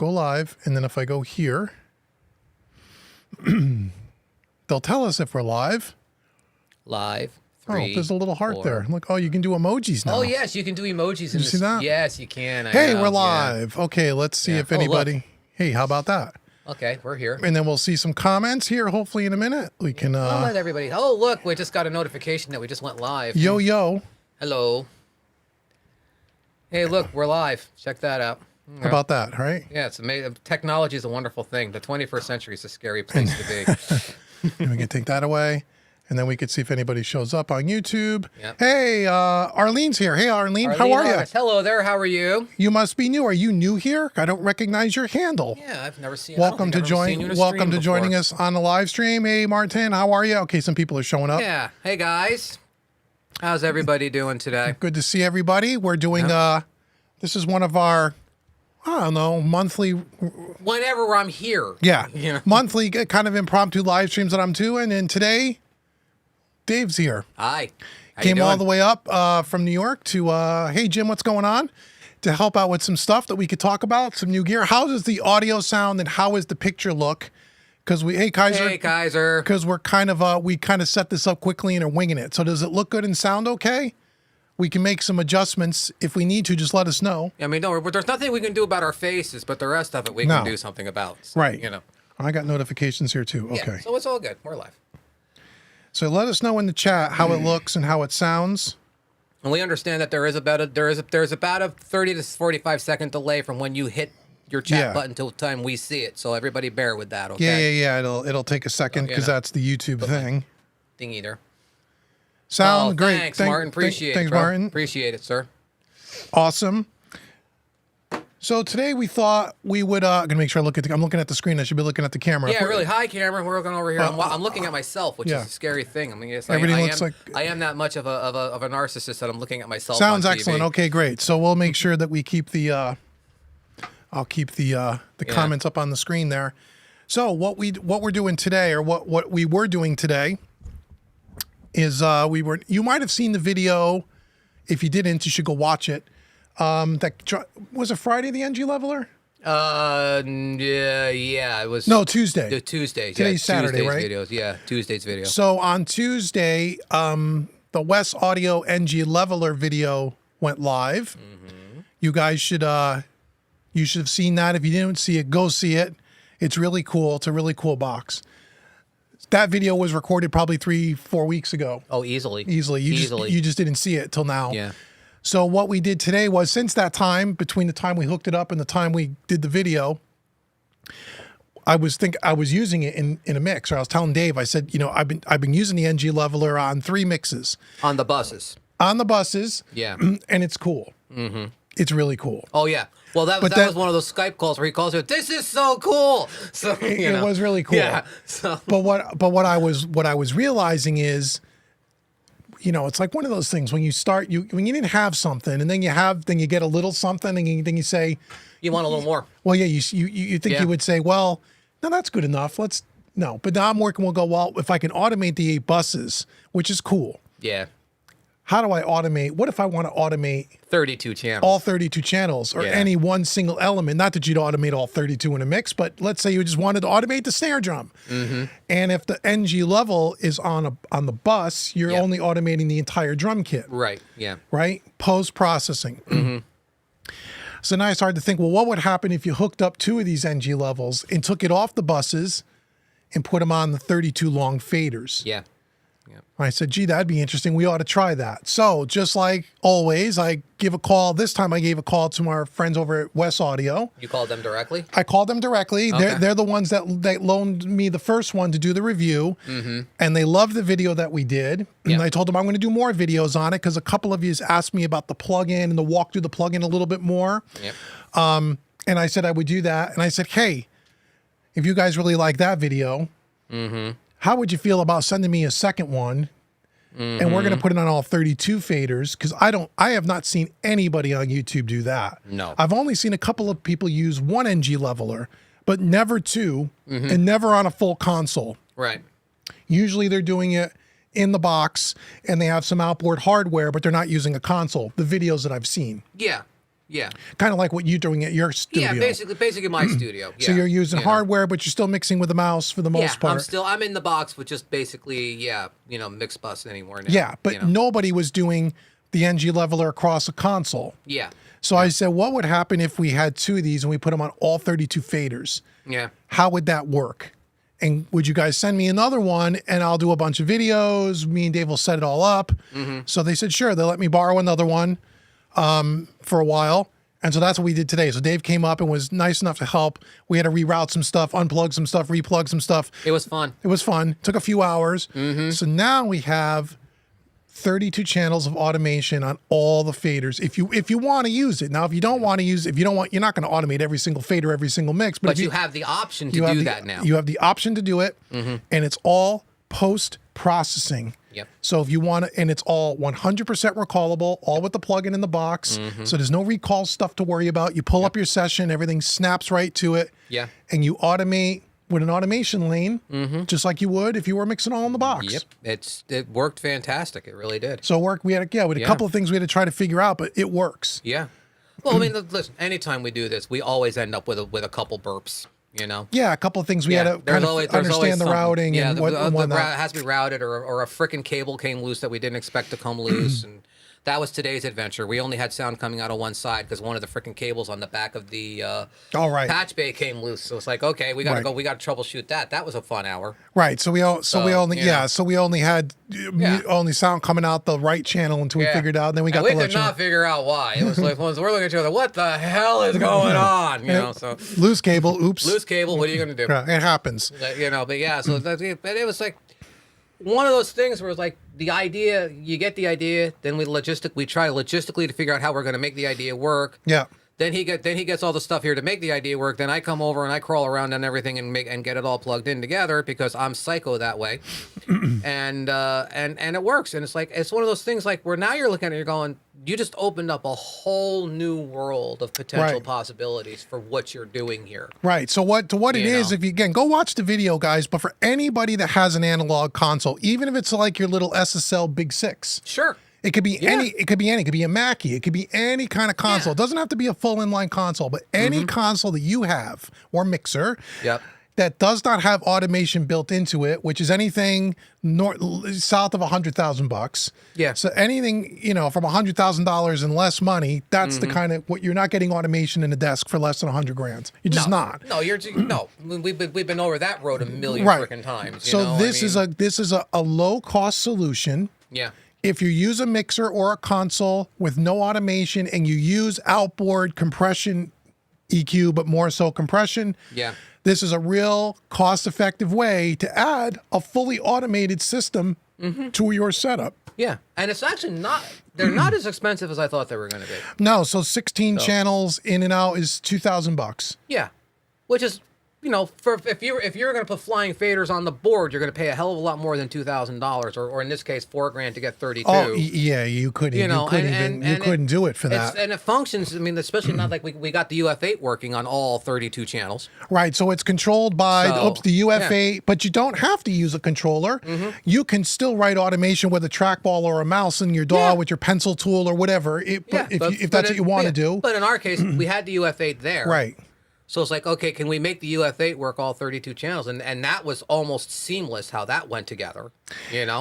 go live, and then if I go here, they'll tell us if we're live. Live. Oh, 3, there's a little heart 4. there. Look, oh, you can do emojis now. Oh yes, you can do emojis. Did you see that? Yes, you can. Hey, we're live. Okay, let's see if Oh, look. anybody. Hey, how about that? Okay, we're here. And then we'll see some comments here. Hopefully, in a minute we can. I'll let everybody. Oh, look, we just got a notification that we just went live. Yo yo. Hello. Hey, look, we're live. Check that out. How about that? Right? Yeah, it's amazing. Technology is a wonderful thing. The 21st century is a scary place to be. And we can take that away. And then we could see if anybody shows up on YouTube. Yep. Hey, Arlene's here. Hey, Arlene, how are you? Hello there. How are you? You must be new. Are you new here? I don't recognize your handle. Yeah, I've never seen. Welcome to joining us on the live stream. Hey, Martin, how are you? Okay, some people are showing up. Yeah. Hey guys, how's everybody doing today? Good to see everybody. We're doing. This is one of our, I don't know, monthly. Whenever I'm here. Yeah, You know? monthly kind of impromptu live streams that I'm doing, and today, Dave's here. Hi. How Came you all doing? the way up from New York to, hey, Jim, what's going on? To help out with some stuff that we could talk about, some new gear. How does the audio sound and how is the picture look? Because hey, Kaiser. Hey, Kaiser. Because we're kind of, we kind of set this up quickly and are winging it. So does it look good and sound okay? We can make some adjustments. If we need to, just let us know. I mean, don't worry, there's nothing we can do about our faces, but the rest of it we can do something about. So, Right. You know. I got notifications here too. Okay. Yeah, so it's all good. We're live. So let us know in the chat how it looks and how it sounds. And we understand that there's about a 30 to 45 second delay from when you hit your chat button till the time we see it. So everybody bear with that, okay? Yeah. It'll take a second because that's the YouTube thing. Thing either. Sound great. Thanks, Martin. Appreciate it. Thanks, bro. Martin. Appreciate it, sir. Awesome. So today we thought we would. I'm gonna make sure I'm looking at the screen. I should be looking at the camera. Yeah, really. Hi, Cameron. We're looking over here. I'm looking at myself, which is a scary thing. I mean, yes, I am that much of a narcissist that I'm looking at myself. Sounds on TV. excellent. Okay, great. So we'll make sure that we keep the. I'll keep the comments up on the screen there. So what we're doing today, or what we were doing today, is you might have seen the video. If you didn't, you should go watch it. That was it Friday, the NG leveler? Yeah, it was. No, Tuesday. The Tuesday. Today's Saturday, Tuesday's right? Videos. Yeah, Tuesday's video. So on Tuesday, the West Audio NG leveler video went live. Mm-hmm. You guys should you should have seen that. If you didn't see it, go see it. It's really cool. It's a really cool box. That video was recorded probably 3-4 weeks ago. Oh, easily. You just didn't see it till now. Yeah. So what we did today was, since that time, between the time we hooked it up and the time we did the video, I was using it in a mix. Or I was telling Dave, I said, I've been using the NG leveler on 3 mixes. On the buses. Yeah. And it's cool. Mm-hmm. It's really cool. Oh yeah. Well, that was one of those Skype calls where he calls you, "This is so cool." So it was really cool. Yeah. So. But what I was realizing is, it's like one of those things when you start when you didn't have something and then you get a little something and then you say you want a little more. Well, yeah, you think you would say, well, no, that's good enough. But now I'm working. We'll go, well, if I can automate the 8 buses, which is cool. Yeah. How do I automate? What if I want to automate 32 channels? All 32 channels, or any one single element? Not that you'd automate all 32 in a mix, but let's say you just wanted to automate the snare drum. Mm-hmm. And if the NG level is on the bus, you're only automating the entire drum kit. Right. Yeah. Right. Post processing. Mm-hmm. So now I started to think, well, what would happen if you hooked up 2 of these NG levels and took it off the buses and put them on the 32 long faders? Yeah. I said, gee, that'd be interesting. We ought to try that. So just like always, I give a call. This time I gave a call to our friends over at West Audio. You called them directly? I called them directly. Okay. They're the ones that loaned me the first one to do the review. Mm-hmm. And they loved the video that we did. And I told them I'm going to do more videos on it because a couple of you asked me about the plugin and to walk through the plugin a little bit more. Yep. And I said I would do that. And I said, hey, if you guys really like that video, how would you feel about sending me a second one? Mm-hmm. And we're going to put it on all 32 faders because I have not seen anybody on YouTube do that. No. I've only seen a couple of people use 1 NG leveler, but never 2 and never on a full console. Right. Usually they're doing it in the box and they have some outboard hardware, but they're not using a console, the videos that I've seen. Yeah. Yeah. Kind of like what you're doing at your studio. Yeah, basically my studio. Yeah, So you're using you know. hardware, but you're still mixing with the mouse for the most part. I'm in the box with just basically, mix bus anymore now. Yeah, but you know. nobody was doing the NG leveler across a console. Yeah. So I said, what would happen if we had 2 of these and we put them on all 32 faders? Yeah. How would that work? And would you guys send me another one and I'll do a bunch of videos? Me and Dave will set it all up. So they said, sure. They let me borrow another one for a while. And so that's what we did today. So Dave came up and was nice enough to help. We had to reroute some stuff, unplug some stuff, replug some stuff. It was fun. It was fun. Took a few hours. So now we have 32 channels of automation on all the faders. If you want to use it. Now, if you don't want to use it, you're not going to automate every single fader, every single mix. But you have the option to do that now. You have the option to do it, and it's all post-processing. Yep. So if you want to, and it's all 100% recallable, all with the plugin in the box. So there's no recall stuff to worry about. You pull up your session, everything snaps right to it. Yeah. And you automate with an automation lane, just like you would if you were mixing all in the box. Yep. It worked fantastic. It really did. So it worked. We had a couple of things we had to try to figure out, but it works. Yeah. Well, I mean, listen. Anytime we do this, we always end up with a couple burps. You know. Yeah, a couple of things we had to kind of understand the routing and the whatnot. route has to be routed, or a freaking cable came loose that we didn't expect to come loose, and that was today's adventure. We only had sound coming out of one side because one of the freaking cables on the back of the patch bay came loose. So it's like, okay, we got to go. We got to troubleshoot that. That was a fun hour. Right. So we only had only sound coming out the right channel until we figured out. And then we got. We did not figure out why. It was like once we're looking at each other, what the hell is going on? You know. So loose cable. Oops. Loose cable. What are you going to do? It happens. You know. But yeah. So but it was like one of those things where it's like the idea, you get the idea, then we try logistically to figure out how we're going to make the idea work. Yeah. Then he gets all the stuff here to make the idea work. Then I come over and I crawl around on everything and get it all plugged in together because I'm psycho that way, and it works. And it's one of those things like where now you're looking at it, you're going, you just opened up a whole new world of potential possibilities for what you're doing here. Right. So what it is, if you again go watch the video, guys. But for anybody that has an analog console, even if it's like your little SSL Big 6, sure. It could be any. It could be any. It could be a Mackie. It could be any kind of console. It doesn't have to be a full inline console, but any console that you have or mixer that does not have automation built into it, which is anything south of $100,000. Yeah. So anything from $100,000 and less money, that's the kind of what you're not getting automation in a desk for less than $100,000. You're just not. No, no. We've been over that road a million freaking times. So this is a low cost solution. Yeah. If you use a mixer or a console with no automation and you use outboard compression EQ, but more so compression, this is a real cost-effective way to add a fully automated system to your setup. Yeah, and it's actually they're not as expensive as I thought they were going to be. No, so 16 channels in and out is $2,000. Yeah, which is, for if you're going to put flying faders on the board, you're going to pay a hell of a lot more than $2,000, or in this case, $4,000 to get 32. Oh yeah, you couldn't. You couldn't do it for that. And it functions. I mean, especially not like we got the UF8 working on all 32 channels. Right. So it's controlled by the UF8, but you don't have to use a controller. You can still write automation with a trackball or a mouse in your DAW with your pencil tool or whatever. If that's what you want to do. But in our case, we had the UF8 there. Right. So it's like, okay, can we make the UF8 work all 32 channels? And that was almost seamless how that went together,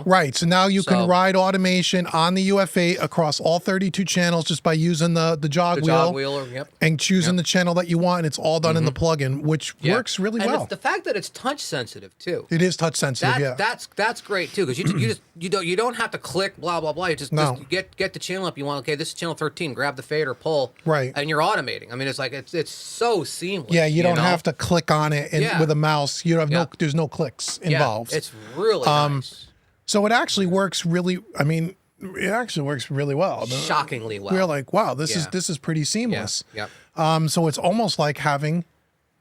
Right. So now you can ride automation on the UF8 across all 32 channels just by using the jog wheel and choosing the channel that you want. And it's all done in the plugin, which works really well. And the fact that it's touch sensitive too. It is touch sensitive. That's great too, because you don't have to click blah blah blah. You just get the channel up you want. Okay, this is channel 13. Grab the fader, pull, and you're automating. I mean, it's like it's so seamless. Yeah, you don't have to click on it with a mouse. You have there's no clicks involved. It's really nice. So it actually works really. I mean, it actually works really well. Shockingly well. We're like, wow, this is pretty seamless. Yeah. So it's almost like having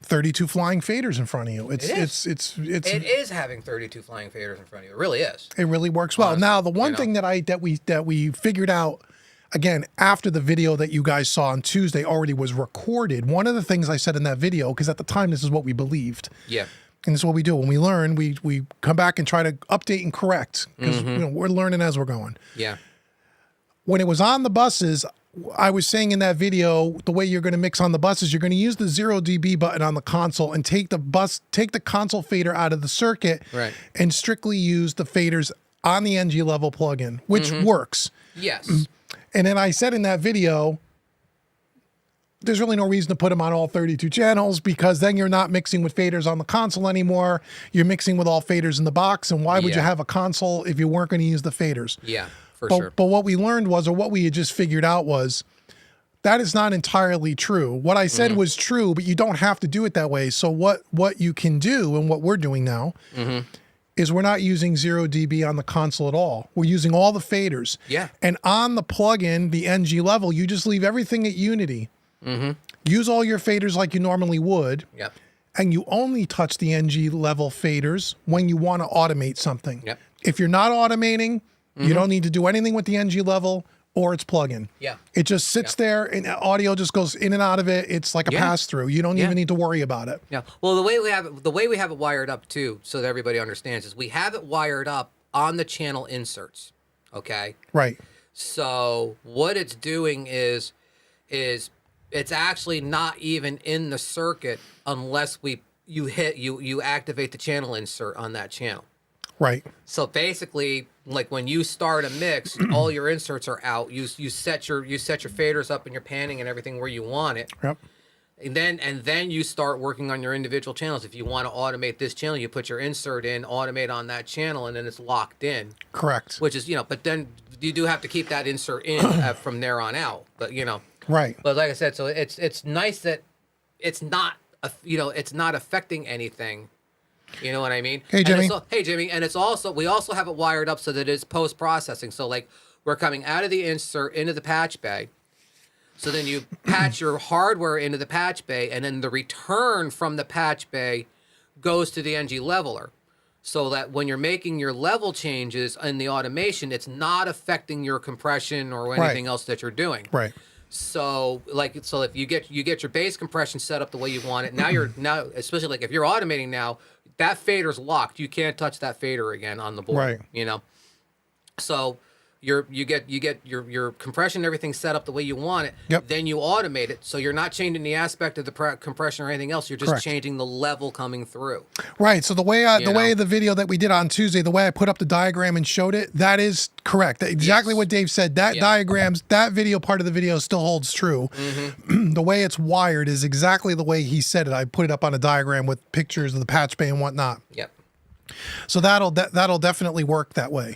32 flying faders in front of you. It is having 32 flying faders in front of you. It really is. It really works well. Honestly, now the one thing that we figured out, again, after the video that you guys saw on Tuesday already was recorded, one of the things I said in that video, because at the time this is what we believed. Yeah. And this is what we do. When we learn, we come back and try to update and correct because we're learning as we're going. Yeah. When it was on the buses, I was saying in that video, the way you're going to mix on the bus is you're going to use the 0 dB button on the console and take the console fader out of the circuit, Right. and strictly use the faders on the NG level plugin, which works. Yes. And then I said in that video, there's really no reason to put them on all 32 channels, because then you're not mixing with faders on the console anymore. You're mixing with all faders in the box. And why would you Yeah. have a console if you weren't going to use the faders? Yeah, for But, sure. but what we learned was, or what we had just figured out was, that is not entirely true. What I said was true, but you don't have to do it that way. So what you can do, and what we're doing now, is we're not using 0 dB on the console at all. We're using all the faders. Yeah. And on the plugin, the NG level, you just leave everything at Unity. Use all your faders like you normally would. Yep. And you only touch the NG level faders when you want to automate something. Yep. If you're not automating, you don't need to do anything with the NG level or its plugin. Yeah. It just sits there and audio just goes in and out of it. It's like a Yeah. pass through. You don't even need to worry about it. Yeah. Well, the way we have it wired up too, so that everybody understands, is we have it wired up on the channel inserts. Okay. Right. So what it's doing is it's actually not even in the circuit unless you activate the channel insert on that channel. Right. So basically, like when you start a mix, all your inserts are out. You set your faders up and your panning and everything where you want it. Yep. And then you start working on your individual channels. If you want to automate this channel, you put your insert in, automate on that channel, and then it's locked in. Correct. Which is, but then you do have to keep that insert in from there on out. But Right. But like I said, so it's nice that it's not it's not affecting anything. You know what I mean? Hey, Jimmy. Hey Jimmy, and we also have it wired up so that it's post processing. So like we're coming out of the insert into the patch bay. So then you patch your hardware into the patch bay, and then the return from the patch bay goes to the NG leveler. So that when you're making your level changes in the automation, it's not affecting your compression or anything else that you're doing. Right. So if you get your bass compression set up the way you want it, now especially like if you're automating now, that fader's locked. You can't touch that fader again on the board. Right. So you get your compression and everything set up the way you want it. Yep. Then you automate it, so you're not changing the aspect of the compression or anything else. You're just Correct. changing the level coming through. Right. So the way the video that we did on Tuesday, the way I put up the diagram and showed it, that is correct. Exactly Yes. what Dave said. That diagrams, that video part of the video still holds true. The way it's wired is exactly the way he said it. I put it up on a diagram with pictures of the patch bay and whatnot. Yep. So that'll definitely work that way.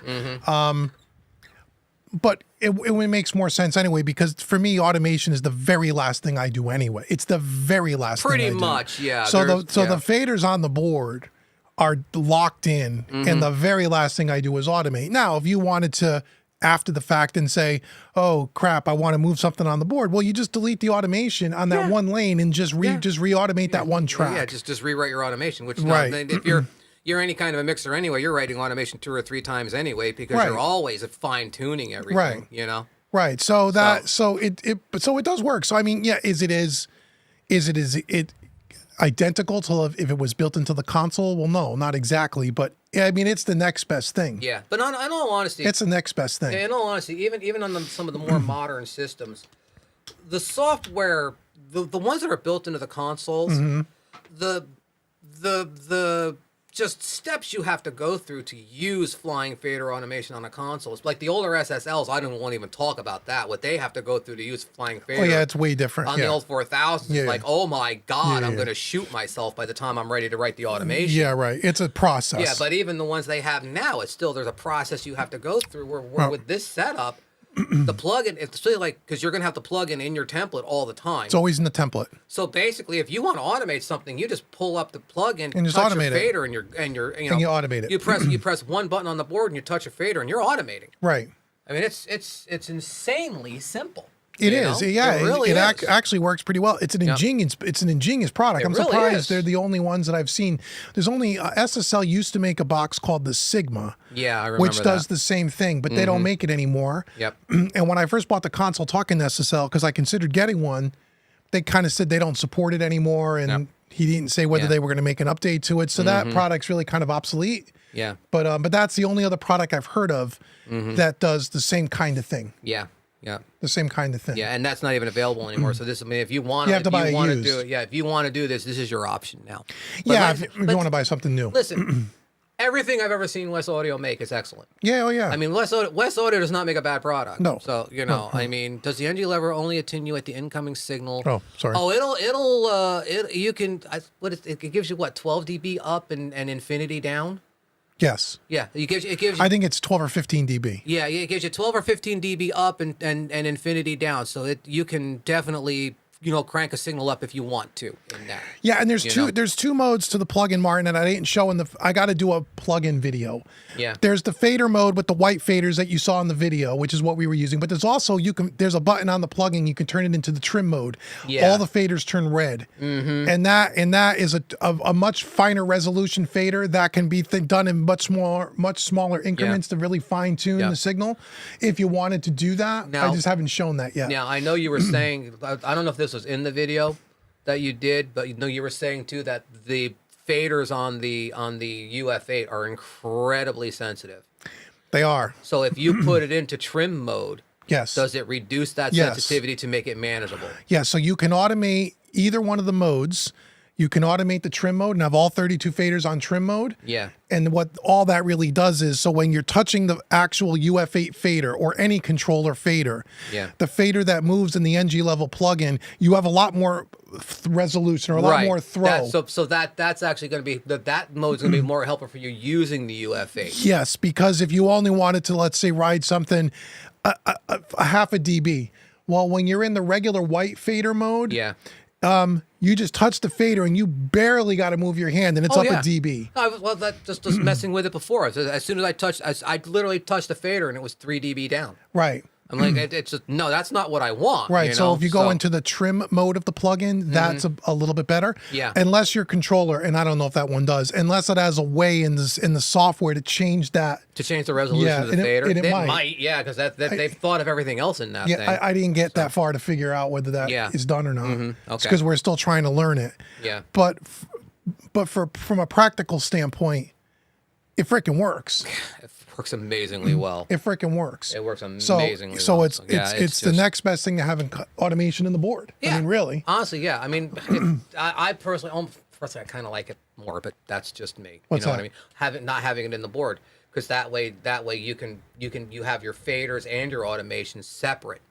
But it makes more sense anyway, because for me, automation is the very last thing I do anyway. It's the very last thing I Pretty do. much, yeah. So the Yeah. faders on the board are locked in, and the very last thing I do is automate. Now, if you wanted to, after the fact, and say, oh crap, I want to move something on the board, well, you just delete the automation on that one lane and just re-automate that one track. Yeah, just rewrite your automation. Which Right. if you're any kind of a mixer anyway, you're writing automation 2 or 3 times anyway, because Right. you're always fine tuning everything. Right. Right. So it does work. So I mean, yeah, is it identical to if it was built into the console? Well, no, not exactly, but I mean, it's the next best thing. Yeah, but in all honesty, It's the next best thing. in all honesty, even on some of the more modern systems, the software, the ones that are built into the consoles, the just steps you have to go through to use flying fader automation on a console. It's like the older SSLs, won't even talk about that. What they have to go through to use flying fader. Oh yeah, it's way different. On the old 4000s, Yeah. it's like, oh my God, Yeah, I'm yeah. going to shoot myself by the time I'm ready to write the automation. Yeah, right. It's a process. Yeah, but even the ones they have now, it's still, there's a process you have to go through where with this setup, the plugin, it's really like, because you're going to have the plugin in your template all the time. It's always in the template. So basically, if you want to automate something, you just pull up the plugin, And just touch automate your it. fader, and you automate it. You press one button on the board, and you touch a fader, and you're automating. Right. I mean, it's insanely simple. It you is. know? Yeah, it really is. actually works pretty well. It's an ingenious product. It I'm really surprised is. they're the only ones that I've seen. There's only SSL used to make a box called the Sigma. Yeah, I remember which does that. the same thing, but they don't make it anymore. Yep. And when I first bought the console talking to SSL, because I considered getting one, they kind of said they don't support it anymore, and Yep. he didn't say whether Yeah. they were going to make an update to it. So that product's really kind of obsolete. Yeah. But that's the only other product I've heard of that does the same kind of thing. Yeah. Yeah. The same kind of thing. Yeah, and that's not even available anymore. So this, I mean, if you want, You have to buy it used. do it, yeah, if you want to do this, this is your option now. But Yeah, let's- if you want to buy something new. listen, everything I've ever seen West Audio make is excellent. Yeah, oh yeah. I mean, West Audio does not make a bad product. No. So I mean, does the NG lever only attenuate the incoming signal? Oh, sorry. Oh, you can. It gives you what 12 dB up and infinity down. Yes. Yeah, it gives you. I think it's 12 or 15 dB. Yeah, it gives you 12 or 15 dB up and infinity down. So you can definitely crank a signal up if you want to in that. Yeah, and there's know? there's two modes to the plugin, Martin, and I didn't show in the. I got to do a plugin video. Yeah. There's the fader mode with the white faders that you saw in the video, which is what we were using. But there's also there's a button on the plugin you can turn it into the trim mode. Yeah. All the faders turn red, and that is a much finer resolution fader that can be done in much smaller increments to really fine tune Yeah. the signal. If you wanted to do that, Now- I just haven't shown that yet. Now I know you were saying I don't know if this was in the video that you did, but you were saying too that the faders on the UF8 are incredibly sensitive. They are. So if you put it into trim mode, Yes. does it reduce that Yes. sensitivity to make it manageable? Yeah, so you can automate either one of the modes. You can automate the trim mode and have all 32 faders on trim mode. Yeah. And what all that really does is, so when you're touching the actual UF8 fader or any controller fader, Yeah. the fader that moves in the NG level plugin, you have a lot more resolution or a lot more throw. That's actually going to be that mode's going to be more helpful for you using the UF8. Yes, because if you only wanted to, let's say, ride something a half a dB, well, when you're in the regular white fader mode, Yeah. you just touch the fader and you barely got to move your hand and it's up yeah. a dB. Well, that just was messing with it before. As soon as I literally touched the fader and it was 3 dB down. Right. I'm like, it's just no, that's not what I want. Right. You So know? if you go into the trim mode of the plugin, that's a little bit better. Yeah. Unless your controller, and I don't know if that one does, unless it has a way in the software to change that. to change the resolution Yeah, of the and fader, it it might. might, yeah, because they've thought of everything else in that Yeah, thing. I didn't get that far to figure out whether that is Yeah. done or not. Okay. Because we're still trying to learn it. Yeah. But from a practical standpoint, it freaking works. It works amazingly well. It freaking works. It works So amazingly so well. it's it's the just- next best thing to having automation in the board. I Yeah. mean, really. Honestly, yeah. I mean, I personally, I kind of like it more, but that's just me. What's you know that? what I mean? Not having it in the board, because that way you have your faders and your automation separate.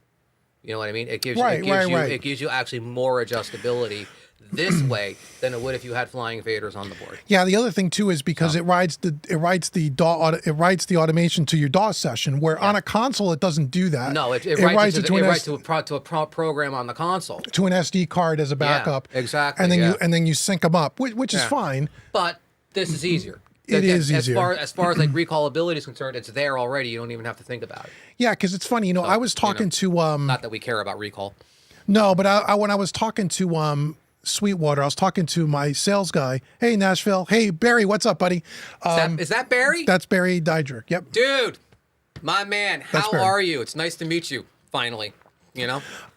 You know what I mean? It gives Right, right. it gives you actually more adjustability this way than it would if you had flying faders on the board. Yeah, the other thing too is because it writes the automation to your DAW session, where on a console it doesn't do that. No, it writes writes to a program on the console. to an SD card as a backup. exactly, And then yeah. and then you sync them up, which is Yeah. fine. But this is easier. It is as easier. As far as like recallability is concerned, it's there already. You don't even have to think about it. Yeah, because it's funny. I was talking to Not that we care about recall. no, but I when I was talking to Sweetwater, I was talking to my sales guy. Hey, Nashville. Hey, Barry. What's up, buddy? Is that Barry? That's Barry Dydrick. Yep. Dude, my man, That's how Barry. are you? It's nice to meet you. Finally,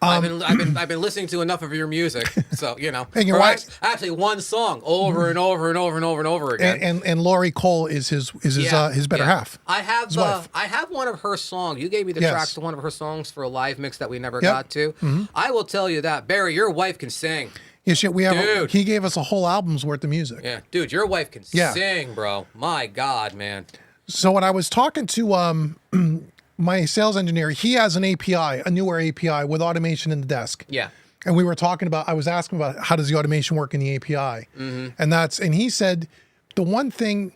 I've been listening to enough of your music, so And your or wife- actually one song over and over and over and over and over again. And Laurie Cole is his better half. I have wife. I have one of her songs. You gave me the Yes. tracks to one of her songs for a live mix that we never Yep. got to. I will tell you that Barry, your wife can sing. Yeah, shit. We have. Dude. He gave us a whole album's worth of music. Yeah, dude, your wife can Yeah. sing, bro. My God, man. So when I was talking to my sales engineer, he has an API, a newer API with automation in the desk. Yeah. And we were talking about, I was asking about how does the automation work in the API? And he said, the one thing,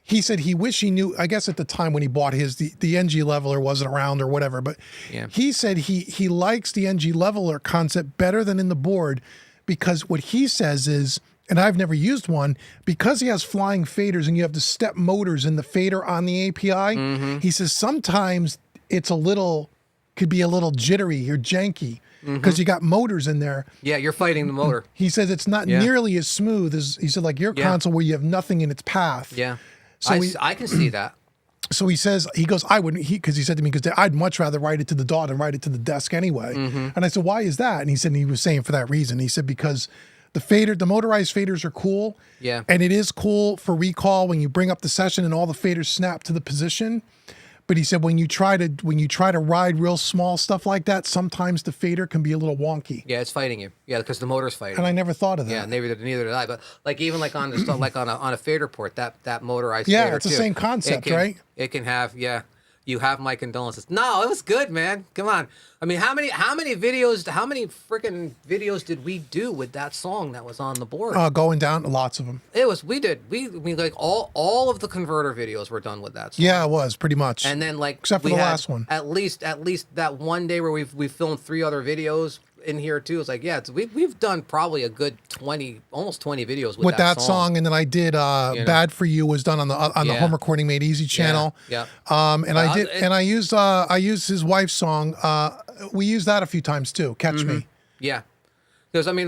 he said he wished he knew, I guess at the time when he bought his, the NG leveler wasn't around or whatever, but Yeah. he said he likes the NG leveler concept better than in the board because what he says is, and I've never used one, because he has flying faders and you have the step motors in the fader on the API, he says sometimes could be a little jittery or janky because you got motors in there. Yeah, you're fighting the motor. He says it's not Yeah. nearly as smooth as, he said, like your Yeah. console where you have nothing in its path. Yeah. So I can see that. So he says, he goes, I wouldn't, because he said to me, because I'd much rather write it to the DAW than write it to the desk anyway. And I said, why is that? And he said, and he was saying for that reason. He said, because the motorized faders are cool. Yeah. And it is cool for recall when you bring up the session and all the faders snap to the position. But he said when you try to ride real small stuff like that, sometimes the fader can be a little wonky. Yeah, it's fighting you. Yeah, because the motor's fighting. And I never thought of that. Yeah, neither did I. But like even like on the stuff like on a fader port, that motorized Yeah, fader it's the too, same concept, right? It can have You have my condolences. No, it was good, man. Come on. I mean, how many freaking videos did we do with that song that was on the board? Going down, lots of them. We like all of the converter videos were done with that song. Yeah, it was pretty much. And then like except for we the had last one. At least that one day where we filmed 3 other videos in here too. It's like, yeah, we've done probably a good 20, almost 20 videos with that song. And then I did Bad for You was done on the Home Recording Made Easy channel. Yeah. And I used his wife's song. We used that a few times too. Catch Me. Yeah. Because I mean,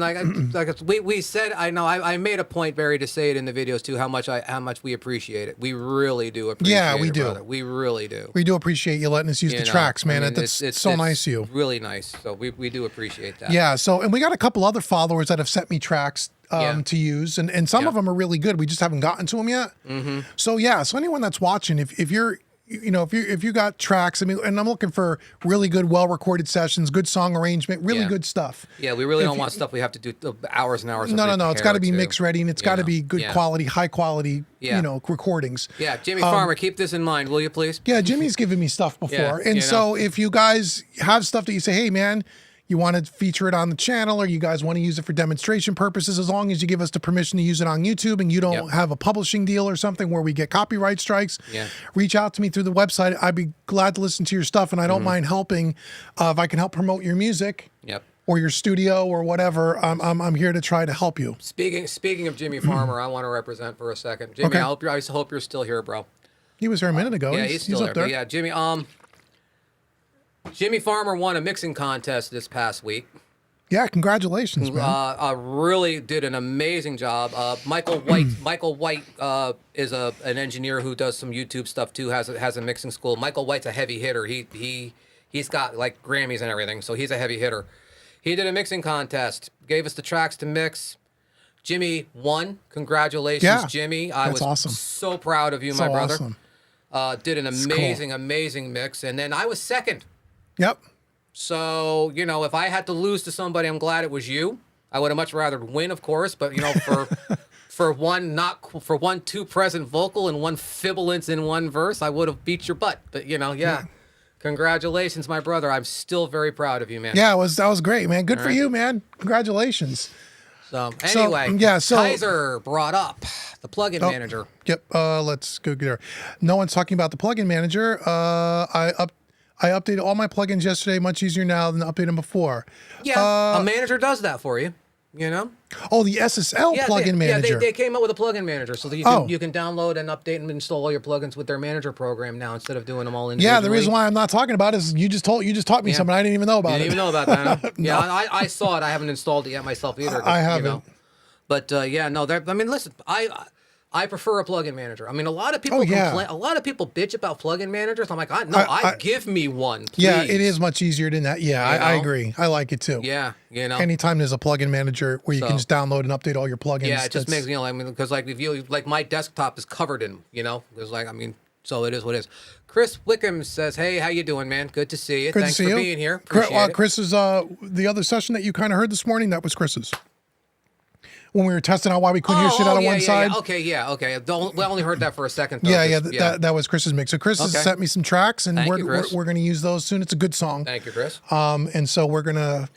we said, I made a point, Barry, to say it in the videos too, how much we appreciate it. We really do appreciate it. Yeah, we do. Brother. We really do. We do appreciate you letting us use the tracks, man. It's so nice of you. Really nice. So we do appreciate that. Yeah. So, and we got a couple other followers that have sent me tracks to use, and some of them are really good. We just haven't gotten to them yet. Mm-hmm. So yeah. So anyone that's watching, if you're if you got tracks, I mean, and I'm looking for really good, well-recorded sessions, good song arrangement, really good stuff. Yeah, we really don't want stuff we have to do hours and hours. No. It's got to be mix ready, and it's got to be good quality, high quality, recordings. Yeah, Jimmy Farmer, keep this in mind, will you please? Yeah, Jimmy's given me stuff before, and so if you guys have stuff that you say, hey man, you want to feature it on the channel, or you guys want to use it for demonstration purposes, as long as you give us the permission to use it on YouTube and you don't have a publishing deal or something where we get copyright strikes, reach out to me through the website. I'd be glad to listen to your stuff, and I don't mind helping if I can help promote your music. Or your studio or whatever. I'm here to try to help you. Speaking of Jimmy Farmer, I want to represent for a second. Jimmy, I hope you're still here, bro. He was here a minute ago. Yeah, he's still up there. Yeah, Jimmy Farmer won a mixing contest this past week. Yeah, congratulations, man. Really did an amazing job. Michael White is an engineer who does some YouTube stuff too. Has a mixing school. Michael White's a heavy hitter. He's got like Grammys and everything, so he's a heavy hitter. He did a mixing contest. Gave us the tracks to mix. Jimmy won. Congratulations, Jimmy. I was awesome. So proud of you, my brother. Awesome. Did an amazing mix, and then I was second. Yep. So, if I had to lose to somebody, I'm glad it was you. I would have much rather win, of course, but for one too present vocal and one fibbulance in one verse, I would have beat your butt. But congratulations, my brother. I'm still very proud of you, man. Yeah, that was great, man. Good for you, man. Congratulations. So anyway, Kaiser brought up the plugin manager. Yep. Let's go there. No one's talking about the plugin manager. I updated all my plugins yesterday, much easier now than updating them before. Yeah, a manager does that for you, Oh, the SSL plugin manager. Yeah, they came up with a plugin manager so that you can download and update and install all your plugins with their manager program now instead of doing them all individually. Yeah, the reason why I'm not talking about it is you just taught me something I didn't even know about. You didn't even know about that, huh? Yeah, I saw it. I haven't installed it yet myself either. I haven't. But listen, I prefer a plugin manager. I mean, a lot of people complain. A lot of people bitch about plugin managers. I'm like, give me one, please. Yeah, it is much easier than that. Yeah, I agree. I like it too. Yeah, anytime there's a plugin manager where you can just download and update all your plugins. Yeah, it just makes because if my desktop is covered in, so it is what it is. Chris Wickham says, "Hey, how you doing, man? Good to see you. Thanks for being here. Appreciate it." Chris is the other session that you kind of heard this morning. That was Chris's. When we were testing out why we couldn't hear shit out of one side. Yeah. Okay. We only heard that for a second. Though, that was Chris's mix. So Chris has sent me some tracks, and we're going to use those soon. It's a good song. Thank you, Chris. And so we're going to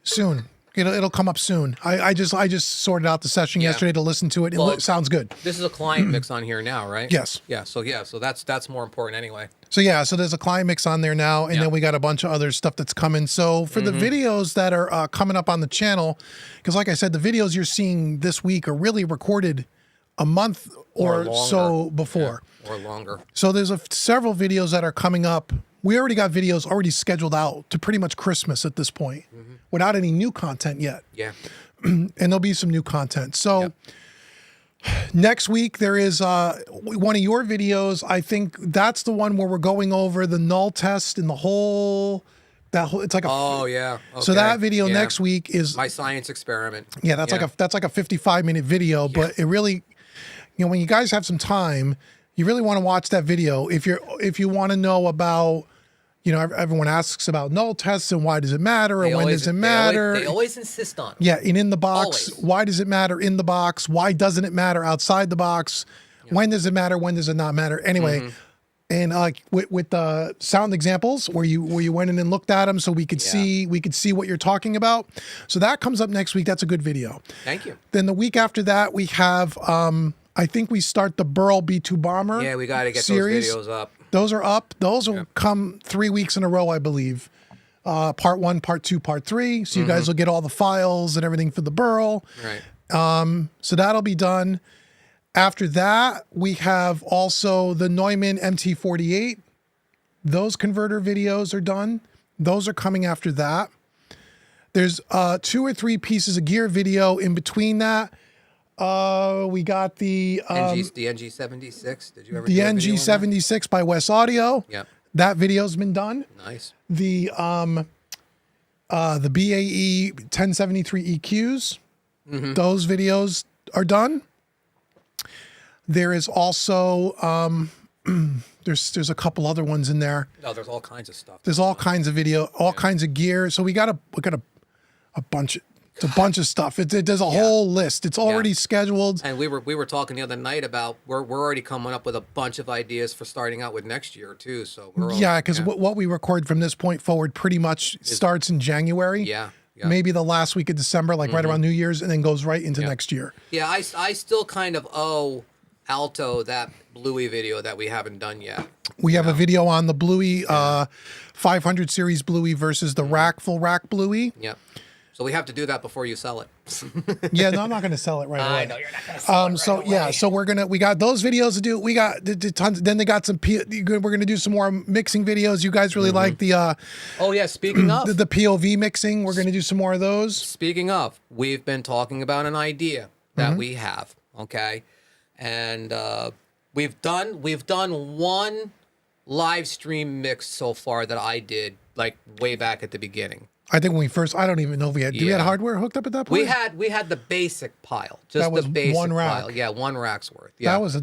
soon. It'll come up soon. I just sorted out the session yesterday to listen to it. It sounds good. This is a client mix on here now, right? Yes. Yeah. So that's more important anyway. So there's a client mix on there now, and then we got a bunch of other stuff that's coming. So for the videos that are coming up on the channel, because like I said, the videos you're seeing this week are really recorded a month or so before. Or longer. So there's several videos that are coming up. We already got videos already scheduled out to pretty much Christmas at this point, without any new content yet. Yeah. And there'll be some new content. So next week there is one of your videos. I think that's the one where we're going over the null test and it's like a Okay. So that video next week is my science experiment. Yeah, that's like a 55-minute video, but it really, when you guys have some time, you really want to watch that video if you want to know about, you know, everyone asks about null tests and why does it matter or when does it matter. They always insist on it. Yeah, and in the box, Always. why does it matter in the box? Why doesn't it matter outside the box? When does it matter? When does it not matter? Anyway, and with the sound examples where you went in and looked at them so we could see what you're talking about. So that comes up next week. That's a good video. Thank you. Then the week after that we have I think we start the Burl B2 Bomber. Yeah, we got to get series. those videos up. Those are up. Those will come 3 weeks in a row, I believe. Part 1, part 2, part 3. So you guys will get all the files and everything for the Burl. Right. So that'll be done. After that, we have also the Neumann MT48. Those converter videos are done. Those are coming after that. There's 2 or 3 pieces of gear video in between that. We got the NG76. Did you ever the do a video on that? NG76 by West Audio. Yep. That video's been done. Nice. The BAE 1073 EQs. Those videos are done. There is also there's a couple other ones in there. No, there's all kinds of stuff. There's all kinds of video, all kinds of gear. So we got a bunch of it's a bunch of stuff. There's a whole list. It's already scheduled. And we were talking the other night about we're already coming up with a bunch of ideas for starting out with next year too. So we're all, Because what we record from this point forward pretty much starts in January. Yeah. Maybe the last week of December, like right around New Year's, and then goes right into next year. Yeah, I still kind of owe Alto that Bluey video that we haven't done yet. We have a video on the Bluey 500 series Bluey versus the full rack Bluey. Yep. So we have to do that before you sell it. Yeah, no, I'm not going to sell it right away. I know you're not going to sell it right away. So we got those videos to do. We got the tons. Then they got some. We're going to do some more mixing videos. You guys really like the. Oh yeah, speaking of the POV mixing. We're going to do some more of those. Speaking of, we've been talking about an idea that we have. Okay, and we've done one live stream mix so far that I did like way back at the beginning. I think when we first, I don't even know if we had. Do we had hardware hooked up at that point? We had the basic pile, just That was the basic one rack. pile. Yeah, 1 rack's worth. Yeah, That was a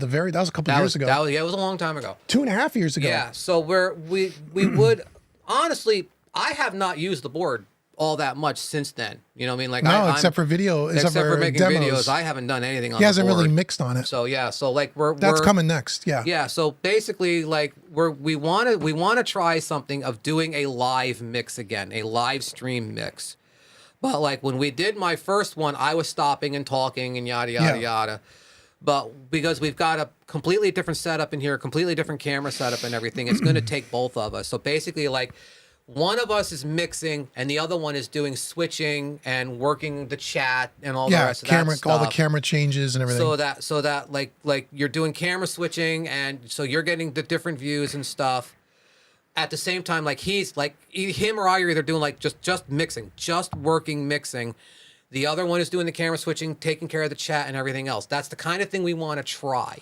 couple years ago. it was a long time ago. 2.5 years ago. Yeah, so we would honestly, I have not used the board all that much since then. You know what I mean? Like No, except for video, except for making demos. videos, I haven't done anything on He the hasn't board. really mixed on it. So yeah, so like That's we're coming next. Yeah. Yeah, so basically, like we want to try something of doing a live mix again, a live stream mix. But like when we did my first one, I was stopping and talking and yada yada yada. But because we've got a completely different setup in here, completely different camera setup and everything, it's going to take both of us. So basically, like one of us is mixing and the other one is doing switching and working the chat and all the rest of that stuff. All the camera changes and everything. So that like you're doing camera switching and so you're getting the different views and stuff. At the same time, like he's like him or I are either doing like just mixing, just working mixing. The other one is doing the camera switching, taking care of the chat and everything else. That's the kind of thing we want to try.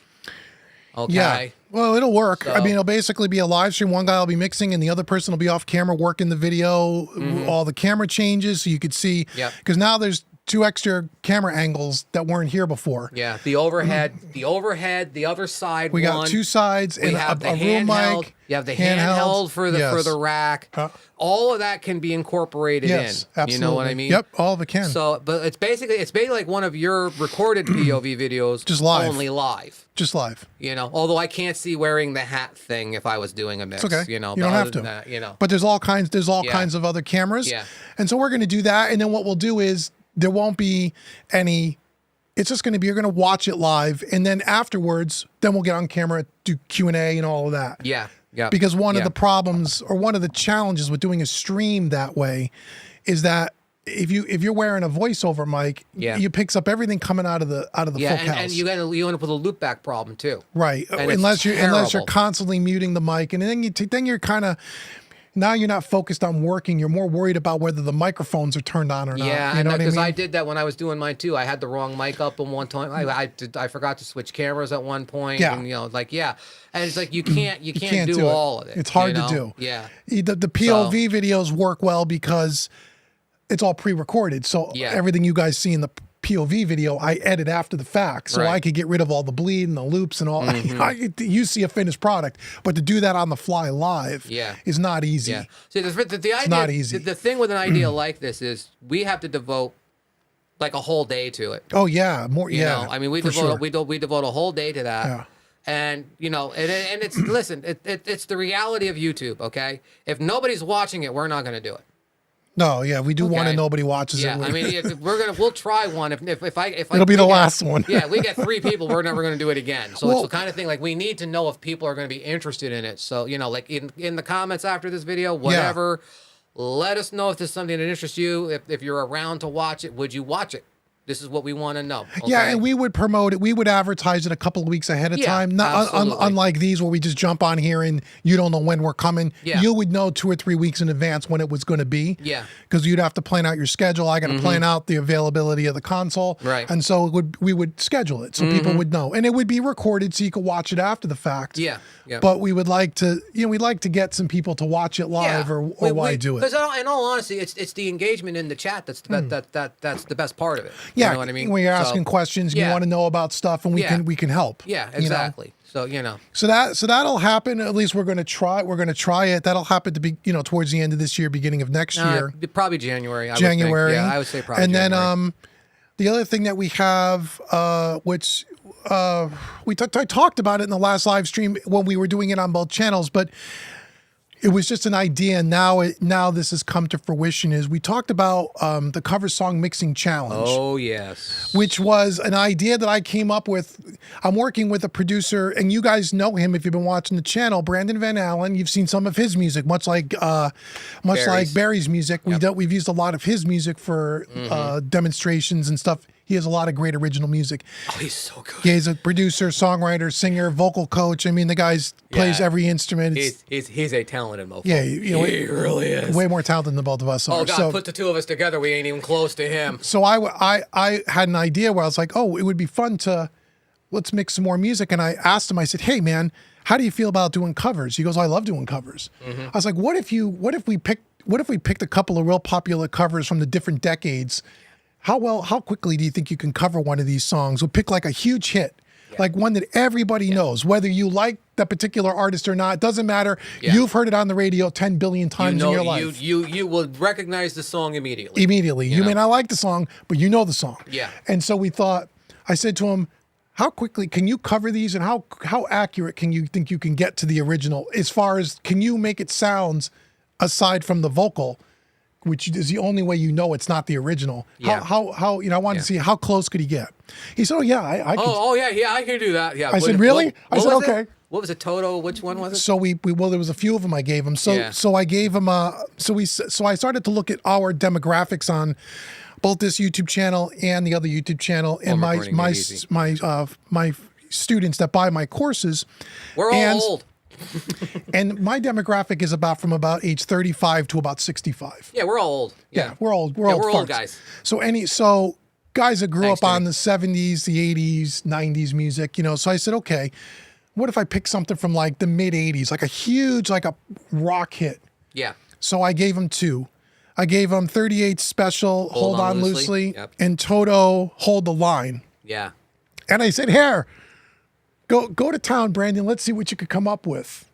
Okay. Yeah. Well, it'll work. I So- mean, it'll basically be a live stream. One guy will be mixing and the other person will be off camera working the video, all the camera changes so you could see. Yep. Because now there's 2 extra camera angles that weren't here before. Yeah, the overhead, the other side. We got one. 2 sides We and have the a room handheld. mic. You have the handheld for the rack. All of that can be incorporated Yes, in. absolutely. You know what I mean? Yep, all of it can. So, but it's basically like one of your recorded POV videos, Just live. only live. Just live. You know, although I can't see wearing the hat thing if I was doing a mix. It's okay. You know, You but don't other have to. than that, you know. But there's all kinds of other cameras. Yeah. And so we're going to do that. And then what we'll do is there won't be any, it's just going to be, you're going to watch it live. And then afterwards, then we'll get on camera, do Q&A and all of that. Yeah. Yeah. Because one of the problems or one of the challenges with doing a stream that way is that if you're wearing a voiceover mic, it picks up everything coming out of the full house. and you end up with a loopback problem too. Right. And it's Unless you're terrible. constantly muting the mic, and then you're kind of, now you're not focused on working. You're more worried about whether the microphones are turned on or not. Yeah, you know what I because mean? I did that when I was doing mine too. I had the wrong mic up at one time. I forgot to switch cameras at one point. Yeah. And, and it's like you can't can't do do it. all of it. It's hard you know? to do. Yeah. The POV videos work well because it's all pre-recorded. So Yeah. everything you guys see in the POV video, I edit after the fact, so Right. I could get rid of all the bleed and the loops and all. You see a finished product, but to do that on the fly live Yeah. is not easy. Yeah. See, the idea, not easy. The thing with an idea like this is we have to devote like a whole day to it. Oh yeah, more. You Yeah, know, I mean, we for devote sure. we devote a whole day to that. Yeah. And you know, and it's listen, it's the reality of YouTube. Okay, if nobody's watching it, we're not going to do it. No, yeah, we do one Okay. and nobody watches Yeah, it. I mean, if we'll try one. If It'll be the last one. Yeah, we get 3 people, we're never going to do it again. So Well- it's the kind of thing like we need to know if people are going to be interested in it. So you know, like in the comments after this video, whatever, let us know if there's something that interests you. If you're around to watch it, would you watch it? This is what we want to know. Yeah, okay? and we would promote it. We would advertise it a couple of weeks ahead of Yeah, time. Not absolutely. unlike these where we just jump on here and you don't know when we're coming. Yeah. You would know 2 or 3 weeks in advance when it was going to be. Yeah. Because you'd have to plan out your schedule. I got to plan out the availability of the console. Right. And so we would schedule it so people would know, and it would be recorded so you could watch it after the fact. Yeah, yeah. But we would like to, we'd like to get some people to watch it live or why do it? Because in all honesty, it's the engagement in the chat that's that's the best part of it. Yeah, You know what I mean? when you're So, asking questions, you yeah. want to know about stuff, and we Yeah. can help. Yeah, you know? exactly. So you know. So that'll happen. At least we're going to try. We're going to try it. That'll happen to be towards the end of this year, beginning of next year, Probably January. January. Yeah, I would say probably. And January. then the other thing that we have, which I talked about it in the last live stream when we were doing it on both channels, but it was just an idea. Now this has come to fruition. Is we talked about the cover song mixing challenge. Oh yes. Which was an idea that I came up with. I'm working with a producer, and you guys know him if you've been watching the channel, Brandon Van Allen. You've seen some of his music, much like Barry's music. We've used a lot of his music for demonstrations and stuff. He has a lot of great original music. Oh, he's so good. Yeah, he's a producer, songwriter, singer, vocal coach. I mean, the guy plays Yeah. every instrument. He's a talented mofo. Yeah, he really is. way more talented than the both of us are. Oh God, So- put the two of us together, we ain't even close to him. So I had an idea where I was like, oh, it would be fun to let's mix some more music. And I asked him, I said, hey man, how do you feel about doing covers? He goes, I love doing covers. I was like, what if we picked a couple of real popular covers from the different decades? How quickly do you think you can cover one of these songs? We'll pick like a huge hit, like one that everybody knows, whether you like that particular artist or not. It doesn't matter. Yeah. You've heard it on the radio 10 billion times in your life. You will recognize the song immediately. Immediately. You know? may not like the song, but you know the song. Yeah. And so I said to him, how quickly can you cover these, and how accurate can you think you can get to the original, as far as can you make it sound, aside from the vocal, which is the only way you know it's not the original. Yeah. How I wanted to see how close could he get. He said, oh yeah, I could. Oh yeah, I can do that. Yeah. I said, really? I said, was it? okay. What was it? Toto? Which one was it? So well, there was a few of them I gave him. Yeah. So I gave him so I started to look at our demographics on both this YouTube channel and the other YouTube channel, and Home recording made easy. my students that buy my courses. We're all and, old. And my demographic is from about age 35 to about 65. Yeah, we're all old. Yeah, We're old. We're Yeah, old. we're old farts. guys. So guys that grew Thanks, up on Timmy. the 70s, the 80s, 90s music, So I said, okay, what if I pick something from like the mid 80s, like a huge, like a rock hit? Yeah. So I gave him 2. I gave him 38 Special, Hold On Loosely, Yep. and Toto, Hold the Line. Yeah. And I said, here, go to town, Brandon. Let's see what you could come up with.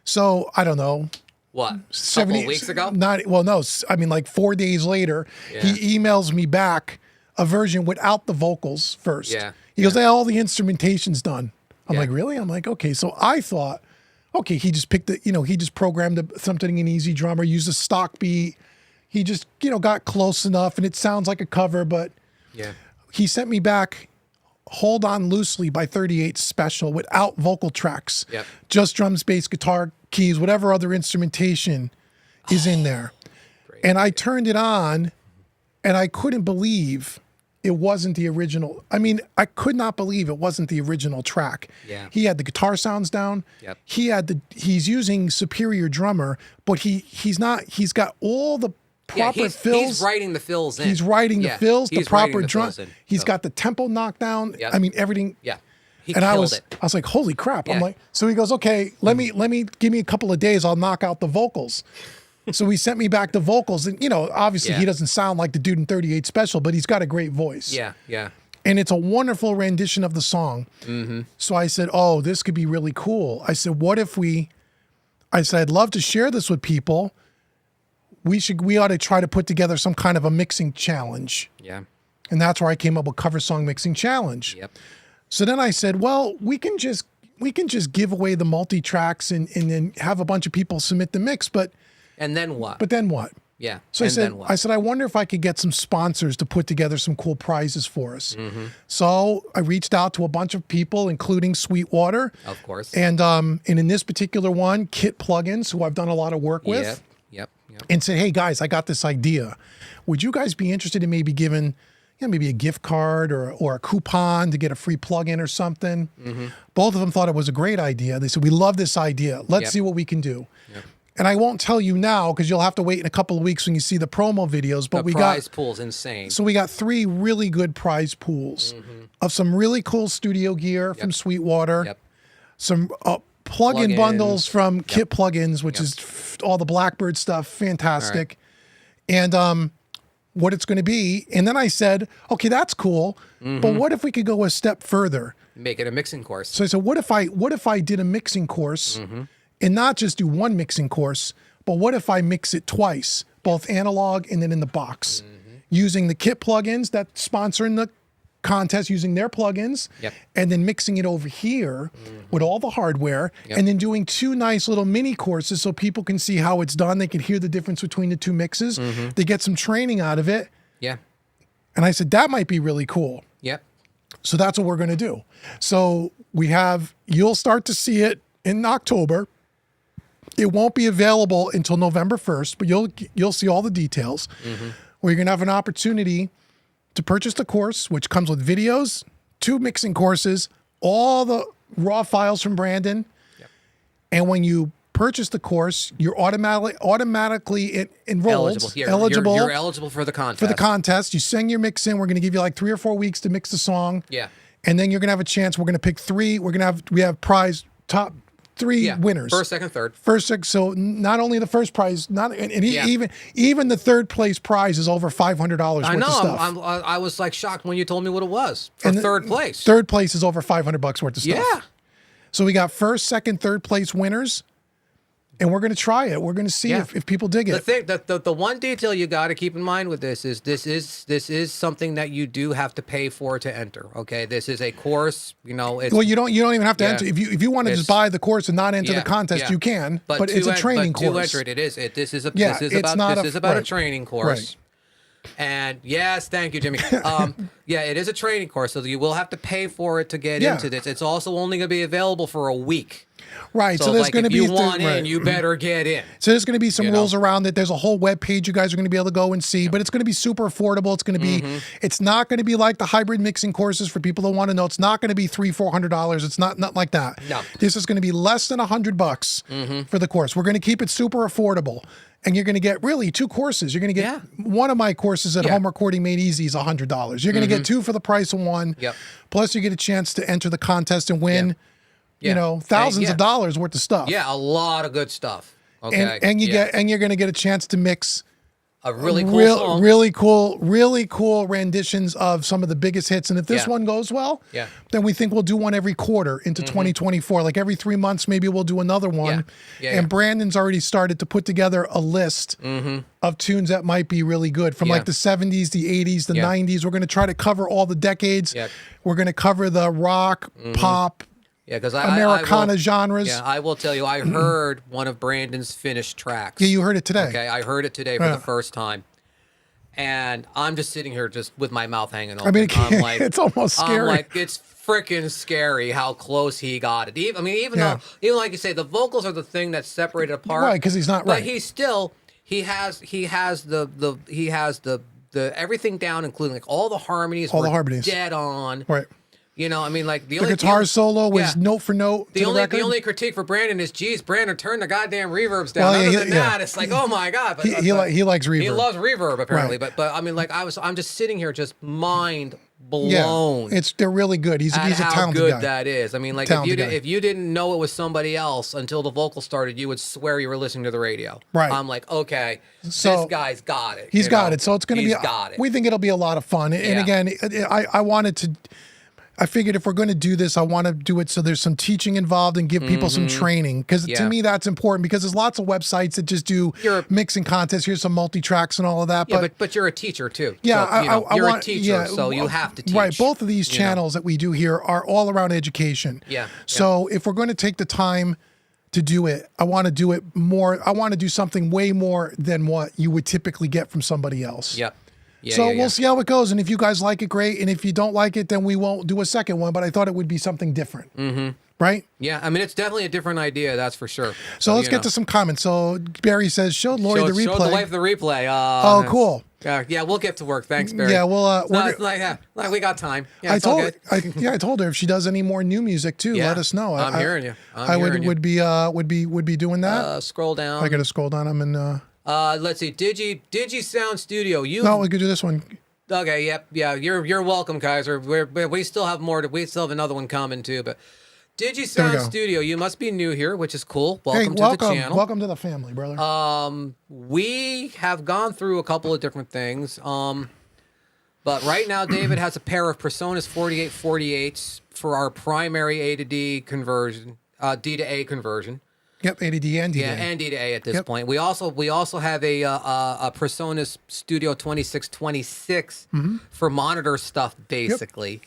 So I don't know. What? 70 couple weeks ago? I mean, like 4 days later, he emails me back a version without the vocals first. Yeah. He goes, hey, all the instrumentation's done. I'm Yeah. like, really? I'm like, okay. So I thought, okay, he just picked he just programmed something in Easy Drummer, used a stock beat. He just, got close enough, and it sounds like a cover, but Yeah. he sent me back Hold On Loosely by 38 Special without vocal tracks. Yep. Just drums, bass, guitar, keys, whatever other instrumentation is in there. Great. And I turned it on, and I couldn't believe it wasn't the original. I mean, I could not believe it wasn't the original track. Yeah. He had the guitar sounds down. Yep. He's using Superior Drummer, but he's got all the proper he's, fills. He's writing the fills in. He's writing the fills, the he's writing proper the drum. fills in. He's So, got the tempo knocked down. Yep. I mean, everything. Yeah. He And killed I it. was like, holy crap. I'm Yeah. like, so he goes, okay, let me give me a couple of days. I'll knock out the vocals. So he sent me back the vocals, and obviously Yeah. he doesn't sound like the dude in 38 Special, but he's got a great voice. Yeah, yeah. And it's a wonderful rendition of the song. So I said, oh, this could be really cool. I said, I'd love to share this with people. We ought to try to put together some kind of a mixing challenge. Yeah. And that's where I came up with Cover Song Mixing Challenge. Yep. So then I said, well, we can just give away the multi-tracks and then have a bunch of people submit the mix, but then what? then what? Yeah. So and then what? I said, I wonder if I could get some sponsors to put together some cool prizes for us. So I reached out to a bunch of people, including Sweetwater. Of course. And in this particular one, Kit Plugins, who I've done a lot of work with, Yep. and said, hey guys, I got this idea. Would you guys be interested in maybe giving, maybe a gift card or a coupon to get a free plugin or something? Both of them thought it was a great idea. They said, we love this idea. Let's see what we can do. Yep. And I won't tell you now because you'll have to wait in a couple of weeks when you see the promo videos. But The prize pool's insane. So we got 3 really good prize pools of some really cool studio gear from Sweetwater, Yep. some plug-in Plugins. bundles from Kit Plugins, which is all the Blackbird stuff, fantastic. And what it's going to be. And then I said, okay, that's cool, but what if we could go a step further? Make it a mixing course. So I said, what if I did a mixing course and not just do one mixing course, but what if I mix it twice, both analog and then in the box, using the Kit plugins that sponsor in the contest, using their plugins, and then mixing it over here with all the hardware, and then doing 2 nice little mini courses so people can see how it's done. They can hear the difference between the 2 mixes. They get some training out of it. Yeah. And I said, that might be really cool. Yep. So that's what we're going to do. So you'll start to see it in October. It won't be available until November 1st, but you'll see all the details. Where you're going to have an opportunity to purchase the course, which comes with videos, 2 mixing courses, all the raw files from Brandon. And when you purchase the course, you're automatically enrolled. Eligible. You're eligible for the contest. You send your mix in. We're going to give you like 3 or 4 weeks to mix the song. Yeah. And then you're going to have a chance. We're going to pick 3. We have prize top 3 winners. First, second, third. So not only the first prize, even the third place prize is over $500 worth I know. of stuff. I was like shocked when you told me what it was for third place. Third place is over $500 worth of stuff. Yeah. So we got first, second, third place winners, and we're going to try it. We're going to see if people dig it. The one detail you got to keep in mind with this is something that you do have to pay for to enter. Okay, this is a course. It's, well, you don't even have to enter. If you want to just buy the course and not enter the contest, you can. But it's a training course. To enter it, this is about right. a training course. Right. And yes, thank you, Jimmy. It is a training course, so you will have to pay for it to get into this. It's also only going to be available for a week. Right. So there's going to be, if you want in, you better get in. So there's going to be some rules around it. There's a whole web page you guys are going to be able to go and see, but it's going to be super affordable. It's going to be, it's not going to be like the hybrid mixing courses for people that want to know. It's not going to be $300-400. It's not like that. No. This is going to be less than $100 for the course. We're going to keep it super affordable. And you're going to get really 2 courses. You're going to get one of my courses at Home Recording Made Easy is $100. You're going to get 2 for the price of 1. Yep. Plus you get a chance to enter the contest and win, thousands of dollars worth of stuff. Yeah, a lot of good stuff. Okay. And you're going to get a chance to mix a really cool song. really cool renditions of some of the biggest hits. And if this one goes well, then we think we'll do one every quarter into 2024. Like every 3 months, maybe we'll do another one. And Brandon's already started to put together a list of tunes that might be really good from like the 70s, the 80s, the 90s. We're going to try to cover all the decades. We're going to cover the rock, pop, because Americana genres. Yeah, I will tell you, I heard one of Brandon's finished tracks. Yeah, you heard it today. Okay, I heard it today for the first time. And I'm just sitting here just with my mouth hanging open. I mean, I'm like, it's almost scary. I'm like, it's freaking scary how close he got it. Even though like you say, the vocals are the thing that's separated apart. Right, because he's not right. But he's still, he has the everything down, including like all the harmonies. All the harmonies. Dead on. Right. Like the guitar solo was note for note. The only critique for Brandon is, geez, Brandon, turn the goddamn reverbs down. Other than that, it's like, oh my god. But he likes reverb. He loves reverb apparently. Right. But I mean, like I'm just sitting here just mind blown. They're really good. He's a how talented good guy. that is. I mean, like Talented guy. if you didn't know it was somebody else until the vocal started, you would swear you were listening to the radio. Right. I'm like, okay, So, this guy's got it. He's you got know? it. So it's going to He's be. got it. We think it'll be a lot of fun. And Yeah. again, I wanted to. I figured if we're going to do this, I want to do it so there's some teaching involved and give people some training. Because Yeah. to me, that's important because there's lots of websites that just do mixing contests. Here's some multi-tracks and all of that. Yeah, but you're a teacher too. Yeah, so, you know, I you're want, a teacher, yeah, so you have to teach. Right. Both of these you know? channels that we do here are all around education. Yeah. So if we're going to take the time to do it, I want to do it more. I want to do something way more than what you would typically get from somebody else. Yep. Yeah, So yeah, yeah. we'll see how it goes. And if you guys like it, great. And if you don't like it, then we won't do a second one. But I thought it would be something different. Mm-hmm. Right? Yeah, I mean, it's definitely a different idea, that's for sure. So let's you get know. to some comments. So Barry says, showed Lori the replay. Showed the wife the replay. Oh, cool. Yeah, we'll get to work. Thanks, Barry. Yeah, well, It's not- it's like, yeah, like we got time. Yeah, I it's all told good. I told her if she does any more new music too, Yeah, let us know. I'm hearing you. I would be doing that. Scroll down. I gotta scroll down. I'm in. Let's see. Digi Sound Studio. You No, we could do this one. okay? Yep. Yeah. You're welcome, Kaiser. We still have more. We still have another one coming too. But Digi Sound go. Studio. You must be new here, which is cool. Hey, Welcome to the channel. welcome to the family, brother. We have gone through a couple of different things. But right now, David has a pair of Presonus 4848s for our primary A to D conversion, D to A conversion. Yep, ADD and DD. Yeah, and D to A at this Yep. point. We also have a Presonus Studio 2626 for monitor stuff, basically.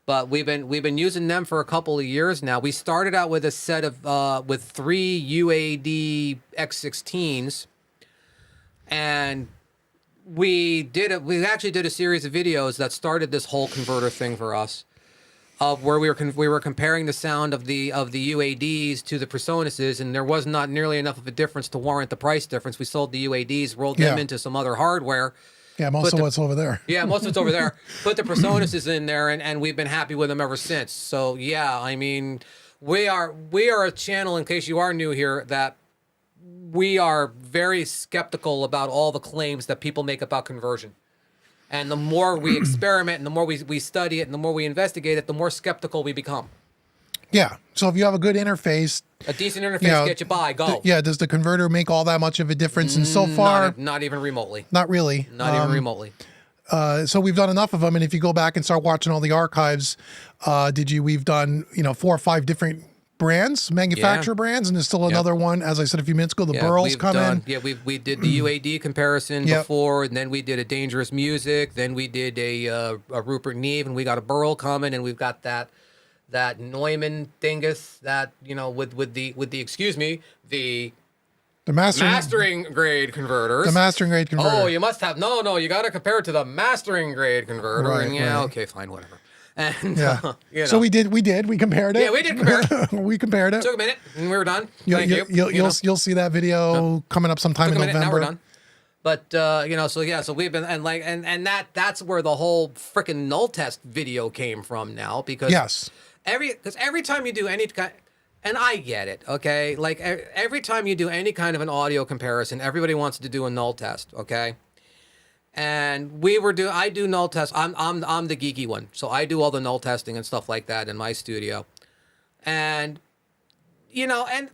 But we've been using them for a couple of years now. We started out with a set of with 3 UAD X16s, and we actually did a series of videos that started this whole converter thing for us, of where we were comparing the sound of the UADs to the Presonuses, and there was not nearly enough of a difference to warrant the price difference. We sold the UADs, rolled them Yeah. into some other hardware. Yeah, most of what's over there. Yeah, most of it's over there. Put the Presonuses in there, and we've been happy with them ever since. So yeah, I mean, we are a channel, in case you are new here, that we are very skeptical about all the claims that people make about conversion. And the more we experiment and the more we study it and the more we investigate it, the more skeptical we become. Yeah. So if you have a good interface, A decent interface Yeah, get you by, go. yeah, does the converter make all that much of a difference? And so far, Not even remotely. not really. Not even remotely. So we've done enough of them, and if you go back and start watching all the archives, we've done 4 or 5 different brands, manufacturer brands, and there's still another one. As I said a few minutes ago, the Burls we've come in. Yeah, we did the UAD comparison Yep. before, and then we did a Dangerous Music, then we did a Rupert Neve, and we got a Burl coming, and we've got that Neumann dingus that with the excuse me the The mastering grade converters. the mastering grade converter. Oh, you must have no. You got to compare it to the mastering grade converter. Right, and yeah, right. okay, fine, whatever. And yeah. So we compared it. Yeah, we did compare it. we compared it. Took a minute, and we were done. You, Thank you. you'll see that video coming up sometime Took in a minute, November. now we're done. But so we've been and that's where the whole freaking null test video came from now, because Yes. every time you do any kind, and I get it, okay, like every time you do any kind of an audio comparison, everybody wants to do a null test, okay. And I do null tests. I'm the geeky one, so I do all the null testing and stuff like that in my studio, and and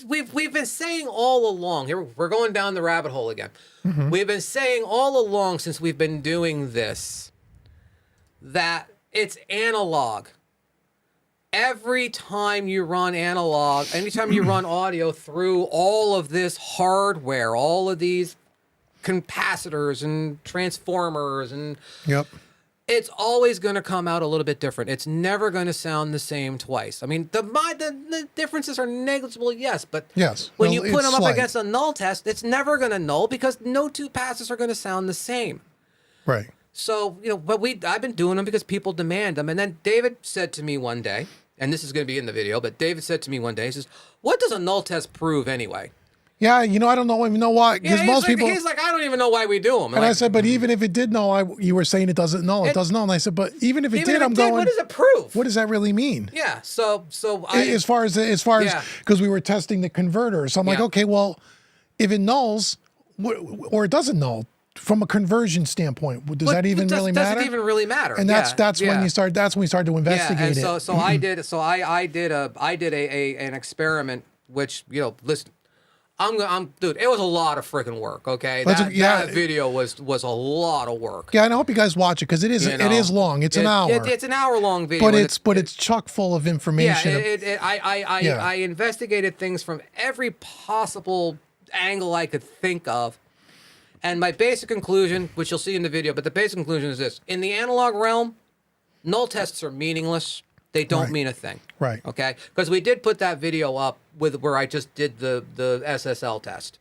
we've been saying all along. Here we're going down the rabbit hole again. We've been saying all along since we've been doing this that it's analog. Every time you run analog, anytime you run audio through all of this hardware, all of these capacitors and transformers, and Yep. it's always going to come out a little bit different. It's never going to sound the same twice. I mean, the differences are negligible, yes, but Yes. when Well, you put it's them up slight. against a null test, it's never going to null, because no two passes are going to sound the same. Right. So, but I've been doing them because people demand them. And then David said to me one day, and this is going to be in the video, but David said to me one day, he says, "What does a null test prove anyway?" Yeah. I don't even know why. Because Yeah, most people. he's like, "I don't even know why we do them." And I said, but even if it did know, you were saying it doesn't know. It doesn't know. And I said, but even if it did, I'm going. What does it prove? What does that really mean? Yeah. So As far as Yeah. because we were testing the converter, so I'm like, Yeah. okay, well, if it nulls or it doesn't null, from a conversion standpoint, does But that even does- really matter? Doesn't even really matter. And that's when yeah. you start. That's when we started to investigate and it. so I did an experiment, which, you know, listen, dude, it was a lot of freaking work. Okay, that video was a lot of work. Yeah, and I hope you guys watch it because it is You know? it is long. It's an hour. It's an hour long video, but and it's chock full of yeah. information. I investigated things from every possible angle I could think of. And my basic conclusion, which you'll see in the video, but the basic conclusion is this: in the analog realm, null tests are meaningless. They don't mean a thing. Right. Okay. Because we did put that video up where I just did the SSL test,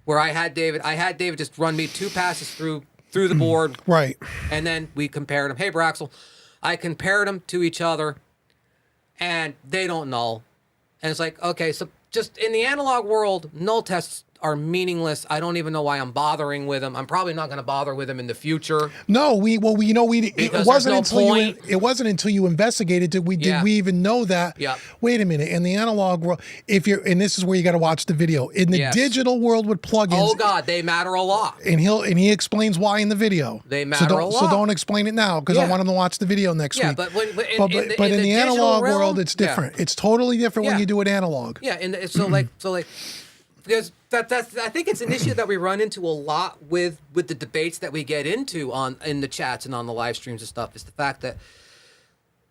where I had David just run me 2 passes through the board. Right. And then we compared them. Hey, Braxel, I compared them to each other, and they don't null. And it's like, okay, so just in the analog world, null tests are meaningless. I don't even know why I'm bothering with them. I'm probably not going to bother with them in the future. No, it Because wasn't there's no until point. it wasn't until you investigated did we even know that. Yeah. Wait a minute. In the analog world, and this is where you got to watch the video. In the digital world with plugins, Oh God, they matter a lot. and he explains why in the video. They matter a lot. So don't explain it now because I Yeah. want him to watch the video next Yeah, week. but in the analog digital world, realm, it's different. It's totally different when Yeah. you do it analog. Yeah, and so like because that's I think it's an issue that we run into a lot with the debates that we get into in the chats and on the live streams and stuff, is the fact that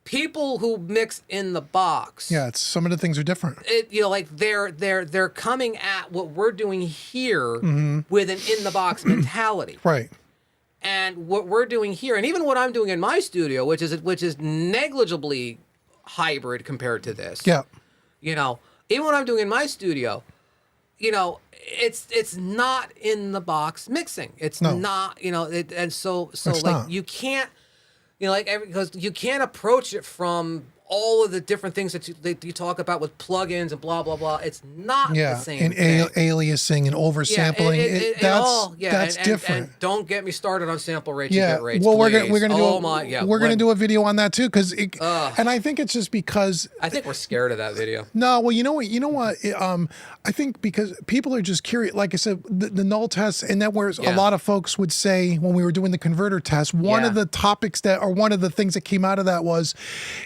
people who mix in the box, Yeah, some of the things are different. like they're coming at what we're doing here Mm-hmm. with an in the box mentality. Right. And what we're doing here, and even what I'm doing in my studio, which is negligibly hybrid compared to this. Yeah. You know, even what I'm doing in my studio, you know, it's not in the box mixing. It's No. not, you know, and so It's like not. you can't, you know, like because you can't approach it from all of the different things that you talk about with plugins and blah blah blah. It's not Yeah, the same and thing. aliasing and oversampling. That's different. And don't get me started on sample rates Yeah, and bit rates. well, please. we're gonna do we're gonna do a video on that too because and I think it's just because I think we're scared of that video. no, well, you know what, I think because people are just curious. Like I said, the null tests, and that where a lot of folks would say when we were doing the converter test, one of the topics one of the things that came out of that was,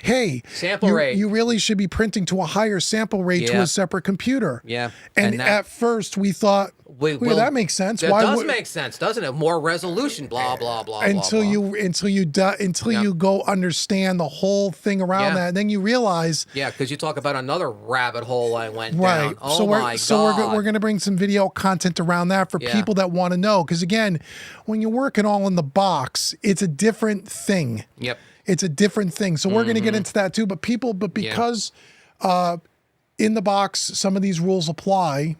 hey, Sample rate. You really should be printing to a higher sample rate to Yeah. a separate computer. Yeah. and And that- at first we thought, well, that makes sense. That Why does would- make sense, doesn't it? More resolution, blah blah blah. until blah, blah. you go understand the whole thing around Yeah. that, and then you realize. Yeah, because you talk about another rabbit hole I went Right. down. Oh so my God. we're going to bring some video content around that for Yeah. people that want to know. Because again, when you're working all in the box, it's a different thing. Yep. It's a different thing. So we're going to get into that too. But because in the box, some of these rules apply.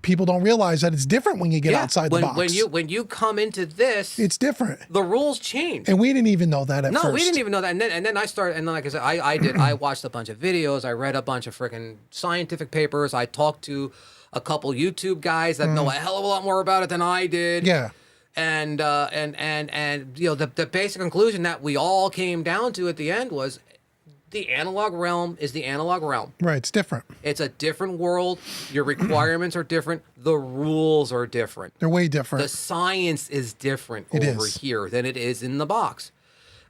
People don't realize that it's different when you get outside the box. When you come into this, it's different. the rules change. And we didn't even know that at first. No, we didn't even know that. And then I started, and then like I said, I watched a bunch of videos. I read a bunch of freaking scientific papers. I talked to a couple YouTube guys that know a hell of a lot more about it than I did. Yeah. And you know, the basic conclusion that we all came down to at the end was the analog realm is the analog realm. Right. It's different. It's a different world. Your requirements are different. The rules are different. They're way different. The science is different It over is. here than it is in the box.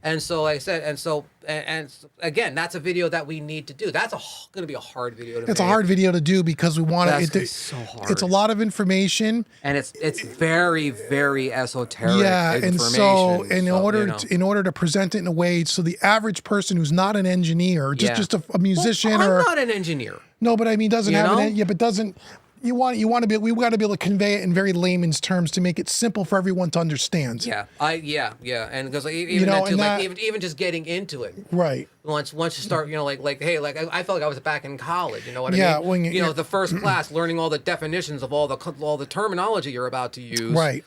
And so, like I said, and again, that's a video that we need to do. That's going to be a hard video to make. It's a hard video to do because we want That's it. gonna be so hard. It's a lot of information. And it's very, very esoteric. Yeah, and so information. in order to present it in a way so the average person who's not an engineer, just a musician I'm or not an engineer. no, but I mean doesn't You have know? an but doesn't. We got to be able to convey it in very layman's terms to make it simple for everyone to understand. Yeah, and because even know, that too, and like that- even just getting into it. Right. Once you start, you know, hey, I felt like I was back in college. You know what I Yeah, mean? when you know, the first class, learning all the definitions of all the terminology you're about to use. Right.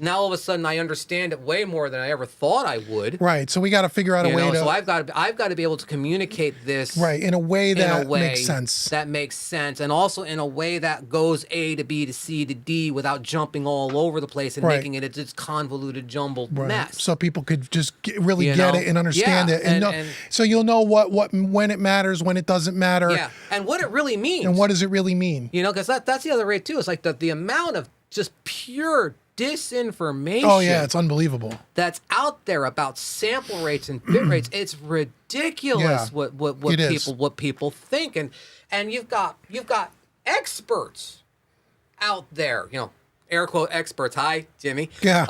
Now all of a sudden I understand it way more than I ever thought I would. Right. So we got to figure out a You way know, to so I've got to be able to communicate this right in a way that makes sense. That makes sense, and also in a way that goes A to B to C to D without jumping all over the place and Right. making it a just convoluted, jumbled Right. mess. So people could just really You get know? it and understand Yeah, it, and, and- so you'll know what when it matters, when it doesn't matter, Yeah, and what it really means. and what does it really mean. You know, because that's the other rate too. It's like the amount of just pure disinformation Oh yeah, it's unbelievable. that's out there about sample rates and bit rates. It's ridiculous Yeah, what people think, and you've got experts out there, air quote experts. Hi, Jimmy. Yeah.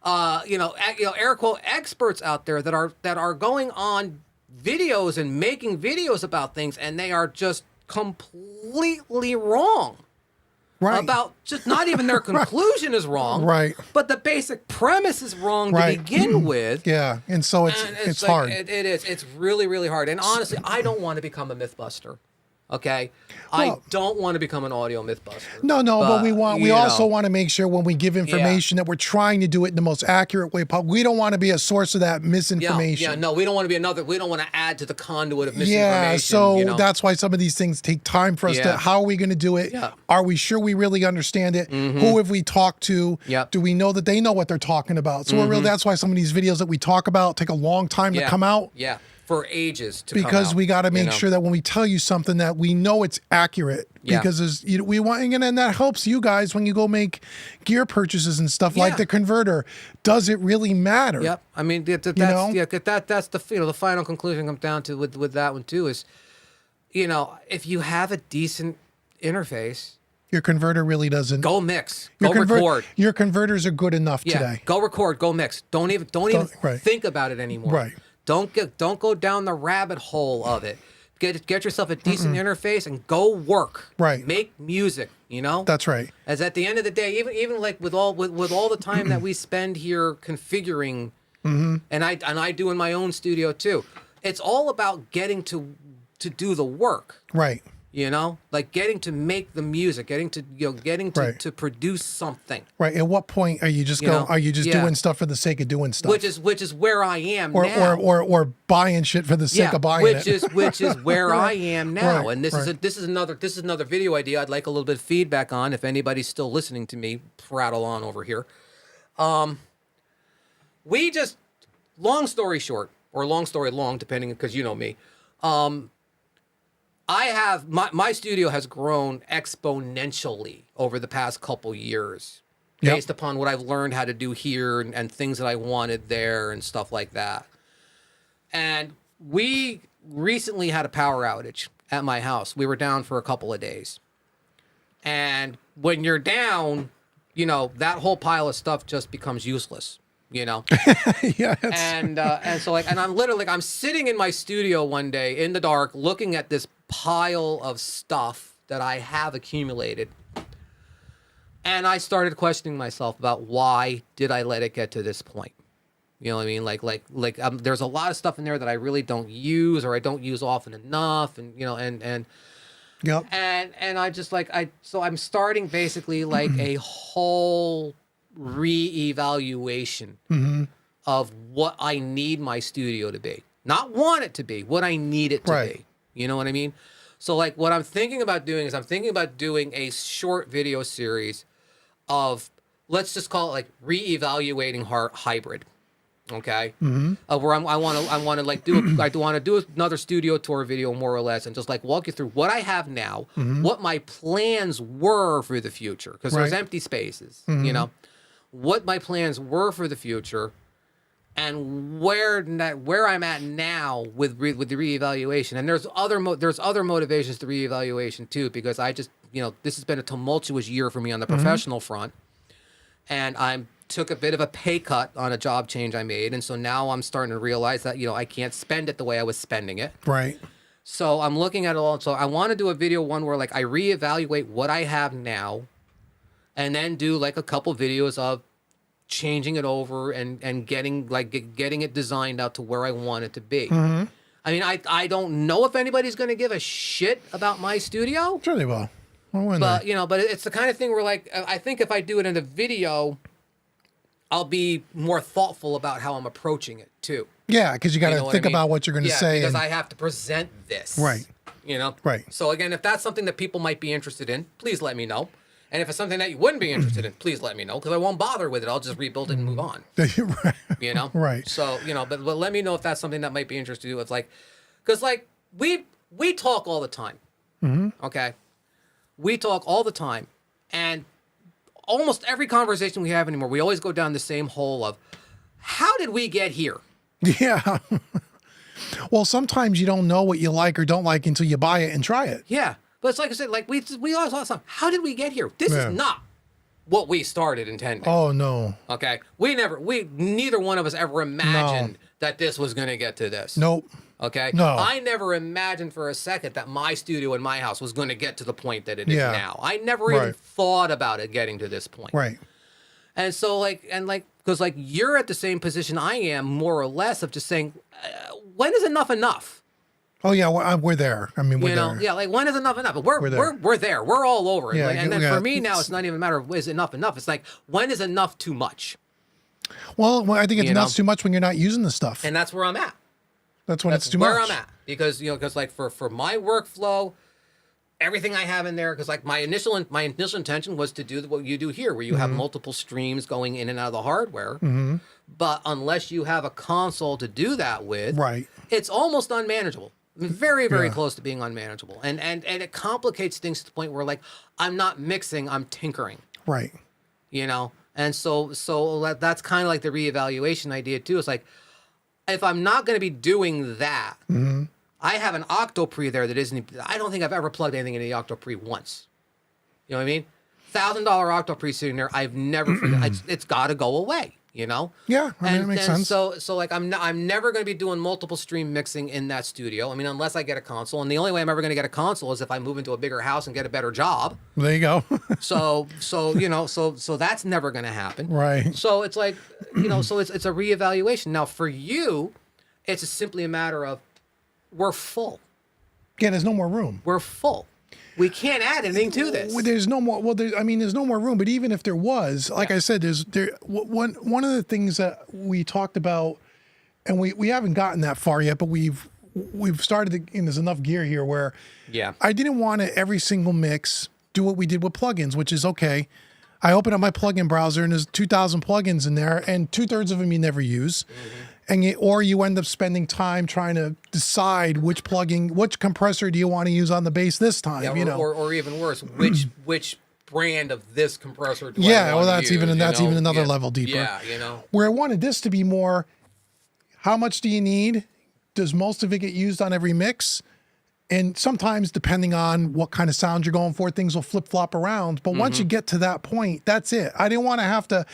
Air quote experts out there that are going on videos and making videos about things, and they are just completely wrong. Right. About just not even their conclusion is wrong. Right. But the basic premise is wrong to Right. begin with. Yeah, and so And it's like, hard. It is. It's really, really hard. And honestly, I don't want to become a Mythbuster. Okay, I Well- don't want to become an audio Mythbuster. No, but we also want to make sure when we give information that we're trying to do it in the most accurate way possible. We don't want to be a source of that misinformation. Yeah, no, we don't want to be another. We don't want to add to the conduit of misinformation. Yeah, so you know? that's why some of these things take time for us to. Yeah. How are we going to do it? Yeah. Are we sure we really understand it? Who have we talked to? Yep. Do we know that they know what they're talking about? So we're really, that's why some of these videos that we talk about take a long time to come out. Yeah, for ages to come Because out, we got to you make know? sure that when we tell you something that we know it's accurate. Yeah. Because we want, and that helps you guys when you go make gear purchases and stuff like Yeah. the converter. Does it really matter? Yep. I mean, that's know? that's the final conclusion comes down to with that one too is, if you have a decent interface, Your converter really doesn't. go mix, Your go record. Your converters are good enough Yeah, today. go record, go mix. Don't even right. think about it anymore. Right. Don't go down the rabbit hole of it. Get yourself a decent interface and go work. Right. Make music. That's right. As at the end of the day, even like with all the time that we spend here configuring, and I do in my own studio too. It's all about getting to do the work. Right. Like getting to make the music, getting to Right. to produce something. Right. At what point are you just Are you just yeah. doing stuff for the sake of doing stuff? Which is where I am or, now. or buying shit for the sake of buying which it. is where I am now. Right, And this is another video idea I'd like a little bit of feedback on if anybody's still listening to me prattle on over here. We just, long story short, or long story long, depending, because you know me. I have my studio has grown exponentially over the past couple years, Yep. based upon what I've learned how to do here and things that I wanted there and stuff like that. And we recently had a power outage at my house. We were down for a couple of days. And when you're down, that whole pile of stuff just becomes useless, Yeah. And so I'm sitting in my studio one day in the dark looking at this pile of stuff that I have accumulated. And I started questioning myself about why did I let it get to this point? You know what I mean? Like there's a lot of stuff in there that I really don't use or I don't use often enough, and Yep. and I just so I'm starting basically like a whole reevaluation of what I need my studio to be. Not want it to be, what I need it to Right. be. You know what I mean? So like what I'm thinking about doing is I'm thinking about doing a short video series of, let's just call it like reevaluating hybrid. Okay. Where I want to like do I want to do another studio tour video more or less and just like walk you through what I have now, what my plans were for the future, because there's Right. empty spaces, what my plans were for the future, and where I'm at now with the reevaluation. And there's other motivations to reevaluation too, because I just this has been a tumultuous year for me on the professional front, and I took a bit of a pay cut on a job change I made, and so now I'm starting to realize that I can't spend it the way I was spending it. Right. So I'm looking at it all. So I want to do a video one where like I reevaluate what I have now, and then do like a couple videos of changing it over and getting it designed out to where I want it to be. I mean, I don't know if anybody's going to give a shit about my studio, Sure they will. Why wouldn't but they? but it's the kind of thing where like I think if I do it in a video, I'll be more thoughtful about how I'm approaching it too. Yeah, because you got to know what think I mean? about what you're going to say. because and- I have to present this. Right. Right. So again, if that's something that people might be interested in, please let me know. And if it's something that you wouldn't be interested in, please let me know, because I won't bother with it. I'll just rebuild it and move on. Right. Right. So but let me know if that's something that might be interested in. It's like, because like we talk all the time. Okay. We talk all the time, and almost every conversation we have anymore, we always go down the same hole of how did we get here? Yeah. Well, sometimes you don't know what you like or don't like until you buy it and try it. Yeah, but it's like I said, like we always all the time. How did we get here? This Yeah. is not what we started intending. Oh no. Okay, neither one of us ever imagined that this was going to get to this. Nope. Okay. No. I never imagined for a second that my studio in my house was going to get to the point that it is Yeah. now. I never even Right. thought about it getting to this point. Right. And so because you're at the same position I am, more or less, of just saying, when is enough enough? Oh yeah, we're there. I mean, we're You know, there. yeah, like when is enough enough? We're there. we're there. We're all over it. Yeah, And then yeah, for me now, it's not even a matter of is enough enough. It's like when is enough too much? Well, I think it's You not know? too much when you're not using the stuff. And that's where I'm at. That's when That's it's too where much. I'm at because like for my workflow, everything I have in there, because like my initial intention was to do what you do here, where you have multiple streams going in and out of the hardware. But unless you have a console to do that with, Right. it's almost unmanageable. I mean, very, very Yeah. close to being unmanageable, and it complicates things to the point where like I'm not mixing, I'm tinkering. Right. You know, and so that's kind of like the reevaluation idea too. It's like if I'm not going to be doing that, I have an Octopre there that isn't. I don't think I've ever plugged anything into the Octopre once. You know what I mean? $1,000 Octopre sitting there. I've never. It's got to go away. You know? Yeah, I mean, it makes sense. So like I'm never going to be doing multiple stream mixing in that studio. I mean, unless I get a console, and the only way I'm ever going to get a console is if I move into a bigger house and get a better job. There you go. So that's never going to happen. Right. So it's like, so it's a reevaluation. Now for you, it's simply a matter of we're full. Yeah, there's no more room. We're full. We can't add anything to this. Well, there's no more. Well, there's no more room. But even if there was, like I said, one of the things that we talked about, and we haven't gotten that far yet, but we've started to, and there's enough gear here where Yeah. I didn't want to every single mix do what we did with plugins, which is okay. I open up my plugin browser and there's 2,000 plugins in there, and 2/3 of them you never use. And you end up spending time trying to decide which compressor do you want to use on the bass this time, Yeah, or even worse, which brand of this compressor do I Yeah, want well, to that's use, even another level deeper. Yeah. Where I wanted this to be more, how much do you need? Does most of it get used on every mix? And sometimes, depending on what kind of sound you're going for, things will flip-flop around. But once you get to that point, that's it. I didn't want to have to,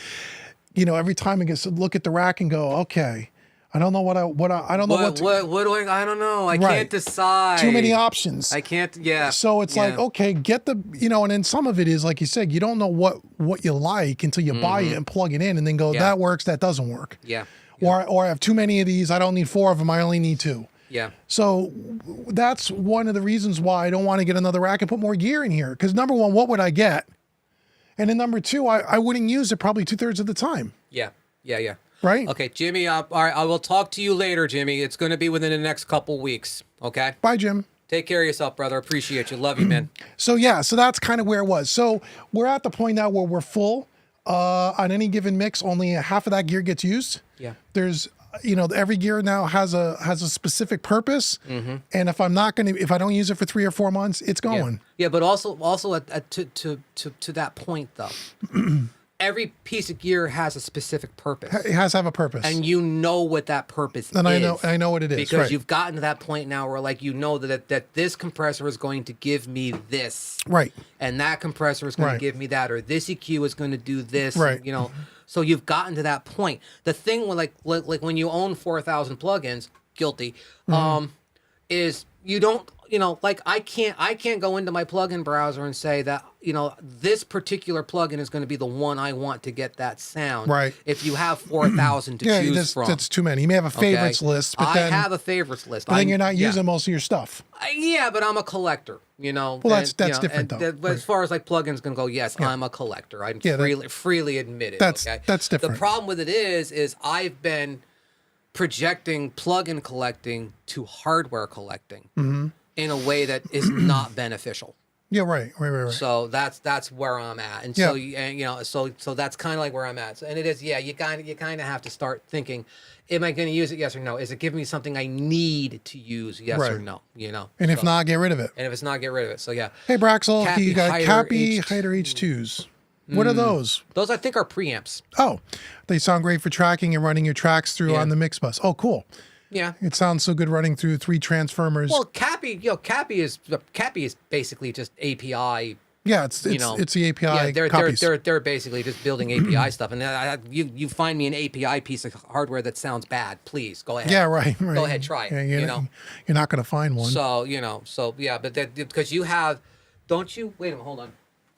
every time I get look at the rack and go, okay, I don't know what I don't know what to, I don't know. I Right. can't decide. too many options. I can't. Yeah. So it's like, Yeah. okay, get the, and then some of it is, like you said, you don't know what you like until you buy it and plug it in and then go, Yeah. that works, that doesn't work. Yeah. Or I have too many of these, I don't need 4 of them, I only need 2. Yeah. So that's one of the reasons why I don't want to get another rack and put more gear in here. Because number one, what would I get? And then number two, I wouldn't use it probably 2/3 of the time. Yeah. Right? Okay, Jimmy. All right, I will talk to you later, Jimmy. It's going to be within the next couple weeks. Okay. Bye, Jim. Take care of yourself, brother. Appreciate you. Love you, man. So yeah, so that's kind of where it was. So we're at the point now where we're full. On any given mix, only half of that gear gets used. Yeah. There's, every gear now has a specific purpose, and if I don't use it for 3 or 4 months, it's going. Yeah, but also to that point though, every piece of gear has a specific purpose, It has to have a purpose, and you know what that purpose and is. I know what it is because right. you've gotten to that point now where like that this compressor is going to give me this, Right. and that compressor is going Right. to give me that, or this EQ is going to do this, Right. So you've gotten to that point. The thing with like when you own 4,000 plugins, guilty, is you don't, like I can't go into my plugin browser and say that, this particular plugin is going to be the one I want to get that sound. Right. If you have 4,000 to Yeah, choose from. that's too many. You may have a favorites Okay? list, but I then have a favorites list. then you're not using most of your stuff. Yeah, but I'm a collector, Well, that's different, though. But as far as like plugins can go, yes, I'm a collector. I Yeah, freely admit it. that's okay? different. The problem with it is I've been projecting plugin collecting to hardware collecting in a way that is not beneficial. Yeah, right. So that's where I'm at, and Yeah. so that's kind of like where I'm at. So, and it is, you kind of have to start thinking, am I going to use it? Yes or no? Is it giving me something I need to use? Yes or Right. no? And if not, get rid of it. And if it's not, get rid of it. So yeah. Hey, Braxel, Cappy you got Hyder Cappy H2. Hyder H2s. What are those? Those I think are preamps. Oh, they sound great for tracking and running your tracks through Yeah. on the mix bus. Oh, cool. Yeah. It sounds so good running through 3 transformers. Well, Cappy is basically just API. Yeah, it's the API Yeah, copies. they're basically just building API stuff, and you find me an API piece of hardware that sounds bad, please go ahead. yeah, right. Go ahead, try it. Yeah, you're not going to find one. So yeah, but that because you have, don't you? Wait a minute, hold on.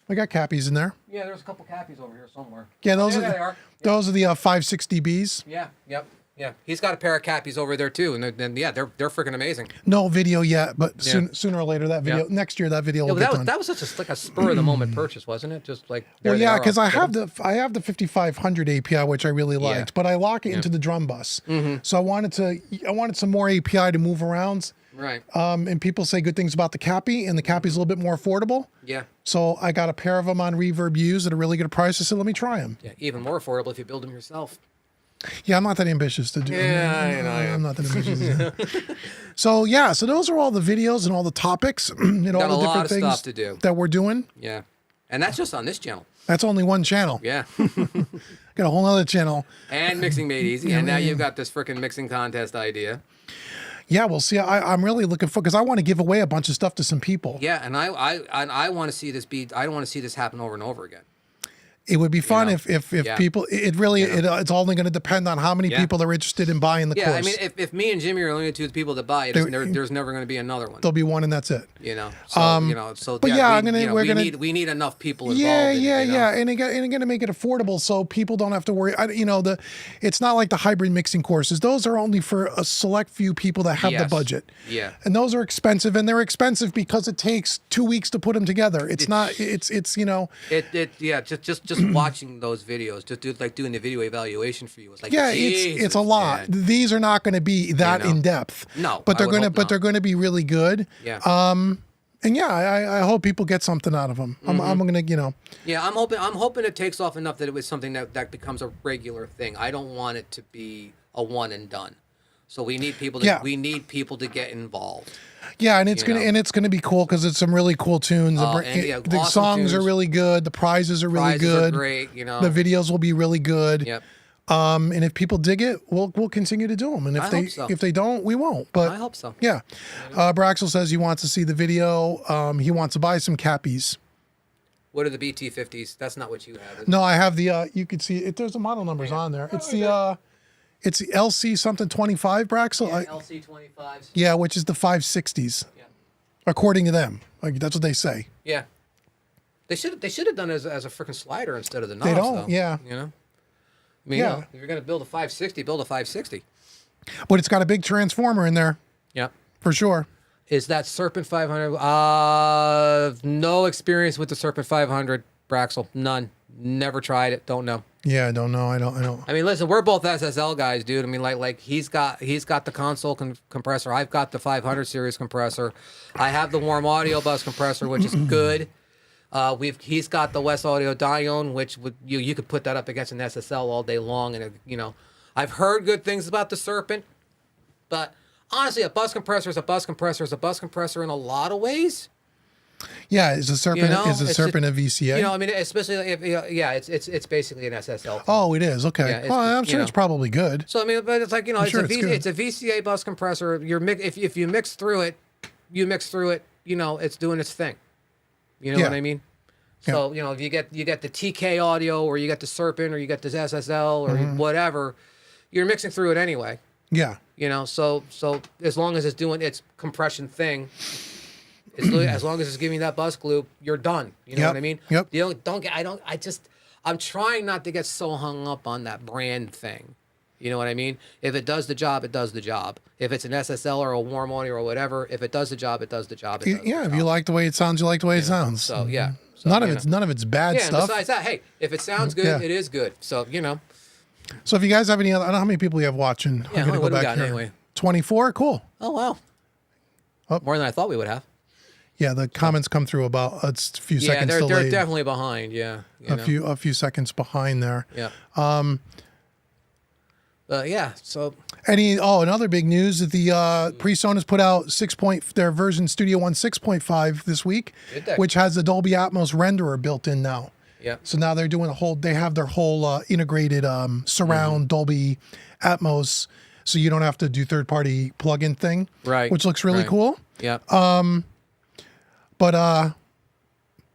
I got cappies in there. Yeah, there's a couple Cappies over here somewhere. Yeah, those there are they are. those are the 560Bs. Yeah, yep, yeah. He's got a pair of Cappies over there too, and then yeah, they're freaking amazing. No video yet, but sooner or later that video Yeah. next year that video Yeah, will but get done. that was such a spur of the moment purchase, wasn't it? Just like there Well, they yeah, are because on I have Twitter. the 5500 API, which I really liked, but I lock it into the drum bus. So I wanted some more API to move around. Right. And people say good things about the Cappy, and the Cappy's a little bit more affordable. Yeah. So I got a pair of them on Reverb Used at a really good price. I said, let me try them. Yeah. Even more affordable if you build them yourself. Yeah, I'm not that ambitious to do. Yeah, I know, yeah. I'm not that ambitious. So yeah, so those are all the videos and all the topics and all Got the a lot different of things stuff to do. that we're doing. Yeah. And that's just on this channel. That's only one channel. Yeah. Got a whole other channel. And Mixing Made Easy. And now you've got this freaking mixing contest idea. Yeah, we'll see. I'm really looking for because I want to give away a bunch of stuff to some people. Yeah, and I want to see this I don't want to see this happen over and over again. It would be fun know? if Yeah. people. It really it's only going to depend on how many Yeah. people are interested in buying the Yeah, course. I mean, if me and Jimmy are the only two people that buy it, there's never going to be another one. There'll be one and that's it. You know, so so. but yeah, we need enough people involved. Yeah, in it, yeah, you know? yeah, and again to make it affordable so people don't have to worry. It's not like the hybrid mixing courses; those are only for a select few people that have the Yes. budget. Yeah. and those are expensive, and they're expensive because it takes 2 weeks to put them together. It's not. It's Just watching those videos, just doing the video evaluation for you. It's like yeah, Jesus, it's a lot. man. These are not going to be that know. in depth. No, but I they're would gonna hope but not. they're going to be really good. Yeah. And yeah, I hope people get something out of them. I'm gonna Yeah, I'm hoping it takes off enough that it was something that becomes a regular thing. I don't want it to be a one and done. So we need people to get involved. Yeah, and it's You gonna know. and it's gonna be cool because it's some really cool tunes. The awesome songs are tunes. really good. The prizes are really Prizes are good. great, you know. The videos will be really good. Yep. And if people dig it, we'll continue to do them. And I hope so. if they don't, we won't. But I hope so. Yeah. Braxel says he wants to see the video. He wants to buy some cappies. What are the BT50s? That's not what you have. is it? No, I have the. You could see it. There's the model numbers on there. It's the. It's the LC something 25 Braxel. Yeah, LC25s. Yeah, which is the 560s, Yeah. according to them. Like that's what they say. Yeah. They should have done it as a freaking slider instead of the knobs. They don't, though, yeah. You know. I mean, Yeah. you know, if you're gonna build a 560, build a 560. But it's got a big transformer in there Yeah. for sure. Is that Serpent 500? No experience with the Serpent 500, Braxel. None. Never tried it. Don't know. Yeah, I don't know. I don't. I mean, listen, we're both SSL guys, dude. I mean, like he's got the console compressor. I've got the 500 series compressor. I have the Warm Audio Bus compressor, which is good. He's got the West Audio Dione, which you could put that up against an SSL all day long, and I've heard good things about the Serpent, but honestly, a bus compressor is a bus compressor is a bus compressor in a lot of ways. Yeah, is a serpent it's a serpent a VCA? I mean, especially if it's basically an SSL. Oh, it is. Okay. Yeah, it's- Well, I'm sure it's probably good. So I mean, but it's like sure it's good. it's a VCA bus compressor. If you mix through it, it's doing its thing. You know Yeah. what I mean? So if you get the TK audio, or you get the Serpent, or you get this SSL, or whatever, you're mixing through it anyway. Yeah. So as long as it's doing its compression thing, as long as it's giving that bus loop, you're done. You know Yep. what I mean? Yep. I'm trying not to get so hung up on that brand thing. You know what I mean? If it does the job, it does the job. If it's an SSL or a warm audio or whatever, if it does the job, it does the job. If you like the way it sounds, you like the way it sounds. So yeah. So, none of it's bad Yeah, stuff. and besides that, hey, if it sounds good, Yeah. it is good. So So if you guys have any other, I don't know how many people you have watching. Yeah, I'm gonna what go do we back got here. anyway? 24. Cool. Oh wow. Oh. More than I thought we would have. Yeah, the comments come through about a few Yeah, seconds they're delayed. definitely behind. Yeah. A few seconds behind there. Yeah. Yeah. So. Another big news that the PreSonus has put out their version Studio One 6.5 this week, Did they? which has the Dolby Atmos renderer built in now. Yep. So now they're doing they have their whole integrated surround Dolby Atmos, so you don't have to do third-party plug-in thing, Right. which looks really Right. cool. Yep. But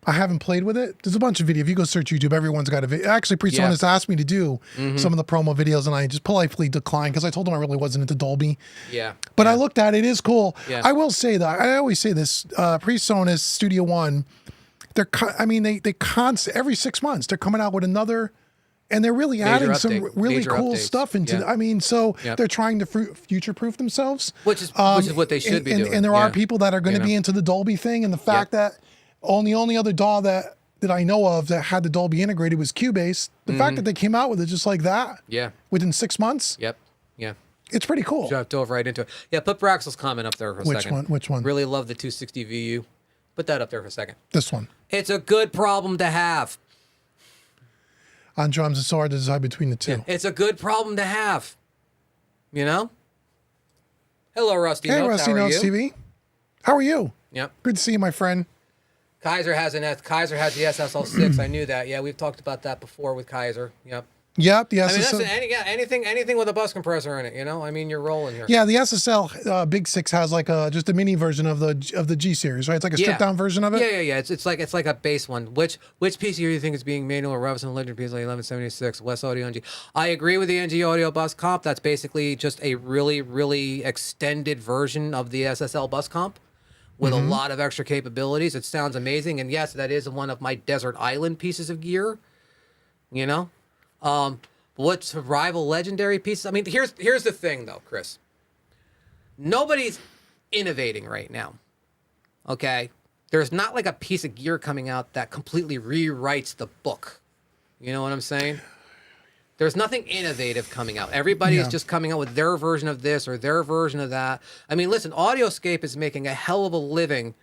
I haven't played with it. There's a bunch of video. If you go search YouTube, everyone's got a video. Actually, someone has asked me to do some of the promo videos, and I just politely declined because I told them I really wasn't into Dolby. Yeah. But I looked at it. It is cool. Yeah. I will say that. I always say this. PreSonus Studio One, they constantly, every 6 months, they're coming out with another, and they're really adding some update. really Major cool updates. stuff into Yeah. so Yep. they're trying to future-proof themselves. Which is what they should be and, doing. And there are Yeah. people that are going to You know? be into the Dolby thing, and the fact that the only other DAW that I know of that had the Dolby integrated was Cubase. The fact that they came out with it just like that, Yeah. within 6 months, Yep. Yeah. it's pretty cool. Dove right into it. Yeah, put Braxel's comment up there for a Which second. one? Which one? Really love the 260 VU. Put that up there for a second. This one. It's a good problem to have. On drums, it's so hard to decide between the two. It's a good problem to have. You know? Hello, Rusty Hey, Notes. Rusty How are Notes you? TV. How are you? Yep. Good to see you, my friend. Kaiser has the SSL6. I knew that. Yeah, we've talked about that before with Kaiser. Yep. Yep, the I mean, SSL. anything with a bus compressor in it. You know, I mean, you're rolling here. Yeah, the SSL Big Six has like just a mini version of the G series, right? It's like a stripped down version of it. Yeah. It's like a base one. Which piece here do you think is being made or Robinson Legend piece like 1176 West Audio NG? I agree with the NG Audio bus comp. That's basically just a really extended version of the SSL bus comp with a lot of extra capabilities. It sounds amazing, and yes, that is one of my desert island pieces of gear. You know. What's rival legendary pieces? I mean, here's the thing though, Chris. Nobody's innovating right now. Okay? There's not like a piece of gear coming out that completely rewrites the book. You know what I'm saying? There's nothing innovative coming out. Everybody is just coming out with their version of this or their version of that. I mean, listen, Audioscape is making a hell of a living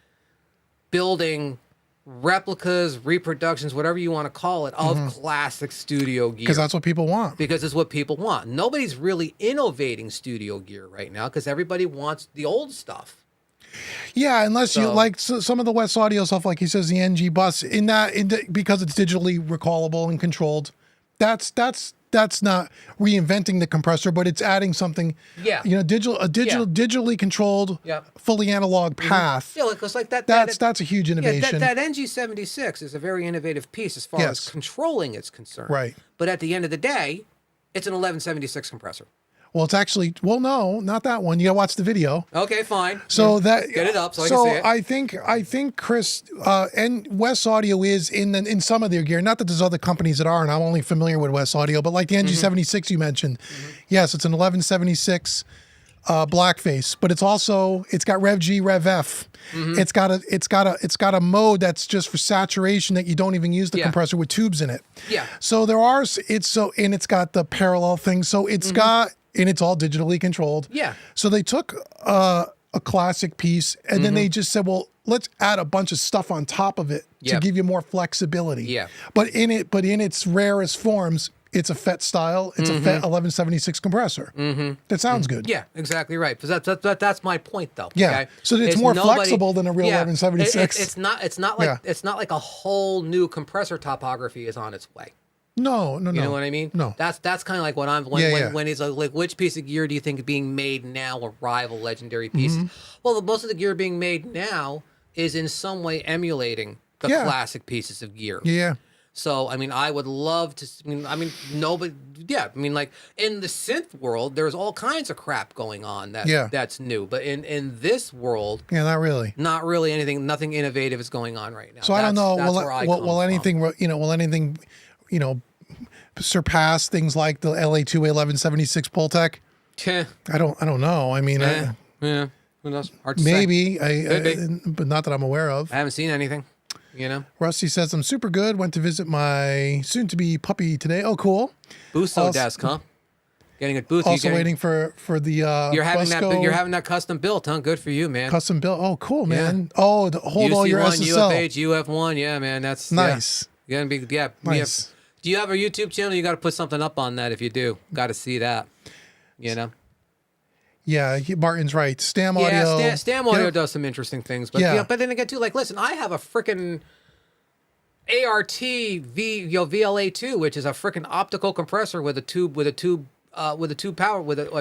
building replicas, reproductions, whatever you want to call it, of classic studio gear. Because that's what people want. Because it's what people want. Nobody's really innovating studio gear right now because everybody wants the old stuff. Yeah, unless you So- like some of the West Audio stuff, like he says, the NG bus because it's digitally recallable and controlled. That's not reinventing the compressor, but it's adding something. Yeah. You know, digitally controlled, Yep. fully analog path. Yeah, because like that. That's a huge innovation. That NG76 is a very innovative piece as far as Yes. controlling is concerned. Right. But at the end of the day, it's an 1176 compressor. Well, it's actually no, not that one. You gotta watch the video. Okay, fine. So that Get it up so I can see it. I think Chris and West Audio is in some of their gear. Not that there's other companies that are, and I'm only familiar with West Audio, but like the NG76 you mentioned, yes, it's an 1176 blackface, but it's got Rev G, Rev F. It's got a mode that's just for saturation that you don't even use the Yeah. compressor with tubes in it. Yeah. So it's got the parallel thing. So it's got. And it's all digitally controlled. Yeah. So they took a classic piece and then they just said, well, let's add a bunch of stuff on top of it to Yep. give you more flexibility. Yeah. But in its rarest forms, it's a FET style. It's a FET 1176 compressor. That sounds good. Yeah, exactly right. Because that's my point, though. Yeah. Okay? So it's more flexible than a real 1176. It's not like a whole new compressor topography is on its way. No. You know what I mean? No. That's kind of like what I'm when he's like, which piece of gear do you think is being made now a rival legendary piece? Well, most of the gear being made now is in some way emulating the Yeah. classic pieces of gear. Yeah. So I mean, I would love to. Nobody. Yeah, I mean, like in the synth world, there's all kinds of crap going on that's new. But in this world, Yeah, not really. not really anything. Nothing innovative is going on right now. So I don't know. That's where I come Will anything, surpass things like the LA2 1176 Pultec? from. I don't know. I mean, Yeah. Who knows? Hard to say. maybe, Could be. but not that I'm aware of. I haven't seen anything. You know, Rusty says, I'm super good. Went to visit my soon-to-be puppy today. Oh, cool. Buso Also- desk, huh? Getting a booth. Also waiting for the You're having Busco you're having that custom built, huh? Good for you, man. custom build. Oh, cool, man. Oh, hold all your UC1, SSL. UFH, UF1. Yeah, man. That's Nice. Yeah. You're gonna be Nice. Do you have a YouTube channel? You got to put something up on that. If you do, got to see that. You know. Yeah, Martin's right. Stam Audio. Yeah, Stam Audio Yeah. does some interesting things, but Yeah. but then again too, like, listen, I have a freaking VLA2, which is a freaking optical compressor with a tube power with a tube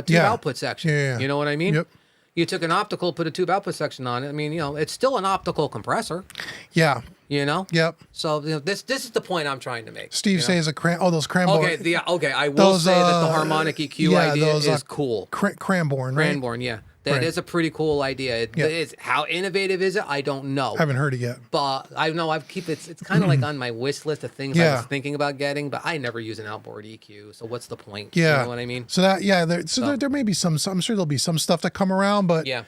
Yeah. output section. Yeah. You know what I mean? Yep. You took an optical, put a tube output section on it. I mean, it's still an optical compressor. Yeah. You know. Yep. So this is the point I'm trying to make. Steve says those Cranborn. Okay. I will those, say that the harmonic EQ idea those, is cool. Cranborn, right? Cranborn, yeah. That is a pretty cool idea. It's, how innovative is it? I don't know. I haven't heard it yet. But I know it's kind of like on my wish list of things I Yeah. was thinking about getting, but I never use an outboard EQ. So what's the point? Yeah. You know what I mean? So there may be some. I'm sure there'll be some stuff to come around, but Yeah.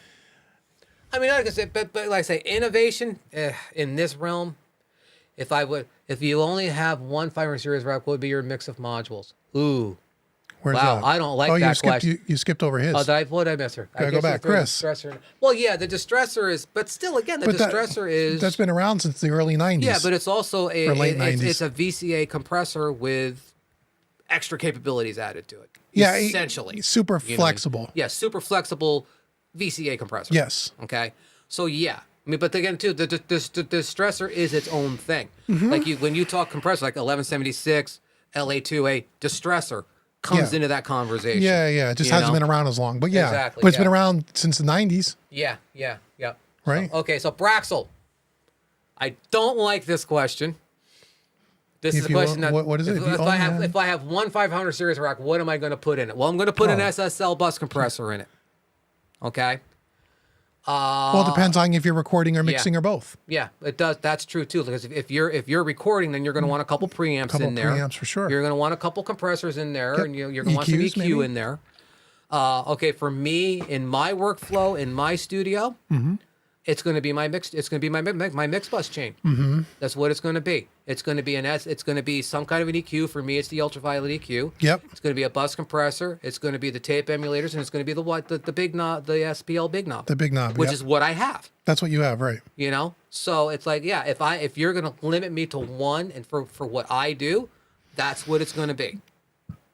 I mean, like I said, but like I say, innovation in this realm. If you only have one 500 series rack, what would be your mix of modules? Ooh. where's Wow, that? I don't like oh, that you skipped, question. You skipped over his. Oh, what did I miss her? Gotta go back, Chris. Well, yeah, the distressor is, but still, again, the distressor is. That's been around since the early 90s. Yeah, but it's also Or late 90s. it's a VCA compressor with extra capabilities added to it. Yeah, essentially. super You know what I mean? flexible. Yeah, super flexible VCA compressor. Yes. Okay. So yeah, I mean, but again, too, the distressor is its own thing. Mm-hmm. Like when you talk compressor, like 1176, LA2A, distressor comes Yeah. into that conversation. Yeah, yeah. It just you hasn't know? been around as long. But yeah. Exactly, But it's been yeah. around since the 90s. Yeah. Right. Okay, so Braxel. I don't like this question. This is a question that what is it? If I have one 500 series rack, what am I going to put in it? Well, I'm going to put an SSL bus compressor in it. Okay. Well, it depends on if you're recording or mixing or both. Yeah, it does. That's true too. Because if you're recording, then you're going to want a couple preamps in there. Preamps for sure. You're going to want a couple compressors in there, Yep. and you're going to want some EQs EQ maybe? in there. Okay, for me in my workflow in my studio, it's going to be my mix. It's going to be my mix bus chain. Mm-hmm. That's what it's going to be. It's going to be It's going to be some kind of an EQ. For me, it's the ultraviolet EQ. Yep. It's going to be a bus compressor. It's going to be the tape emulators, and it's going to be the big knob, the SPL big knob. The big knob. which yep. is what I have. That's what you have, right? You know, so it's like, yeah, if you're gonna limit me to one, and for what I do, that's what it's gonna be.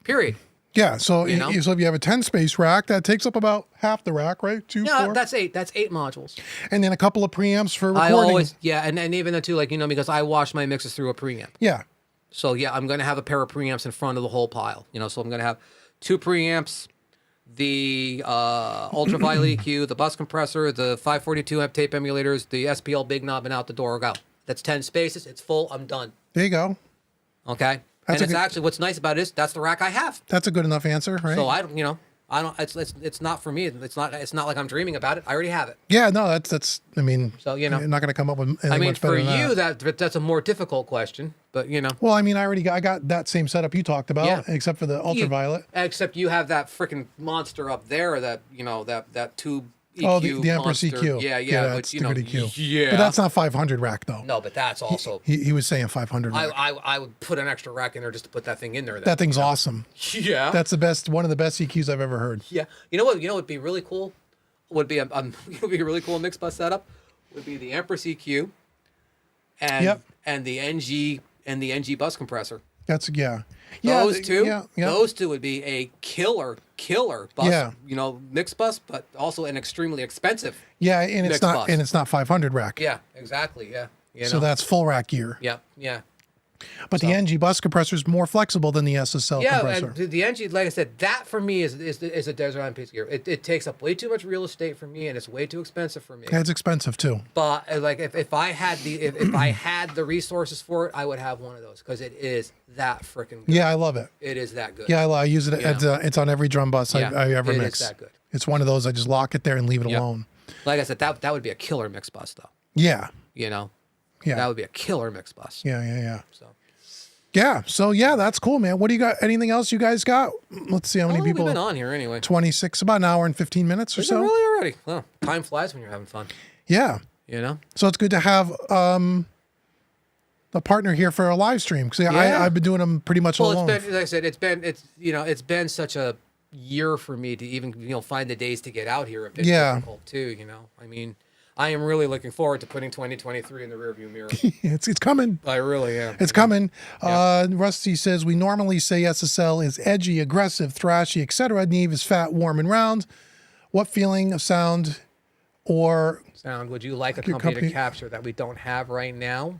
Period. Yeah. So, You know? so if you have a 10 space rack, that takes up about half the rack, right? Two, Yeah, four, that's eight modules. and then a couple of preamps for I recording. always, and even the two, like, because I wash my mixes through a preamp. Yeah. So yeah, I'm gonna have a pair of preamps in front of the whole pile. So I'm gonna have two preamps, the ultraviolet EQ, the bus compressor, the 542 amp tape emulators, the SPL big knob, and out the door go. That's 10 spaces. It's full. I'm done. There you go. Okay. That's and a it's good- actually what's nice about it is that's the rack I have. That's a good enough answer, right? So I don't. It's not for me. It's not like I'm dreaming about it. I already have it. Yeah, no, that's. I mean, So, you're not going to come up with anything much better for than you, that. that's a more difficult question. But Well, I mean, I got that same setup you talked about, Yeah. except for the ultraviolet. except you have that freaking monster up there. That that tube. EQ Oh, the Empress monster. EQ. Yeah. That's But stupid EQ. yeah. But that's not 500 rack though. no, but that's also. He was saying 500 rack. I would put an extra rack in there just to put that thing in there. That thing's awesome. Yeah. That's the best, one of the best EQs I've ever heard. Yeah. You know what? Would be really cool. Would be would be a really cool mix bus setup. Would be the Empress EQ, and Yep. and the NG bus compressor. That's yeah. Those two. Yeah. Those two would be a killer bus. Yeah. Mix bus, but also an extremely expensive. Yeah, and it's Mixed not bus. and it's not 500 rack. Yeah. Exactly. Yeah. So that's full rack gear. Yeah. Yeah. But the NG bus compressor is more flexible than the SSL Yeah, compressor. and the NG, like I said, that for me is a Desert Island piece of gear. It takes up way too much real estate for me, and it's way too expensive for me. Yeah, it's expensive too. But like if I had if I had the resources for it, I would have one of those because it is that freaking good. Yeah, I love it. It is that good. Yeah, I use it. It's on every drum bus Yeah, I ever it is mix. that good. It's one of those I just lock it there and leave it Yep. alone. Like I said, that would be a killer mix bus though. Yeah, Yeah. yeah, That would be a killer mix bus. yeah. So Yeah, so yeah, that's cool, man. What do you got? Anything else you guys got? Let's see how many how long people. have we been on here anyway? 26, about an hour and 15 minutes or Is it so. really already? Well, time flies when you're having fun. Yeah. So it's good to have a partner here for a live stream because Yeah. I've been doing them pretty much Well, alone. it's been, like I said, it's been such a year for me to even find the days to get out here a bit Yeah. difficult too. I mean, I am really looking forward to putting 2023 in the rearview mirror. it's coming. I really am. It's coming. Rusty says we normally say SSL is edgy, aggressive, thrashy, etc. Neve is fat, warm, and round. What feeling of sound or Sound would you like a Your company company- to capture that we don't have right now?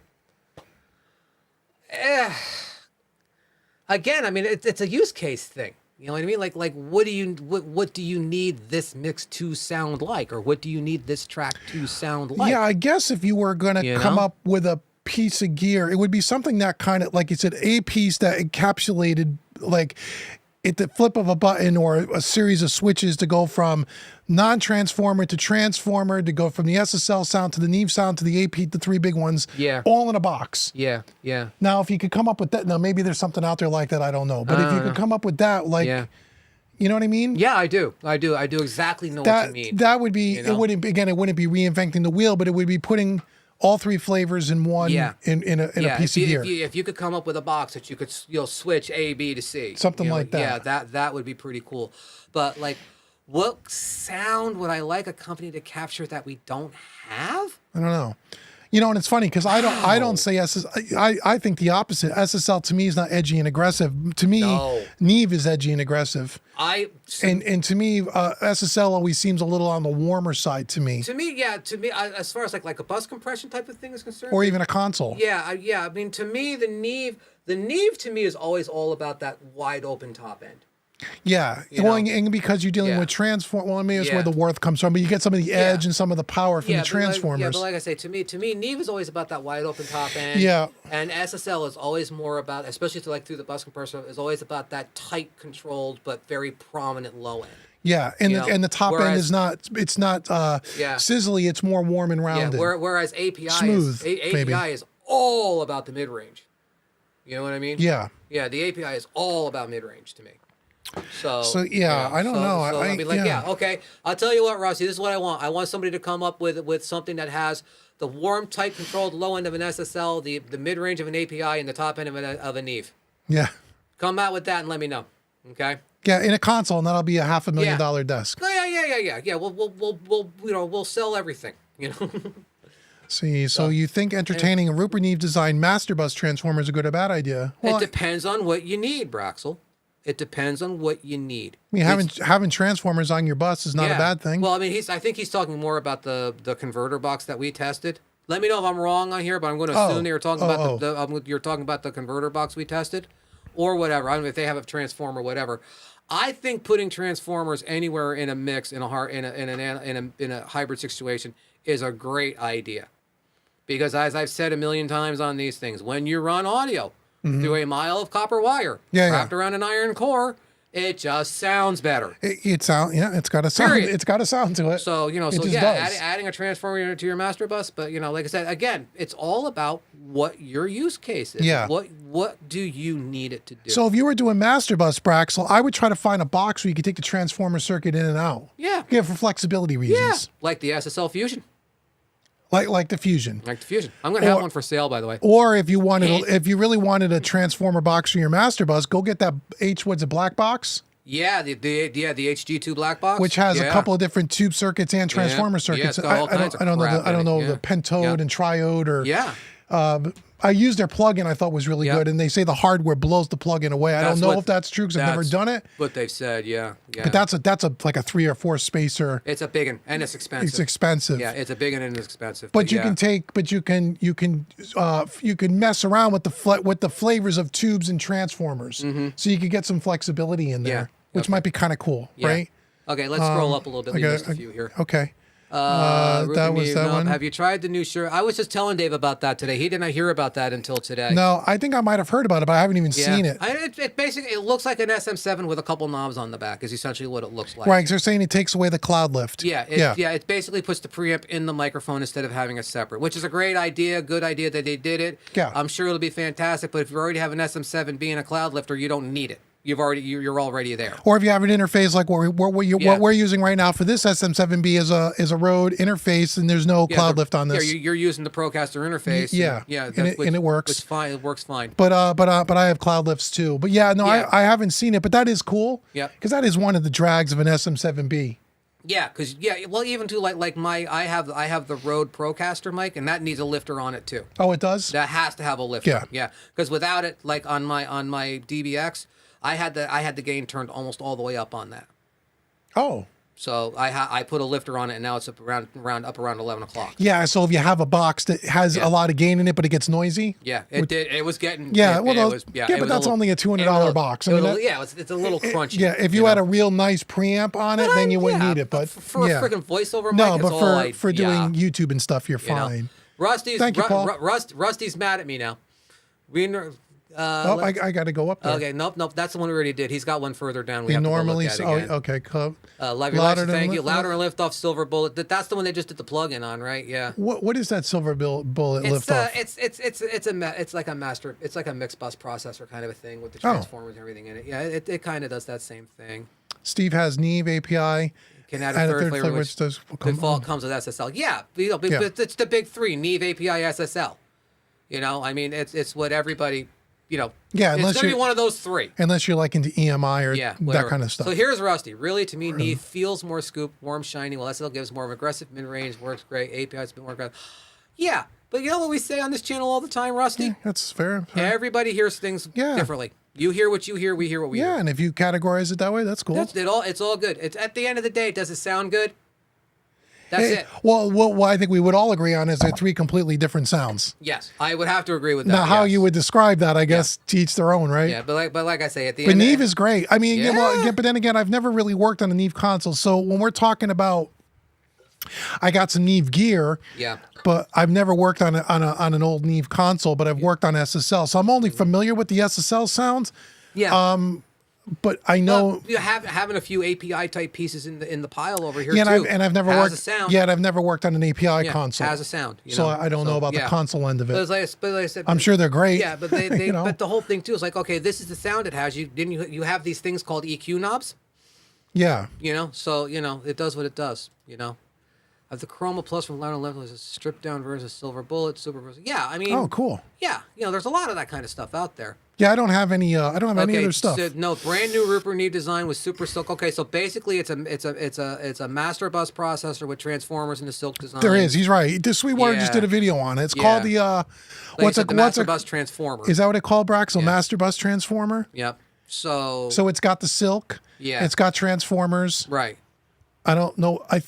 Again, I mean, it's a use case thing. You know what I mean? Like what do you need this mix to sound like, or what do you need this track to sound like? Yeah, I guess if you were going to come know? up with a piece of gear, it would be something that kind of, like you said, a piece that encapsulated, like, at the flip of a button or a series of switches to go from non-transformer to transformer, to go from the SSL sound to the Neve sound to the AP, the three big ones, Yeah. all in a box. Yeah, yeah, Now, if you could come up with that, now maybe there's something out there like that, I don't know. But if you could come up with that, like, yeah. you know what I mean? Yeah, I do exactly know what That you mean. that would be, you it know? wouldn't, again, it wouldn't be reinventing the wheel, but it would be putting all three flavors in one, Yeah. in a piece of gear. If you could come up with a box that you could switch A, B to C, Something you know, like that. Yeah, that would be pretty cool. But like, what sound would I like a company to capture that we don't have? I don't know. You know, and it's funny because I don't say I think the opposite. SSL to me is not edgy and aggressive. To me, No. Neve is edgy and aggressive. And to me, SSL always seems a little on the warmer side to me, to me, as far as like a bus compression type of thing is concerned, or even a console. yeah. I mean, to me, the Neve to me is always all about that wide open top end. Yeah, You well, know? and because you're dealing Yeah. with transform. Well, I mean, that's Yeah. where the worth comes from. But you get some of the edge and some of the power from the transformers. But like I say, to me, Neve is always about that wide open top end. Yeah. And SSL is always more about, especially through the bus compressor, is always about that tight, controlled, but very prominent low end. Yeah, and You the, know, and the top end whereas- is not. It's not sizzly. It's more warm and rounded. Yeah. Whereas API Smooth, maybe. API is all about the mid range. You know what I mean? Yeah. Yeah. The API is all about mid range to me. So yeah, I don't know. So, I mean, like, yeah. okay. I'll tell you what, Rossi. This is what I want. I want somebody to come up with something that has the warm, tight, controlled low end of an SSL, the mid range of an API, and the top end of a Neve. Yeah. Come out with that and let me know. Okay. Yeah, in a console, and that'll be a $500,000 desk. Yeah. We'll sell everything. You know. See, so you think entertaining a Rupert Neve designed master bus transformer is a good or bad idea? Well, It depends on what you need, Braxel. It depends on what you need. I mean, having transformers on your bus is not a bad thing. Well, I mean, I think he's talking more about the converter box that we tested. Let me know if I'm wrong on here, but I'm going to assume you're talking about you're talking about the converter box we tested, or whatever. I don't know if they have a transformer, whatever. I think putting transformers anywhere in a mix in a hybrid situation is a great idea, because as I've said a million times on these things, when you run audio through a mile of copper wire wrapped around an iron core, it just sounds better. It's got a sound. Period. It's got a sound to it. So, It just does. adding a transformer to your master bus, but like I said, again, it's all about what your use case is. Yeah. What do you need it to do? So if you were doing master bus, Braxel, I would try to find a box where you could take the transformer circuit in and out. Yeah. For flexibility reasons. Like the SSL Fusion. Like the Fusion. Like the Fusion. I'm going to have one for sale, by the way. Or if you really wanted a transformer box for your master bus, go get that what's a black box? Yeah, the HG2 black box, Which has a couple of different tube circuits and transformer circuits. it's got all kinds of I don't know crap I don't in know it, the pentode and triode or Yeah. I used their plugin. I thought was really good, and they say the hardware blows the plugin away. I don't know if that's true because I've never done it. But they've said, yeah. But that's like a 3 or 4 spacer. It's a big one, and it's expensive. It's expensive. Yeah, it's a big one and it's expensive. But you can mess around with the flavors of tubes and transformers, so you could get some flexibility in there, which might be kind of cool, right? Okay, let's scroll up a little bit. We missed a few here. Okay. That was that one. Have you tried the new shirt? I was just telling Dave about that today. He did not hear about that until today. No, I think I might have heard about it, but I haven't even seen it. It basically looks like an SM7 with a couple knobs on the back. Is essentially what it looks like. Right, because they're saying it takes away the cloud lift. Yeah, it basically puts the preamp in the microphone instead of having a separate, which is a great idea. Good idea that they did it. Yeah. I'm sure it'll be fantastic. But if you already have an SM7 being a cloud lifter, you don't need it. You're already there. Or if you have an interface like what we're using right now for this SM7B is a Rode interface, and there's no cloud lift on this. Yeah, you're using the Procaster interface. And it works. It's fine. It works fine. But I have cloud lifts too. But I haven't seen it. But that is cool. Yeah. Because that is one of the drags of an SM7B. Yeah, well, even too like I have the Rode Procaster mic, and that needs a lifter on it too. Oh, it does. That has to have a lifter. Yeah. Because without it, like on my DBX, I had the gain turned almost all the way up on that. Oh. So I put a lifter on it, and now it's up around 11 o'clock. Yeah, so if you have a box that has Yeah. a lot of gain in it, but it gets noisy. Yeah, it did. It was getting. Yeah, it, well, it was, yeah, it but was that's little- only a $200 box. I mean, that- yeah, it's a little crunchy. Yeah, if you had a real nice preamp on it, then you wouldn't need it. But for yeah. a freaking voiceover mic, No, it's but all for like, for doing yeah, YouTube and stuff, you're you know. fine. Rusty's Thank you, Paul. Rusty's mad at me now. Oh, I got to go up there. Okay, nope. That's the one we already did. He's got one further down. We We have to go normally look at oh, again. okay, cool. Live Louder Relaxer, than thank you. lift off? Louder and lift off Silver Bullet. That's the one they just did the plug-in on, right? Yeah. What is that silver bullet lift off? It's like a master. It's like a mixed bus processor kind of a thing with the Oh. transformers and everything in it. Yeah, it kind of does that same thing. Steve has Neve API. Can add a third flavor, which does default comes with SSL. Yeah, but Yeah. it's the big three: Neve, API, SSL. You know, I mean, it's what everybody. You know, Yeah, it's unless gonna be you're- one of those three. unless you're like into EMI or Yeah, that whatever. kind of stuff. So here's Rusty. Really, to me, Neve feels more scoop, warm, shiny. Well, SSL gives more of aggressive mid-range, works great. API's been more aggressive. Yeah, but you know what we say on this channel all the time, Rusty? That's fair. Everybody hears things Yeah. differently. You hear what you hear. We hear what we Yeah, hear. and if you categorize it that way, that's cool. That's it. It's all good. It's at the end of the day. Does it sound good? That's Hey, it. Well, what I think we would all agree on is they're three completely different sounds. Yes, I would have to agree with that. Now, how yes. you would describe that, I guess, to each their own, right? Yeah, but like I say, at the But end. Neve is great. I mean, yeah, well, Yeah. again, but then again, I've never really worked on a Neve console. So when we're talking about, I got some Neve gear, Yeah. but I've never worked on an old Neve console. But I've worked on SSL, so I'm only familiar with the SSL sounds. Yeah. But I know, you have having a few API type pieces in the pile over here yeah, too. and I've never has worked. a sound. Yeah, and I've never worked on an API Yeah, console. has a sound. You So know? I don't know about the yeah. console end of But it. like I said, I'm sure they're great. Yeah, but they you know? but the whole thing too is like, okay, this is the sound it has. You have these things called EQ knobs. Yeah. You know, so you know it does what it does. You know, of the Chroma Plus from Louder Level is a stripped down version of Silver Bullet, Super version. Yeah, I mean, Oh, cool. yeah, you know, there's a lot of that kind of stuff out there. Yeah, I don't have any. I don't have any Okay, other stuff. so, no, brand new Rupert Neve design with Super Silk. Okay, so basically it's a master bus processor with transformers and the Silk design. There is. He's right. The Sweetwater just Yeah. did a video on it. It's Yeah. called the. Like What's I a said, the what's master a? bus transformer. Is that what it called, Brax? So Yeah. master bus transformer. Yep. So So it's got the silk. Yeah. It's got transformers. right. I don't know. I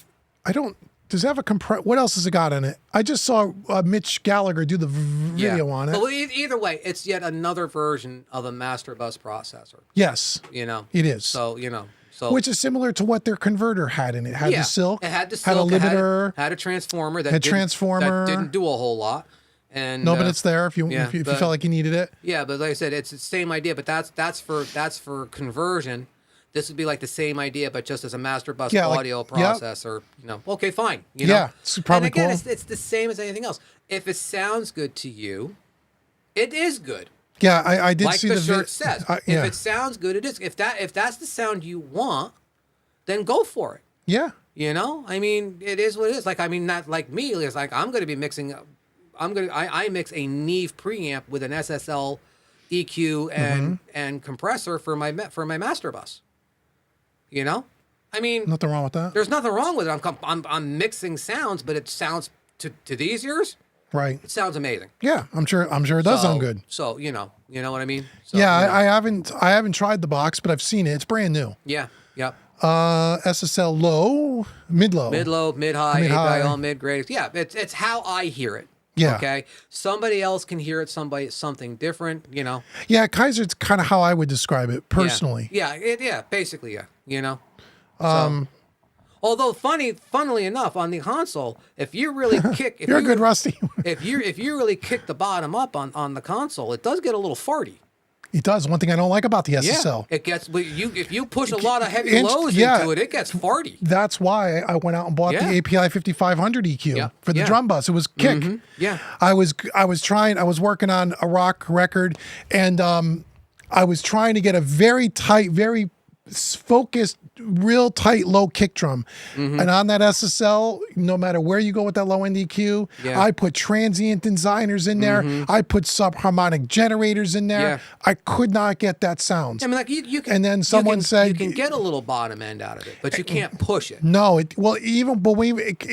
don't. Does it have a compress? What else has it got in it? I just saw Mitch Gallagher do the video on it. But either way, it's yet another version of a master bus processor. Yes, You know. it is. So you know. So Which is similar to what their converter had in it. Had yeah, the silk. It had the Had a silk. It limiter. had a transformer that Had didn't- transformer. that didn't do a whole lot. And No, but it's there if you yeah, if you but- felt like you needed it. Yeah, but like I said, it's the same idea, but that's for conversion. This would be like the same idea, but just as a master bus Yeah, like- audio yep. processor. You know, okay, fine. You know? Yeah, it's probably and again, cool. it's the same as anything else. If it sounds good to you, it is good. Yeah, I did Like see the the shirt says. yeah. If it sounds good, it is. If that's the sound you want, then go for it. Yeah. You know, I mean, it is what it is. Like, I mean, not like me. It's like I'm going to be mixing. I mix a Neve preamp with an SSL EQ and compressor for my master bus. You know, I mean, Nothing wrong with that. there's nothing wrong with it. I'm mixing sounds, but it sounds to these ears, Right. it sounds amazing. Yeah, I'm sure it does sound good. So you know what I mean. So, Yeah, you know. I haven't tried the box, but I've seen it. It's brand new. Yeah. Yep. SSL low, mid low. Mid low, mid high, Mid-high. API all mid grade. Yeah, it's how I hear it. Yeah. Okay. Somebody else can hear it. Something different. You know. Yeah, Kaiser's kind of how I would describe it personally. Yeah. Yeah. Basically, yeah. You know. Although funnily enough, on the console, if you really kick, if You're you, a good Rusty. if you really kick the bottom up on the console, it does get a little farty. It does. One thing I don't like about the SSL. Yeah. It gets if you push a lot of heavy Inst- lows yeah. into it gets farty. That's why I went out and bought Yeah. the API 5500 EQ Yeah. for the Yeah. drum bus. It was kick. Yeah. I was working on a rock record, and I was trying to get a very tight, very focused, real tight low kick drum. Mm-hmm. And on that SSL, no matter where you go with that low end EQ, Yeah. I put transient designers in there. I put subharmonic generators in there. Yeah. I could not get that sound. I mean, like you can. And then someone said- you can get a little bottom end out of it, but you can't push it. No, it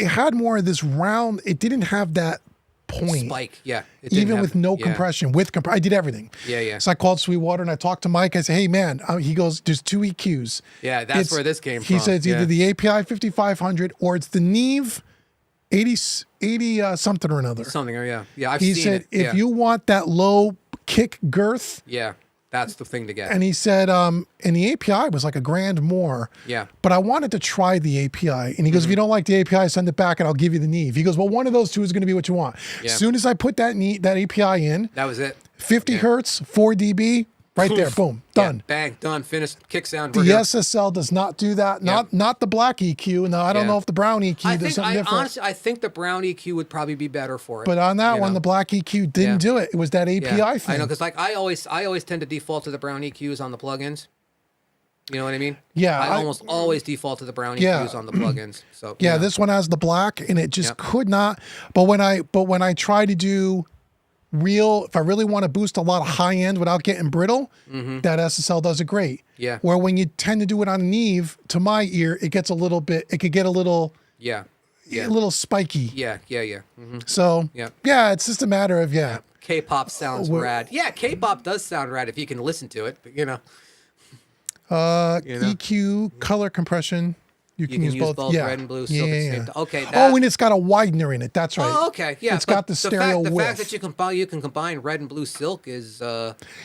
had more of this round. It didn't have that point. spike. Yeah, it didn't Even have- with no yeah. compression, I did everything. Yeah, yeah. So I called Sweetwater and I talked to Mike. I said, "Hey, man," he goes, "There's two EQs." Yeah, that's where this came He from. said it's either Yeah. the API 5500 or it's the Neve 80 something or another. Something, yeah. I've He seen said, it. if yeah. you want that low kick girth, yeah, that's the thing to get. and he said, and the API was like $1,000 more. Yeah. But I wanted to try the API. And he goes, if you don't like the API, send it back and I'll give you the Neve. He goes, well, one of those two is going to be what you want. Yeah. As soon as I put that API in, That was it. 50 hertz, 4 dB, right there, boom, done. Yeah, bang, done, finished. Kick sound. The we're here. SSL does not do that. Not the black EQ. Now I don't Yeah. know if the brown EQ I does think something different. honestly, I think the brown EQ would probably be better for it. But on that you one, know? the black EQ didn't Yeah. do it. It was that API yeah. thing. I know, because like I always tend to default to the brown EQs on the plugins. You know what I mean? Yeah, I I- almost always default to the brown Yeah. EQs on the plugins. So Yeah, you know. this one has the black, and it just Yep. could not. But when I try to do if I really want to boost a lot of high end without getting brittle, that SSL does it great. Mm-hmm. Yeah. Where when you tend to do it on Neve, to my ear, it gets a little bit. It could get a little yeah, a little spiky. yeah. Mm-hmm. So Yep. yeah, it's just a matter of K-pop sounds Well- rad. Yeah, K-pop does sound rad if you can listen to it. But, you know, EQ color compression. You can, can use, use both yeah. red and blue Yeah, silk at the yeah, same yeah. time. Okay, Oh, that- and it's got a widener in it. That's right. oh, okay, yeah. It's but got the stereo The width. fact that you can combine red and blue silk is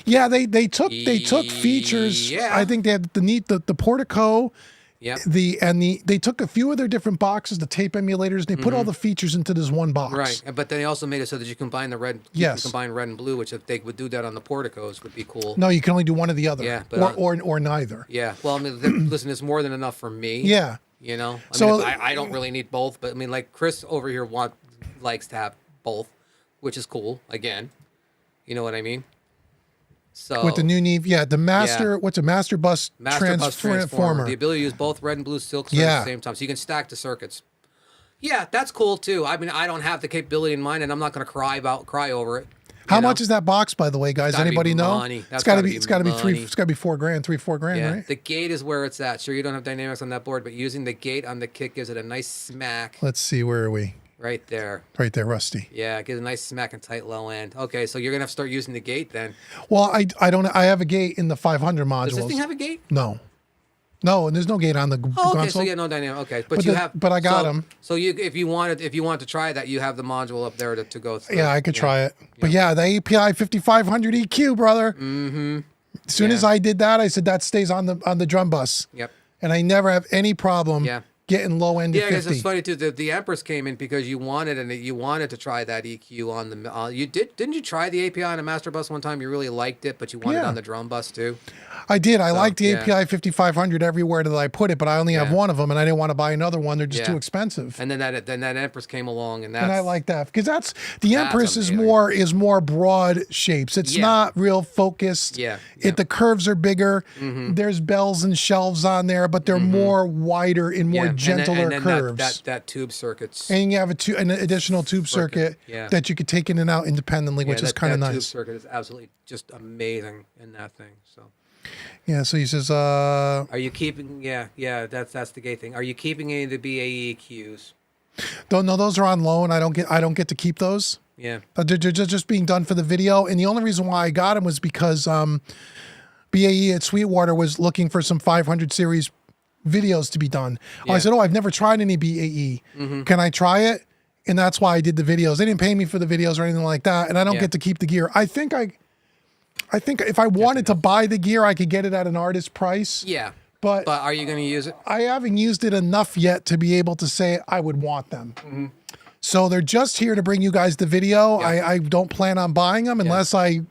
Yeah, they took features. Yeah. I think they had the Portico, yeah. they took a few of their different boxes, the tape emulators, and they put all the features into this one box. Mm-hmm. Right, but they also made it so that you combine the red. Yes. You can combine red and blue, which if they would do that on the Porticos would be cool. No, you can only do one or the other. Yeah, but or neither. Yeah, well, I mean, listen, it's more than enough for me. Yeah. You know, I So- mean, I don't really need both, but I mean, like Chris over here likes to have both, which is cool. Again, you know what I mean? So With the new Neve, the master. What's a master bus master bus transformer, transformer? the ability to use both red and blue silks Yeah. at the same time, so you can stack the circuits. Yeah, that's cool too. I mean, I don't have the capability in mind, and I'm not going to cry over it. How you know? much is that box, by the way, guys? gotta be Anybody know? money. It's That's got to gotta be. be It's got to be money. It's got to be $4,000, Yeah, right? the gate is where it's at. Sure, you don't have dynamics on that board, but using the gate on the kick gives it a nice smack Let's see. Where are we? right there. Right there, Rusty. Yeah, it gives a nice smack and tight low end. Okay, so you're gonna have to start using the gate then. Well, I don't. I have a gate in the 500 modules. Does this thing have a gate? No, and there's no gate on the Oh, okay, console. so yeah, no dynamic. Okay, but But you the- have. but I got so, 'em. So you, if you wanted to try that, you have the module up there to go through. Yeah, I could try it. But yeah, the API 5500 EQ, brother. Mm-hmm. As soon as I did that, I said that stays on the drum bus. Yep. And I never have any problem Yeah. getting low end Yeah, to because 50. it's funny too. The Empress came in because you wanted to try that EQ on the. Didn't you try the API on a master bus one time? You really liked it, but you wanted it Yeah. on the drum bus too. I did. I like the yeah. API 5500 everywhere that I put it, but I only have Yeah. one of them, and I didn't want to buy another one. They're just Yeah. too expensive. And then that Empress came along, and that's And I like that because the Empress is amazing. more broad shapes. It's Yeah. not real focused. Yeah, The curves are bigger. There's bells and shelves on there, but they're more wider and more gentler and then curves. That tube circuits. And you have an additional tube circuit yeah. that you could take in and out independently, which Yeah, is kind of that tube nice. circuit is absolutely just amazing in that thing. So, Yeah. So he says, are you keeping? Yeah. That's the gay thing. Are you keeping any of the BAE EQs? "Don't know those are on loan. I don't get to keep those. Yeah. They're just being done for the video. And the only reason why I got them was because BAE at Sweetwater was looking for some 500 series videos to be done. I Yeah. said, I've never tried any BAE. Can I try it? And that's why I did the videos. They didn't pay me for the videos or anything like that. And I don't Yeah. get to keep the gear. I think if I wanted to buy the gear, I could get it at an artist price. Yeah. But Are you going to use it? I haven't used it enough yet to be able to say I would want them. So they're just here to bring you guys the video. I don't plan on buying them unless I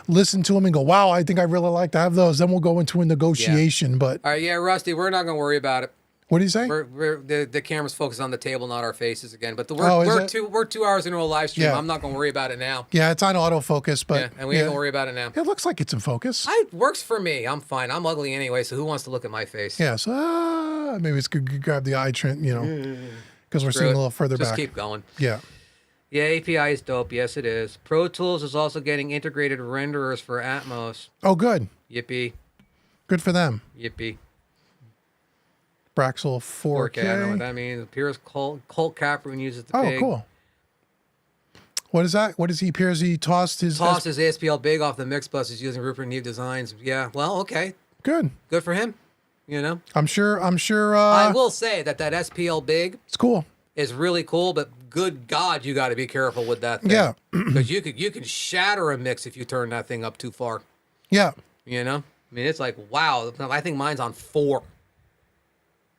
listen to them and go, wow, I think I really like to have those. Then we'll go into a negotiation. But All right. Yeah, Rusty, we're not going to worry about it. what do you say? The camera's focused on the table, not our faces again. But Oh, is we're it? 2 hours into a live stream. Yeah. I'm not going to worry about it now. Yeah, it's on autofocus, but Yeah, and we ain't going to worry about it now. It looks like it's in focus. It works for me. I'm fine. I'm ugly anyway, so who wants to look at my face? Yeah, so maybe it's good to grab the eye trend, because we're seeing a little further Just back. keep going. Yeah. Yeah, API is dope. Yes, it is. Pro Tools is also getting integrated renderers for Atmos. Oh, good. Yippee. Good for them. Yippee. Braxel 4K. 4K. I know what that means. Pierce Colt Caproon uses the Oh, pig. cool. What is that? What does he appears he tossed his Tossed his ASPL Big off the mix bus is using Rupert Neve designs. Yeah, well, okay. Good. Good for him. You know? I'm sure I will say that SPL Big it's cool. is really cool, but good God, you got to be careful with that thing. Yeah. Because you can shatter a mix if you turn that thing up too far. Yeah. You know? I mean, it's like, wow. I think mine's on 4.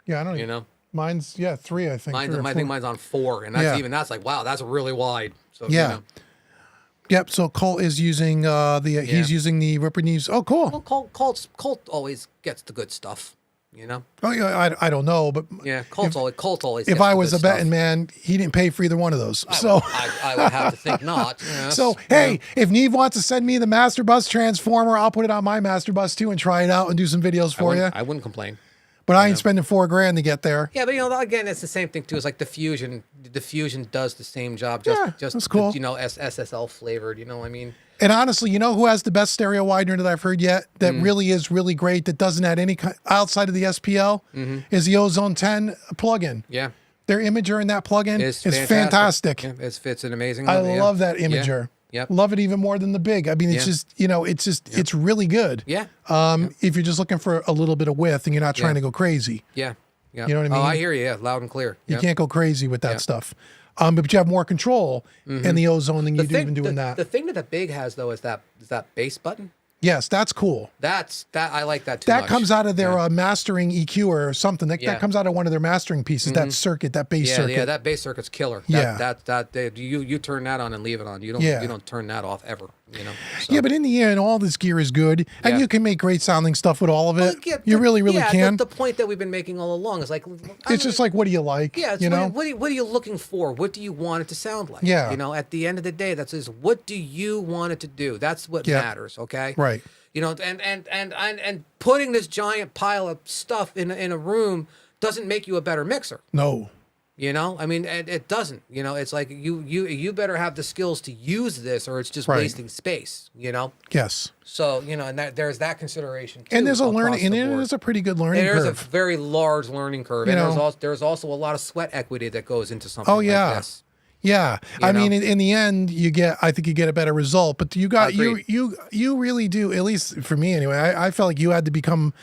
Yeah, I don't You know? Mine's 3, I think. I 3 or think 4. mine's on 4, and that's like, wow, that's really wide. So Yeah. You know. Yep. So Colt is using he's using the Ripper Neves. Oh, cool. Well, Colt always gets the good stuff. You know. Oh yeah, I don't know, but Yeah, Colt always. if gets I the was good a betting stuff. man, he didn't pay for either one of those. So I would have to think not. Yes. so hey, if Neve wants to send me the Master Bus Transformer, I'll put it on my Master Bus too and try it out and do some videos for you. I wouldn't complain. But I ain't spending $4,000 to get there. Yeah, but again, it's the same thing too. It's like the Fusion. The Fusion does the same job. Just that's cool. SSL flavored. I mean. And honestly, you know who has the best stereo widener that I've heard yet? That really is really great. That doesn't add any outside of the SPL is the Ozone 10 plugin. Yeah. Their imager in that plugin is fantastic. fantastic. Yeah, it fits an amazing. I love that imager. Yeah. Yep. Love it even more than the big. I mean, it's just it's really good. Yeah. If you're just looking for a little bit of width and you're not trying to go crazy, Yeah. Yeah. You know what I mean? Oh, I hear you. Yeah, loud and clear. you can't go crazy with that stuff. But you have more control in the Ozone than you do even doing that. The thing that the big has though is that bass button. Yes, that's cool. I like that too. That much. comes out of their mastering EQ or something. That comes out of one of their mastering pieces. That circuit, that bass circuit. Yeah, that bass circuit's killer. You turn that on and leave it on. You don't turn that off ever. So. Yeah, but in the end, all this gear is good, and Yeah. you can make great sounding stuff with all of it. Well, You really can. The point that we've been making all along is like It's just like, what do you like? Yeah, it's you know. what are you looking for? What do you want it to sound like? Yeah. At the end of the day, that's what do you want it to do? That's what matters. Okay. Right. And putting this giant pile of stuff in a room doesn't make you a better mixer. No. I mean, it doesn't. It's like you better have the skills to use this, or it's just wasting space. Yes. So and there's that consideration too. And there's a learning, and the it board. is a pretty good learning There's curve. a very large learning curve, and there's also a lot of sweat equity that goes into something. Oh yeah. Like this. Yeah, I mean, in the end, I think you get a better result. But you really do. At least for me, anyway. I felt like you had to become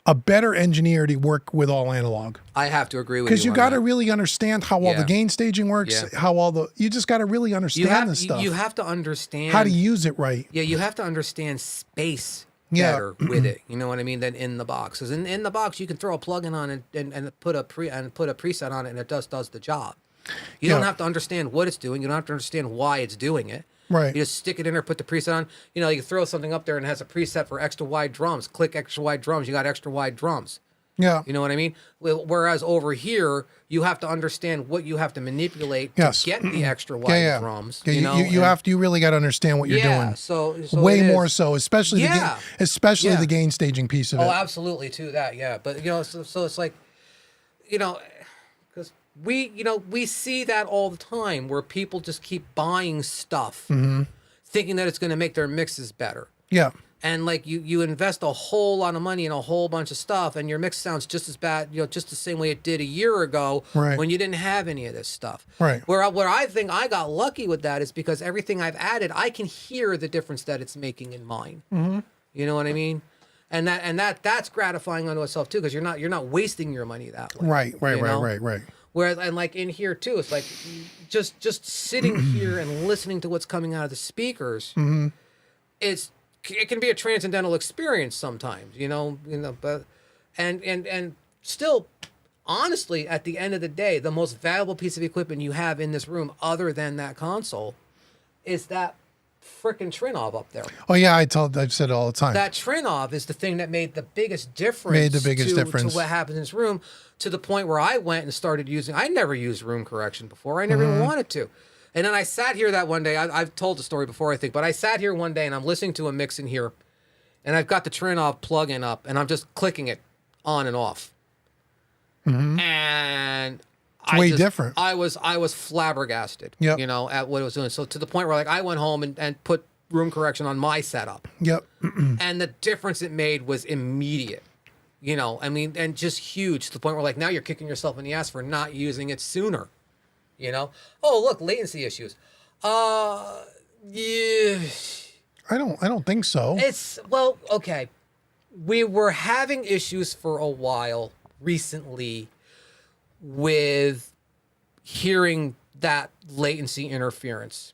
a better engineer to work with all analog. I have to agree with you because you got to really understand how all the gain staging works. Yeah. How you just got to really understand this stuff. You have to understand how to use it right. Yeah, you have to understand space better with it. You know what I mean? Than in the box. Because in the box, you can throw a plugin on and put a preset on it, and it does the job. You don't have to understand what it's doing. You don't have to understand why it's doing it. Right. You just stick it in there, put the preset on. You throw something up there and it has a preset for extra wide drums. Click extra wide drums. You got extra wide drums. Yeah. You know what I mean? Whereas over here, you have to understand what you have to manipulate to get the extra wide drums. Yeah, you really got to understand what you're doing. So way more so, especially the gain staging piece of it. Oh, absolutely, too. That but so it's like, because we see that all the time where people just keep buying stuff, thinking that it's going to make their mixes better. Yeah. And like you invest a whole lot of money in a whole bunch of stuff, and your mix sounds just as bad, just the same way it did a year ago when you didn't have any of this stuff. Right. Where I think I got lucky with that is because everything I've added, I can hear the difference that it's making in mine. Mm-hmm. You know what I mean? And that's gratifying unto itself too, because you're not wasting your money that way. Right. Whereas, and like in here too, it's like just sitting here and listening to what's coming out of the speakers. Mm-hmm. It can be a transcendental experience sometimes, but and still, honestly, at the end of the day, the most valuable piece of equipment you have in this room, other than that console, is that frickin' Trinnov up there. Oh yeah, I've said it all the time. That Trinnov is the thing that made the biggest difference. To what happens in this room, to the point where I went and started using. I never used room correction before. I never even wanted to. And then I sat here that one day. I've told the story before, I think, but I sat here one day and I'm listening to a mix in here, and I've got the Trinnov plug-in up, and I'm just clicking it on and off. Mm-hmm. And it's way different. I was flabbergasted, at what it was doing. So to the point where I went home and put room correction on my setup. Yep. And the difference it made was immediate. And just huge, to the point where now you're kicking yourself in the ass for not using it sooner. Oh, look, latency issues. Yeah. I don't think so. It's well, okay. We were having issues for a while recently with hearing that latency interference.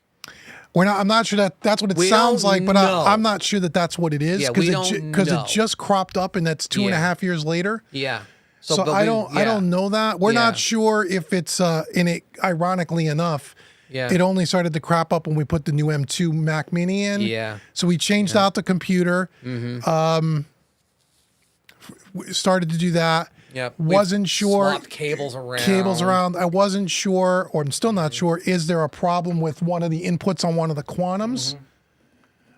I'm not sure that that's what it We sounds don't like, but know. I'm not sure that that's what it is Yeah, we don't because know. it just cropped up and that's 2.5 years later. Yeah. So but I don't know that. We're Yeah. not sure if it's and it ironically enough, Yeah. it only started to crop up when we put the new M2 Mac Mini in. Yeah. So we changed out the computer. We started to do that. Yep. Wasn't We've sure. swapped cables around. I wasn't sure, or I'm still not sure, is there a problem with one of the inputs on one of the quantums?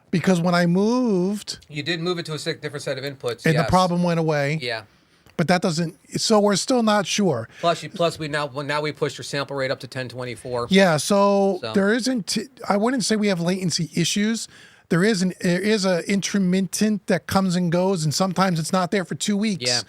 Because when I moved, You did move it to a different set of inputs. and yes. the problem went away. Yeah. But that doesn't, so we're still not sure. Plus we now we pushed your sample rate up to 1024. Yeah, so So. there isn't, I wouldn't say we have latency issues. There is a intermittent that comes and goes, and sometimes it's not there for 2 weeks. Yeah.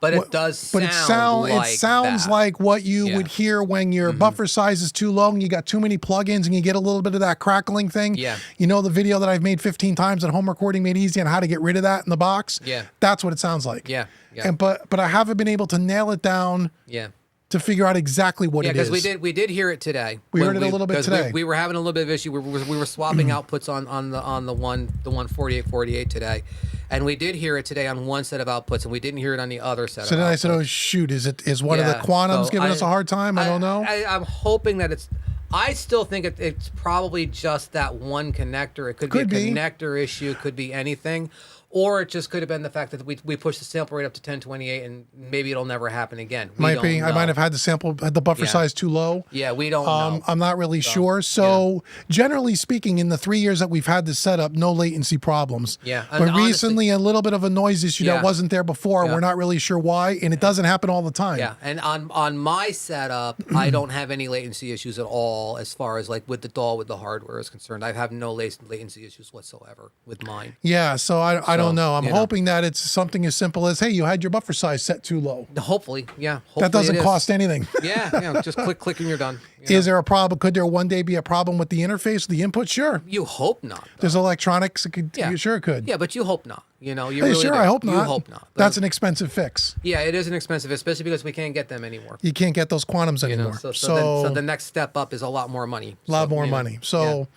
But it does But sound like it sounds that. like what you Yeah. would hear when your buffer size is too low and you got too many plugins and you get a little bit of that crackling thing. Yeah. You know the video that I've made 15 times at Home Recording Made Easy on how to get rid of that in the box? Yeah. That's what it sounds like. Yeah. Yeah. And but I haven't been able to nail it down Yeah. to figure out exactly what Yeah, it is. because we did hear it today. We When heard it a little bit 'cause today. We were having a little bit of issue. We were swapping outputs on the one 4848 today, and we did hear it today on one set of outputs, and we didn't hear it on the other set. So of then I outputs. said, "Oh shoot, is one of the Yeah, quantums so giving us a hard time?" I don't know. I'm hoping that it's. I still think it's probably just that one connector. It could Could be a be. connector issue. It could be anything. Or it just could have been the fact that we pushed the sample rate up to 1028 and maybe it'll never happen again. We Might don't be. I might know. have had the buffer Yeah. size too low. Yeah, we don't know. I'm not really sure. So generally speaking, in the 3 years that we've had this setup, no latency problems. Yeah, But and honestly- recently, a little bit of a noise issue Yeah. that wasn't there before. Yeah. We're not really sure why, and it doesn't happen all the time. Yeah, and on my setup, I don't have any latency issues at all as far as like with the DAW with the hardware is concerned. I have no latency issues whatsoever with mine. Yeah, so I don't know. I'm you know. hoping that it's something as simple as, hey, you had your buffer size set too low. Hopefully, yeah. Hopefully That doesn't it is. cost anything. Yeah, just click and you're done. You Is there a problem? Could there one day be a problem with the interface, the input? Sure. You hope not. though. There's electronics. It could, Yeah. Sure, it could. Yeah, but you hope not. You know, you Hey, really sure, do. I hope not. You hope not. That's an expensive fix. Yeah, it is an expensive, especially because we can't get them anymore. You can't get those quantums You know, anymore. so the next step up is a lot more money. A lot So, more you know, money. So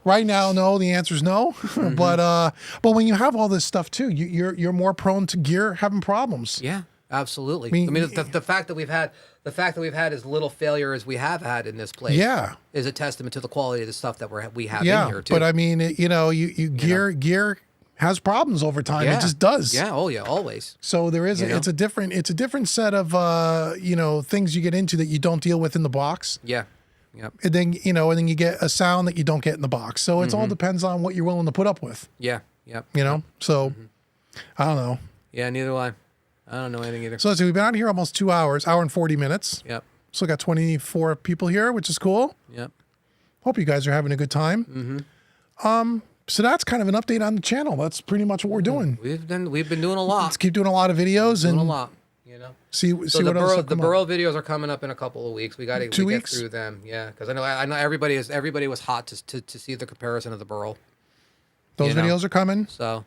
right now, no, the answer is no. But when you have all this stuff too, you're more prone to gear having problems. Yeah, absolutely. mean, I mean, the fact that we've had as little failure as we have had in this place, Yeah. is a testament to the quality of the stuff that we have Yeah, in here too. but I mean, you gear has problems over time. yeah. It just does. Yeah. Oh yeah. Always. So there is You know? it's a different set of things you get into that you don't deal with in the box. Yeah. Yep. And then you get a sound that you don't get in the box. So it all depends on what you're willing to put up with. Yeah. Yep. So I don't know. Yeah. Neither do I. I don't know anything either. So let's see, we've been out here almost 2 hours, hour and 40 minutes. Yep. Still got 24 people here, which is cool. Yep. Hope you guys are having a good time. So that's kind of an update on the channel. That's pretty much what we're doing. We've been doing a lot. Let's keep doing a lot of videos Doing and a lot. You know. see So what the else will Burrow, come up. Burrow videos are coming up in a couple of weeks. We got to 2 get weeks? through them. Yeah, because I know everybody was hot to see the comparison of the Burrow. Those you know. videos are coming. So,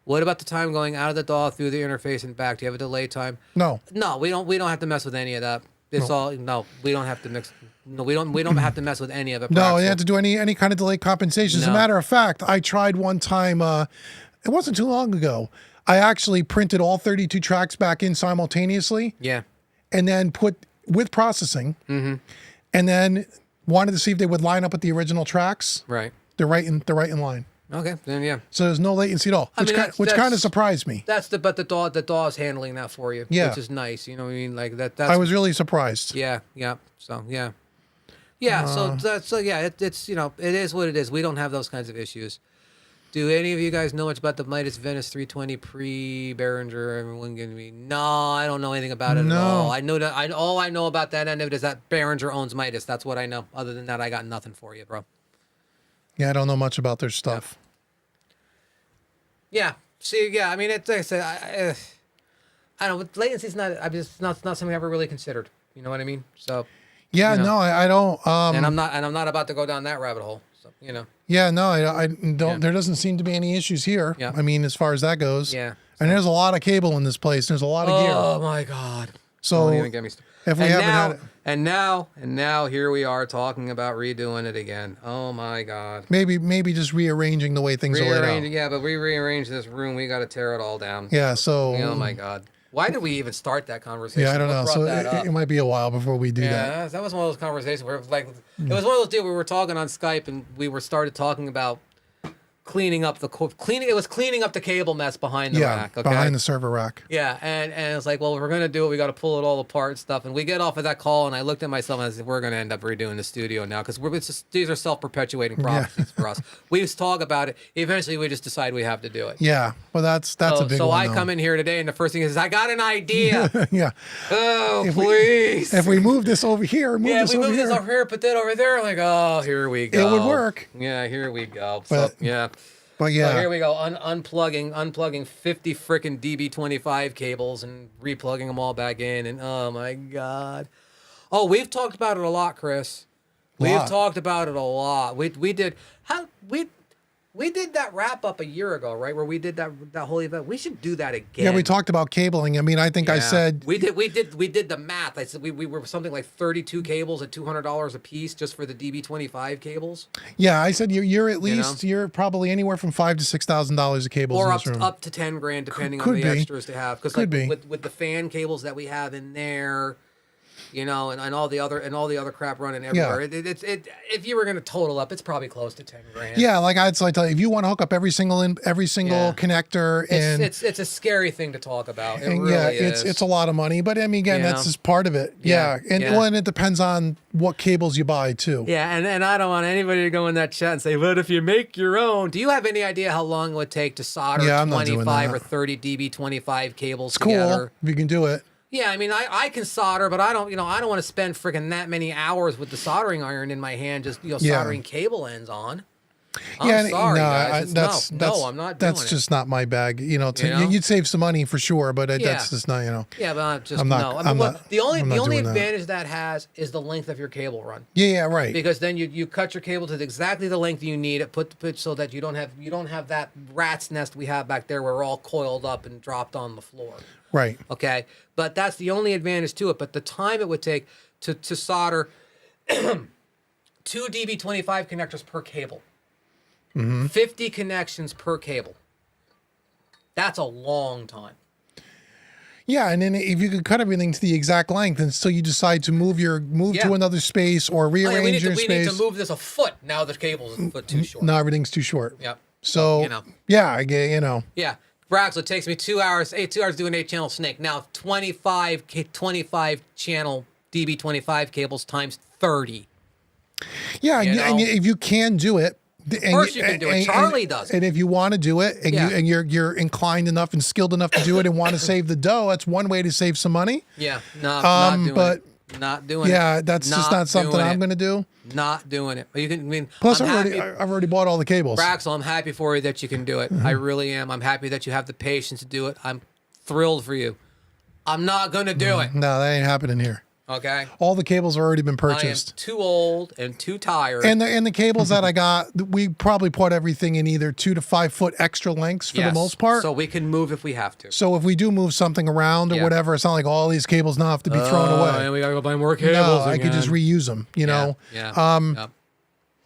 what about the time going out of the DAW through the interface and back? Do you have a delay time? No. No, we don't have to mess with any of that. It's all we don't have to mix. No, we don't have to mess with any of it. No, Praxel. you have to do any kind of delay compensation. As a No. matter of fact, I tried one time, it wasn't too long ago. I actually printed all 32 tracks back in simultaneously Yeah. and then put with processing and then wanted to see if they would line up with the original tracks. Right. They're right in line. Okay. Then yeah. So there's no latency at all, I which mean, kind, that's- which kind of that's- surprised me. But the DAW is handling that for you. Yeah. Which is nice. You know what I mean? Like that's I was really surprised. Yeah, yeah. So yeah, yeah. It's it is what it is. We don't have those kinds of issues. Do any of you guys know much about the Midas Venice 320 pre Behringer? Everyone giving me no. I don't know anything about it at all. I know that all I know about that end of it is that Behringer owns Midas. That's what I know. Other than that, I got nothing for you, bro. Yeah, I don't know much about their stuff. Yeah. See, yeah. I mean, it's like I said, I don't know. Latency's not. I mean, it's not something I ever really considered. You know what I mean? So. Yeah, You know? no, I don't. And I'm not about to go down that rabbit hole. So, you know. Yeah, no, I don't. There doesn't seem to be any issues here. Yeah. I mean, as far as that goes. Yeah. And there's a lot of cable in this place. There's a lot of gear. Oh my God. So Don't even get me started. if we and haven't now, had it, and now here we are talking about redoing it again. Oh my God. maybe just rearranging the way things are laid Rearrange, out. yeah, but we rearranged this room. We got to tear it all down. Yeah. So. Oh my God. Why did we even start that conversation? Yeah, I don't What know. brought So that up? it might be a while before we do that. Yeah, that was one of those conversations where it was like, it was one of those deals we were talking on Skype and we were started talking about cleaning up the cleaning up the cable mess behind the Yeah, rack. Okay. behind the server rack. Yeah, and it's like, well, if we're gonna do it, we got to pull it all apart and stuff. And we get off of that call, and I looked at myself and I said, we're gonna end up redoing the studio now because these are self-perpetuating prophecies for us. We just talk about it. Eventually, we just decide we have to do it. Yeah, well, that's a big So one. I though. come in here today, and the first thing is, I got an idea. Yeah. Oh, please. If we move this over here, Yeah, this we over move here, this over here, put that over there. I'm like, oh, here we go. it would work. Yeah, here we go. But- So, yeah. But So here yeah, we go, unplugging 50 frickin' DB25 cables and replugging them all back in. And oh my God. Oh, we've talked about it a lot, Chris. We've Lot. talked about it a lot. We did that wrap up a year ago, right? Where we did that whole event. We should do that again. yeah, we talked about cabling. I mean, I think I Yeah. said we did the math. I said we were something like 32 cables at $200 a piece just for the DB25 cables, yeah, I said you're at know? least you're probably anywhere from $5,000 to $6,000 of cables or in up this room. up to 10 grand depending Could on the be. extras to have. Because Could like be. with the fan cables that we have in there, you know, and all the other crap running everywhere. It if you were gonna total up, it's probably close to 10 grand. Yeah, like I'd tell you, if you want to hook up every single Yeah. connector and It's a scary thing to talk about. It and really yeah, is. it's a lot of money. But I mean, again, You that's know? just part of it. Yeah, Yeah, and yeah. well, and it depends on what cables you buy too. Yeah, and I don't want anybody to go in that chat and say, "But if you make your own," do you have any idea how long it would take to solder Yeah, I'm not doing 25 or that. 30 DB25 cables It's cool together? if you can do it. Yeah, I mean, I can solder, but I don't want to spend freaking that many hours with the soldering iron in my hand, just Yeah. soldering cable ends on. I'm Yeah, and- sorry, no, guys. that's I'm not doing that's it. just not my bag. You know, You know? you'd save some money for sure, but Yeah. that's just not. You know. Yeah, but I'm not- no. I mean, I'm look, not- the only I'm not doing that. advantage that has is the length of your cable run. Yeah, right. Because then you cut your cable to exactly the length you need it, put so that you don't have that rat's nest we have back there where we're all coiled up and dropped on the floor. Right. Okay, but that's the only advantage to it. But the time it would take to solder 2 DB25 connectors per cable, 50 connections per cable. That's a long time. Yeah, and then if you could cut everything to the exact length, and still you decide to move Yeah. to another space or Oh, yeah, rearrange we need your to space. move this a foot. Now the cable's a foot too short. No, everything's too short. Yep. So You know. yeah, I get Yeah. Brax, it takes me 2 hours, 2 hours to do an 8-channel snake. Now 25 channel DB25 cables times 30. Yeah, You and know? if you can do it, of course you can do it. Charlie does it. And if you want to do it, and Yeah. you're inclined enough and skilled enough to do it, and want to save the dough, that's one way to save some money. Yeah. No, not doing but- it. Not doing it. Yeah, that's just not something doing I'm it. going to do. Not doing it. You can. I mean, Plus, I'm happy. I've already bought all the cables. Braxel, I'm happy for you that you can do it. I really am. I'm happy that you have the patience to do it. I'm thrilled for you. I'm not gonna do it. No, that ain't happening here. Okay. All the cables have already been I am purchased. too old and too tired. And the cables that I got, we probably put everything in either 2 to 5 foot extra lengths for the Yes. most part. So we can move if we have to. So if we do move something around or Yeah. whatever, it's not like all these cables now have to be thrown away. And we gotta go buy more cables. No, I could again. just reuse them. You know. Yeah. Yep.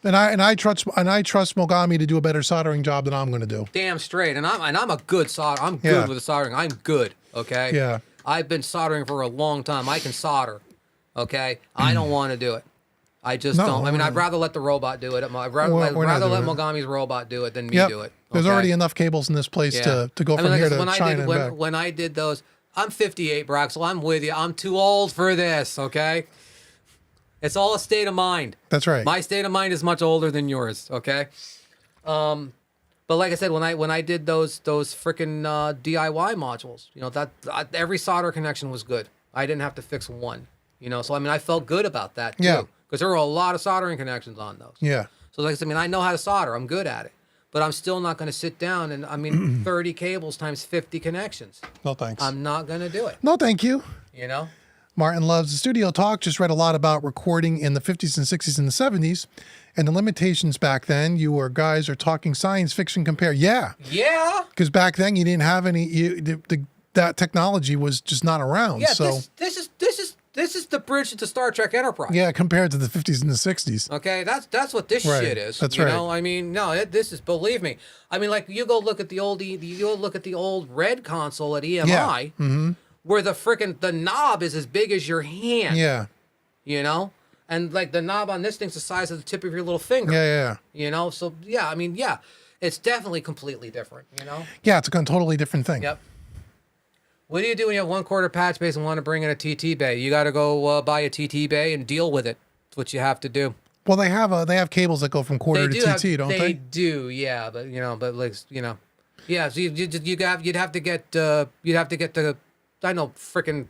And I trust Mogami to do a better soldering job than I'm going to do. Damn straight. And I'm a good solder. I'm good Yeah. with the soldering. I'm good. Okay. Yeah. I've been soldering for a long time. I can solder. Okay. I don't want to do it. I just No, don't. I mean, no. I'd rather let the robot do it. I'd rather, We're I'd not rather let doing it. Mogami's robot do it than me Yep. do it. There's okay? already enough cables in this place to go from like I here said, to when I China did, and when, back. when I did those, I'm 58, Braxel. I'm with you. I'm too old for this. Okay. It's all a state of mind. That's right. My state of mind is much older than yours, okay? But like I said, when I did those freaking DIY modules, you know, every solder connection was good. I didn't have to fix one, you know. So I mean, I felt good about that too, Yeah. because there were a lot of soldering connections on those. Yeah. So like I said, I mean, I know how to solder. I'm good at it, but I'm still not going to sit down and 30 cables times 50 connections. No thanks. I'm not going to do it. No, thank you. You know. Martin loves the studio talk. Just read a lot about recording in the 50s and 60s and the 70s and the limitations back then. You or guys are talking science fiction compare. Yeah. Yeah. Because back then you didn't have any, that technology was just not around. Yeah. So This is the bridge into Star Trek Enterprise. yeah, compared to the 50s and the 60s. Okay, that's what this Right. shit is. That's you right. know, I mean, no, this is, believe me. I mean, like you go look at the old red console at EMI, Yeah. Mm-hmm. where the knob is as big as your hand. Yeah. You know, and like the knob on this thing's the size of the tip of your little finger. Yeah. You know, so yeah, I mean, yeah, it's definitely completely different. You know. Yeah, it's a totally different thing. Yep. What do you do when you have 1/4 patch base and want to bring in a TT bay? You got to go buy a TT bay and deal with it. That's what you have to do. Well, they have cables that go from quarter to TT, don't they? They do, yeah. But yeah. So you'd have to get the I know frickin'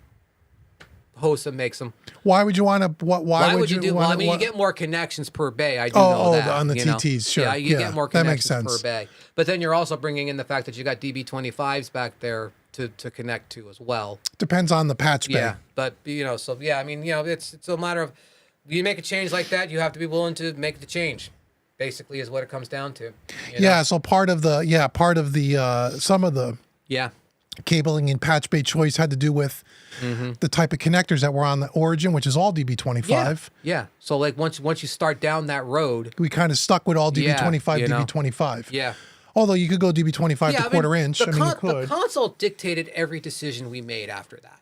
Hosa makes them. Why would you want to? Why would you do? wanna, Well, I mean, what, you get more connections per bay. I do know that. On the you know? TTs, sure. Yeah, you get more that makes connections sense. per bay. But then you're also bringing in the fact that you got DB25s back there to connect to as well. Depends on the patch bay. Yeah, but so yeah, I mean, it's a matter of you make a change like that, you have to be willing to make the change. Basically, is what it comes down to. You know? Yeah. So part of the some of the Yeah. cabling in patch bay choice had to do with the type of connectors that were on the Origin, which is all DB25. Yeah. Yeah. So like once you start down that road. We kind of stuck with all DB25, you know. DB25. Yeah. Although you could go DB25 to quarter inch. The you could. The console dictated every decision we made after that.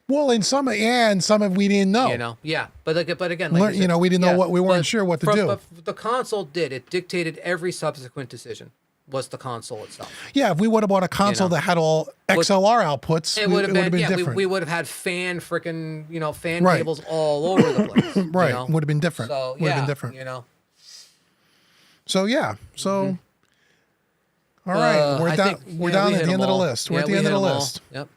Well, in some of we didn't know. You know, yeah, but again, like Learn, we didn't know we weren't sure what to do. But the console did. It dictated every subsequent decision. Was the console itself? Yeah, if we would have bought a console that had all XLR outputs, it would have been different. we would have had fan Right. cables all over the place. Right, You know? would have been different. So would have been different. You know. So yeah, all right, we're down at the end of the list. We're at the end of the list. Yep.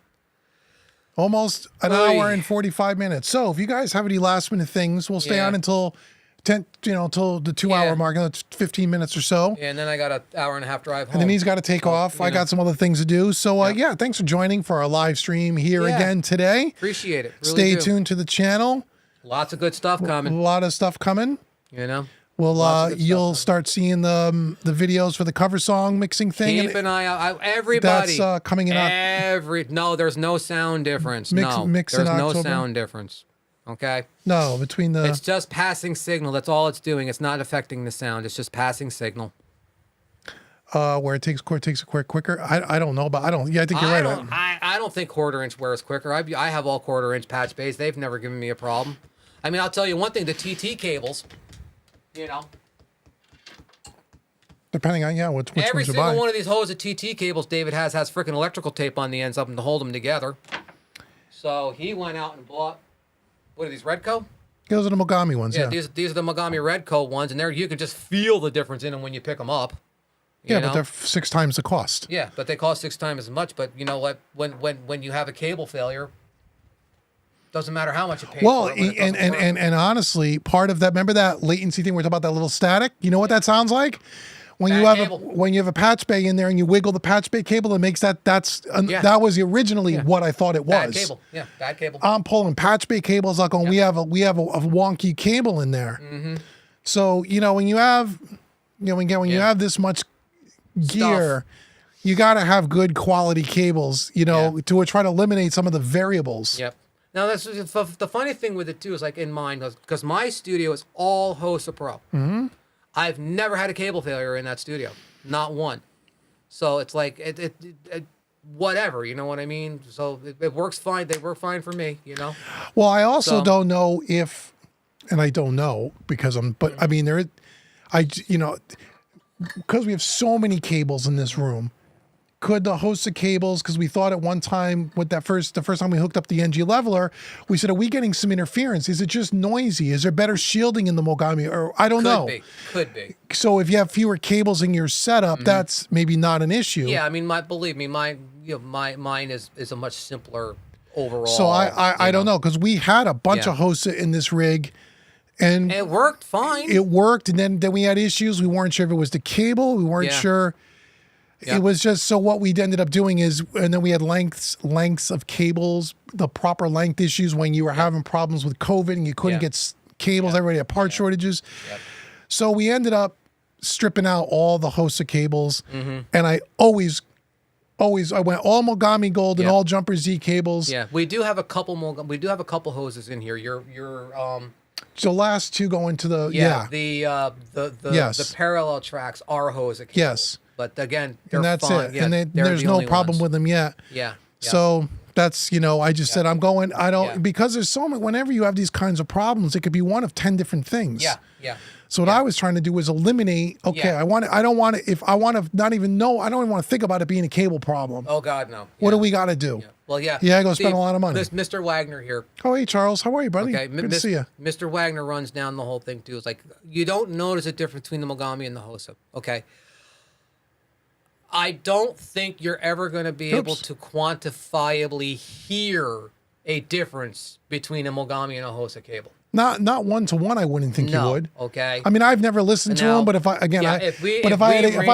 Almost an hour and 45 minutes. So if you guys have any last minute things, we'll stay on until 10, until the 2 hour mark. That's 15 minutes or so. And then I got an hour and a half drive home. And then he's got to take off. I got some other things to do. So yeah, thanks for joining for our live stream here again today. Appreciate it. Really Stay do. tuned to the channel. Lots of good stuff A coming. lot of stuff coming. You know. Well, you'll start seeing the videos for the cover song mixing thing. Keep an eye out. Everybody. That's coming in. No, there's no sound difference. Mix in there's no October? sound difference. Okay. No, between the. It's just passing signal. That's all it's doing. It's not affecting the sound. It's just passing signal. Where it takes a quicker. I don't know, but I don't. Yeah, I think you're right. I don't think 1/4 inch wears quicker. I have all 1/4 inch patch bays. They've never given me a problem. I mean, I'll tell you one thing: the TT cables. You know. Depending on which Every ones you single buy. one of these Hosa TT cables David has freaking electrical tape on the ends of them to hold them together. So he went out and bought. What are these, Redco? Those are the Mogami ones. Yeah. These are the Mogami Redco ones, and you can just feel the difference in them when you pick them up. You know? But they're 6 times the cost. Yeah, but they cost 6 times as much. But you know what? When you have a cable failure, doesn't matter how much you pay. Well, for it, when it doesn't work. and honestly, part of that. Remember that latency thing we talked about, that little static. You know what that sounds like? When Bad you have when you have a patch bay in there and you wiggle the patch bay cable, it makes that. That was originally what I thought it was. Bad cable. Yeah, bad cable. I'm pulling patch bay cables like we have a wonky cable in there. Mm-hmm. So when you have when you have this much gear, you got to have good quality cables. To try to eliminate some of the variables. Yep. Now that's the funny thing with it too is like in mine because my studio is all Hosa Pro. Mm-hmm. I've never had a cable failure in that studio, not one. So it's like it whatever, you know what I mean? So it works fine. They work fine for me, Well, I also don't know if, and I don't know because I mean because we have so many cables in this room. Could the Hosa cables, because we thought at one time with the first time we hooked up the NG leveler, we said, are we getting some interference? Is it just noisy? Is there better shielding in the Mogami? Or I don't know. Could be. So if you have fewer cables in your setup, that's maybe not an issue. Yeah, I mean, believe me, mine is a much simpler overall. So I don't know, because we had a bunch of Hosa in this rig. And it worked fine. It worked, and then we had issues. We weren't sure if it was the cable. We weren't sure. It was just so what we ended up doing is, and then we had lengths of cables, the proper length issues when you were having problems with COVID and you couldn't get cables. Everybody had part shortages. Yep. So we ended up stripping out all the Hosa cables, and I went all Mogami Gold and all Jumper Z cables. Yeah, we do have a couple hoses in here. Your The last two go into the the parallel tracks are Hosa cables. Yes. But again, they're and that's fine. it. Yeah, And they're there's the no only problem ones. with them yet. Yeah. So that's, I just said, I'm going, I don't, because there's so many, whenever you have these kinds of problems, it could be one of 10 different things. Yeah. So what I was trying to do was eliminate, I don't want to, if I want to not even know, I don't even want to think about it being a cable problem. Oh God, no. What do we got to do? Yeah. Well, yeah. Yeah, I go spend a lot of money. Mr. Wagner here. Oh, hey, Charles. How are you, buddy? Okay, Good to see you. Mr. Wagner runs down the whole thing too. It's like you don't notice a difference between the Mogami and the Hosa. Okay. I don't think you're ever going to be able to quantifiably hear a difference between a Mogami and a Hosa cable. Not one to one. I wouldn't think you would. Okay. I mean, I've never listened to Now, them, but if I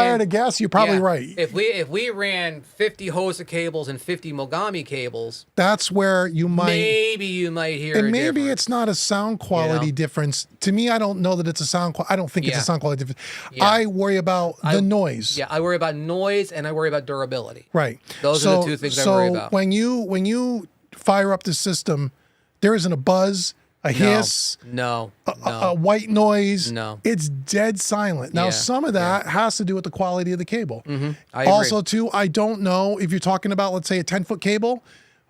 had to guess, you're probably right. If we ran 50 Hosa cables and 50 Mogami cables, that's where you might hear. And a maybe difference. it's not a sound quality difference. To me, I don't know that it's a sound. I don't think it's a sound quality difference. I worry about the noise. Yeah, I worry about noise and I worry about durability. Right. Those are the two things I worry about. So when you fire up the system, there isn't a buzz, a hiss, a white noise. No. It's dead silent. Now, some of that has to do with the quality of the cable. I Also, agree. too, I don't know if you're talking about, let's say, a 10-foot cable,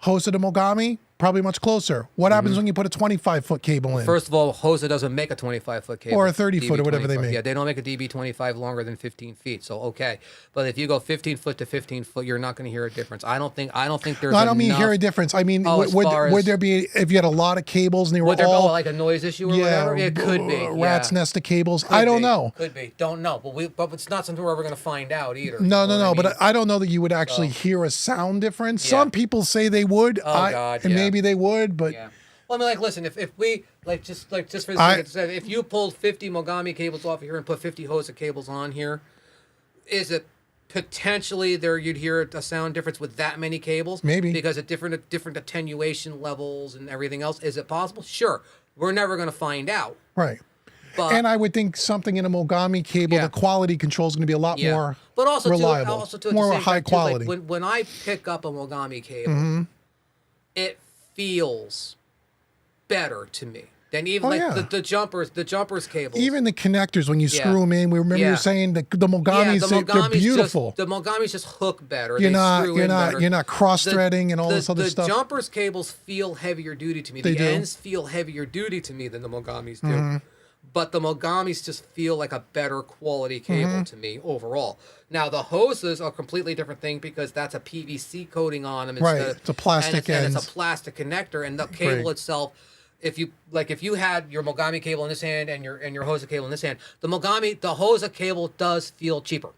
Hosa to Mogami, probably much closer. What happens when you put a 25-foot cable in? First of all, Hosa doesn't make a 25-foot cable. Or a 30-foot or whatever they make. Yeah, they don't make a DB25 longer than 15 feet. So, okay. But if you go 15 foot to 15 foot, you're not going to hear a difference. I don't think there's No, I don't mean enough- hear a difference. I mean, as would far as- there be, if you had a lot of cables and they were Would there all... go like a noise issue or whatever? It could be. Rat's nest of cables. Could I don't be. know. Could be. Don't know. But it's not something we're ever going to find out either. No. You know what I mean? But I don't know that you would actually hear a sound difference. Yeah. Some people say they would. God, and yeah. maybe they would, but Yeah. Well, I mean, like, listen, if we just for the sake of said, if you pulled 50 Mogami cables off of here and put 50 Hosa cables on here, is it potentially there you'd hear a sound difference with that many cables? Maybe. Because at different attenuation levels and everything else. Is it possible? Sure. We're never going to find out. right. But And I would think something in a Mogami cable, Yeah. the quality control is going to be a lot more but also reliable, too, at more the same high time, too, like, quality. when I pick up a Mogami cable, Mm-hmm. it feels better to me than even the jumpers cables. Even the connectors, when you Yeah. screw them in, we remember you Yeah. saying the Mogamis, they're beautiful. The Mogamis just hook better. You're They screw in better. cross threading and all this other stuff. The jumpers cables feel heavier duty to me. They The do. ends feel heavier duty to me than the Mogamis do. Mm-hmm. But the Mogamis just feel like a better quality cable Mm-hmm. to me overall. Now the hoses are a completely different thing because that's a PVC coating on them. Right. Instead It's a plastic and ends. it's a plastic connector, and the cable Right. itself. If you had your Mogami cable in this hand and your Hosa cable in this hand, the Hosa cable does feel cheaper.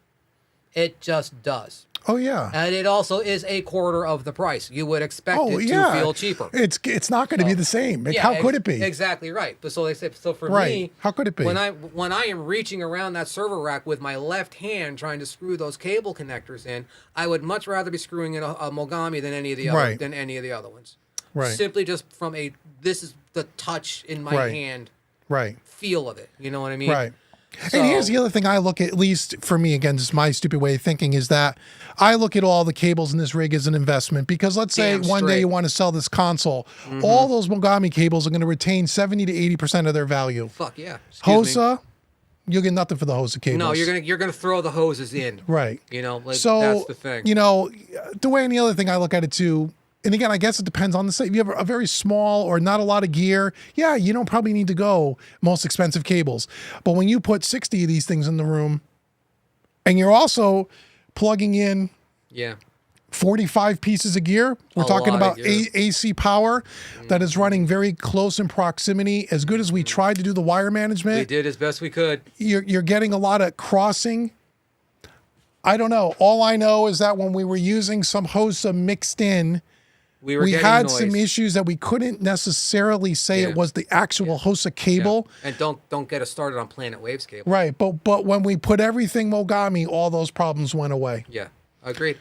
It just does. Oh yeah. And it also is a quarter of the price. You would expect it to feel cheaper. It's not going to be the same. How could it be? Exactly right. But so they say, so for Right. me, How could it be? When I am reaching around that server rack with my left hand trying to screw those cable connectors in, I would much rather be screwing in a Mogami than any of the other ones. Right. Simply just from this is the touch in my Right. hand Right. feel of it. You know what I mean? Right. And here's the other thing I look at least for me, again, just my stupid way of thinking, is that I look at all the cables in this rig as an investment because let's say Damn one day straight. you want to sell this console, all those Mogami cables are going to retain 70 to 80% of their value. Fuck yeah. Excuse me. Hosa, you'll get nothing for the Hosa cables. No, you're gonna throw the hoses in. Right. You know, like, So, that's the thing. the way, and the other thing I look at it too, and again, I guess it depends on the set. If you have a very small or not a lot of gear, yeah, you don't probably need to go most expensive cables. But when you put 60 of these things in the room and you're also plugging in Yeah. 45 pieces of gear, we're A talking lot about of gear. AC power that is running very close in proximity. As good as we tried to do the wire management, We did as best we could. you're getting a lot of crossing. I don't know. All I know is that when we were using some Hosa mixed in We were we getting had noise. some issues that we couldn't necessarily say Yeah. it was the actual Hosa cable. And don't get us started on Planet Waves cable. Right, but when we put everything Mogami, all those problems went away. Yeah, agreed.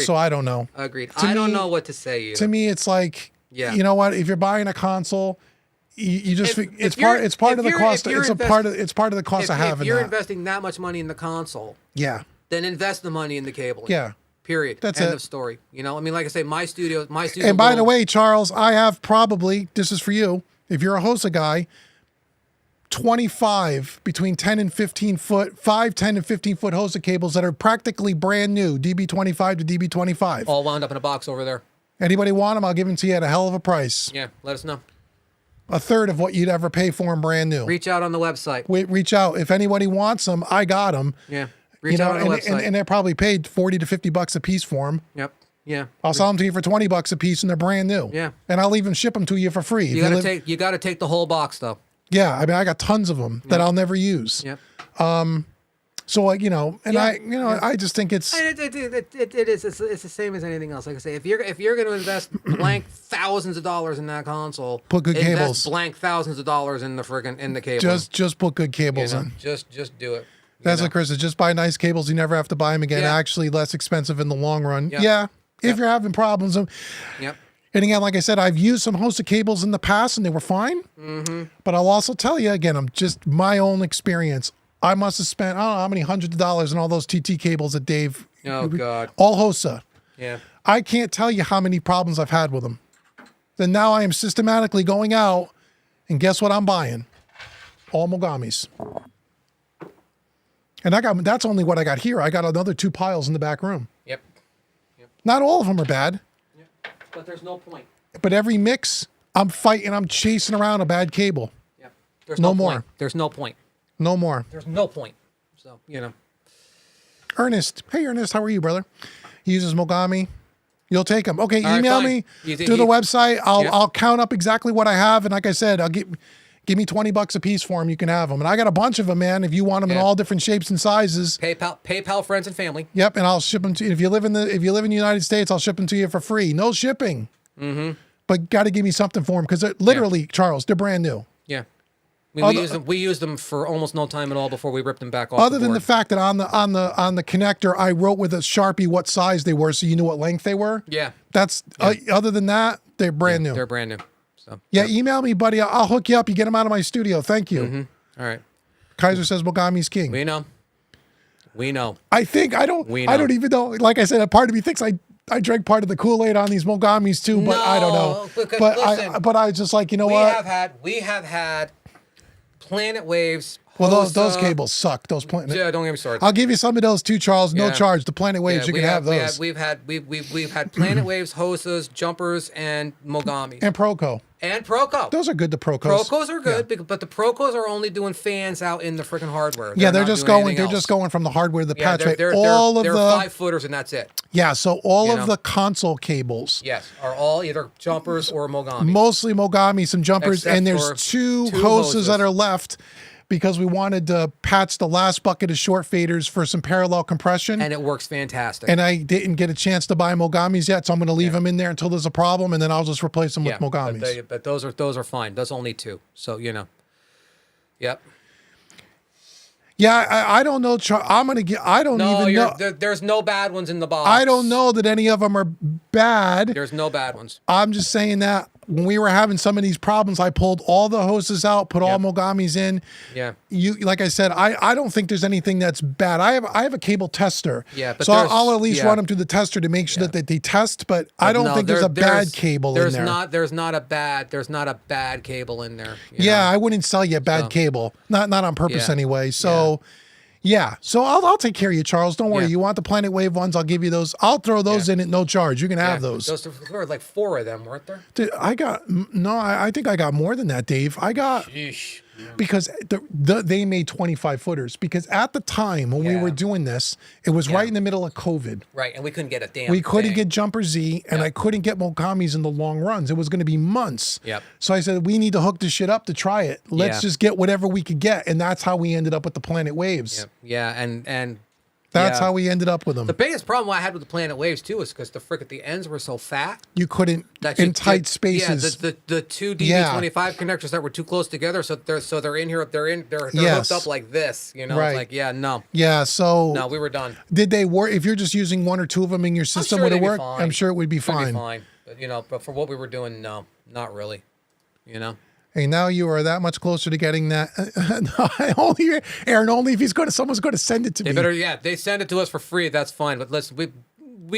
So I don't know. Agreed. To I don't me- know what to say. Either. To me, it's like, Yeah. you know what? If you're buying a console, you just If it's you're- part if of the you're- cost. if you're It's a part of the cost of if having you're that. investing that much money in the console, Yeah, then invest the money in the cable. yeah. Period. That's End it. of story. You know, I mean, like I say, my studio. And by the way, Charles, I have probably, this is for you, if you're a Hosa guy, 25 between 10 and 15 foot, 5, 10 and 15 foot Hosa cables that are practically brand new, DB25 to DB25. all wound up in a box over there. Anybody want them? I'll give them to you at a hell of a price. Yeah, let us know. A third of what you'd ever pay for them brand new. Reach out on the website. Reach out. If anybody wants them, I got them. Yeah, reach out on the website. And they're probably paid 40 to 50 bucks a piece for them. Yep. Yeah. I'll sell them to you for 20 bucks a piece and they're brand new. Yeah. And I'll even ship them to you for free. If You gotta live- you gotta take the whole box though. Yeah, I mean, I got tons of them that I'll never use. Yep. So, like, you know, and Yeah. I just think it's And it is. It's the same as anything else. Like I say, if you're going to invest blank thousands of dollars in that console, Put good invest cables. blank thousands of dollars in the cable. just put good you cables know? in. Just do it. That's you know? what Chris is. Just buy nice cables. You never have to buy them again. Yeah. Actually, less expensive in the long run. Yep. Yeah. If Yep. you're having problems. Yep. And again, like I said, I've used some Hosa cables in the past and they were fine. Mm-hmm. But I'll also tell you again, I'm just my own experience. I must have spent, I don't know how many hundreds of dollars on all those TT cables that Dave. Oh God. All Hosa. Yeah. I can't tell you how many problems I've had with them. Then now I am systematically going out and guess what I'm buying? All Mogamis. And that's only what I got here. I got another 2 piles in the back room. Yep. Not all of them are bad, But there's no point. but every mix, I'm fighting, I'm chasing around a bad cable. Yep. There's No no, more. Point. There's no point. No more. There's no point. So you know. Ernest. Hey, Ernest, how are you, brother? He uses Mogami. You'll take them. Okay, All right, email fine. me You through the website. I'll Yep. I'll count up exactly what I have, and like I said, I'll give me 20 bucks a piece for them. You can have them, and I got a bunch of them, man. If you want them in Yeah. all different shapes and sizes. PayPal friends and family. Yep, and I'll ship them to you. If you live in the United States, I'll ship them to you for free. No shipping. Mm-hmm. But got to give me something for them because literally, Charles, they're brand new. Yeah. We used them for almost no time at all before we ripped them back off. Other than board. the fact that on the connector, I wrote with a Sharpie what size they were, so you knew what length they were. Yeah. That's other than that, they're brand new. They're brand new. So Yeah, email me, buddy. I'll hook you up. You get them out of my studio. Thank you. all right. Kaiser says Mogami's king. We know. I think I don't even know. Like I said, a part of me thinks I drank part of the Kool-Aid on these Mogamis too, but I don't know. No, because listen, But I just like, you know We what? have had Planet Waves. Well, those Hosa- cables suck. Those Planet. Yeah, don't get me started. I'll give you some of those too, Charles. No Yeah. charge. The Planet Waves, you we can have those. We've had Planet Waves, Hosas, Jumpers, and Mogamis. And Proco. And Proco. Those are good. The Procos. Procos are good, but the Procos are only doing fans out in the freaking hardware. Yeah, they're not just doing going. anything They're just else. going from the hardware to the Yeah, patch. Right? they're All of 5-footers and that's it. Yeah, so all You of know? the console cables, Yes, are all either Jumpers or Mogami. mostly Mogami, some jumpers, Except and there's for two two hoses that hoses. are left because we wanted to patch the last bucket of short faders for some parallel compression. And it works fantastic. And I didn't get a chance to buy Mogamis yet, so I'm going to leave them in there until there's a problem, and then I'll just replace them with Mogamis. But those are fine. That's only 2. So you know. Yep. Yeah, I don't know. I'm going to get. I don't No, even know. there's no bad ones in the box. I don't know that any of them are bad. There's no bad ones. I'm just saying that when we were having some of these problems, I pulled all the hoses out, put all Mogamis in. Yeah. You, like I said, I don't think there's anything that's bad. I have a cable tester. Yeah, but so there's- I'll at least yeah. run them through the tester to make sure that they test. But I don't No, think there's a bad cable in there. There's not a bad cable in there. you Yeah, know? I wouldn't sell you a bad cable. Not on purpose Yeah. anyway. So. Yeah, so I'll take care of you, Charles. Don't worry. Yeah. You want the Planet Wave ones? I'll give you those. I'll throw those in at no charge. You can have those. There were like 4 of them, weren't there? Dude, I think I got more than that, Dave. I got Sheesh. because they made 25 footers because at the time when we Yeah. were doing this, it was right in the middle of COVID. Right, and we couldn't get a damn. We couldn't thing. get Jumper Z, and I couldn't get Mogamis in the long runs. It was going to be months. Yep. So I said, we need to hook this shit up to try it. Let's Yeah. just get whatever we could get, and that's how we ended up with the Planet Waves. Yeah, and That's Yeah. how we ended up with them. The biggest problem I had with the Planet Waves too is because the ends were so fat. You couldn't That in you- tight Yeah, spaces. the two DV25 connectors that were too close together, so they're in here, they're Yes. hooked up like this, you know. Right. It's like, yeah, no, So we were done. did they work? If you're just using one or two of them in your system, sure would it they'd be work? fine. I'm sure it would be It'd fine. be fine, but for what we were doing, no, not really, you know. Hey, now you are that much closer to getting that. Only Aaron, only if someone's going to send it to They me. better, yeah, they send it to us for free. That's fine. But listen, we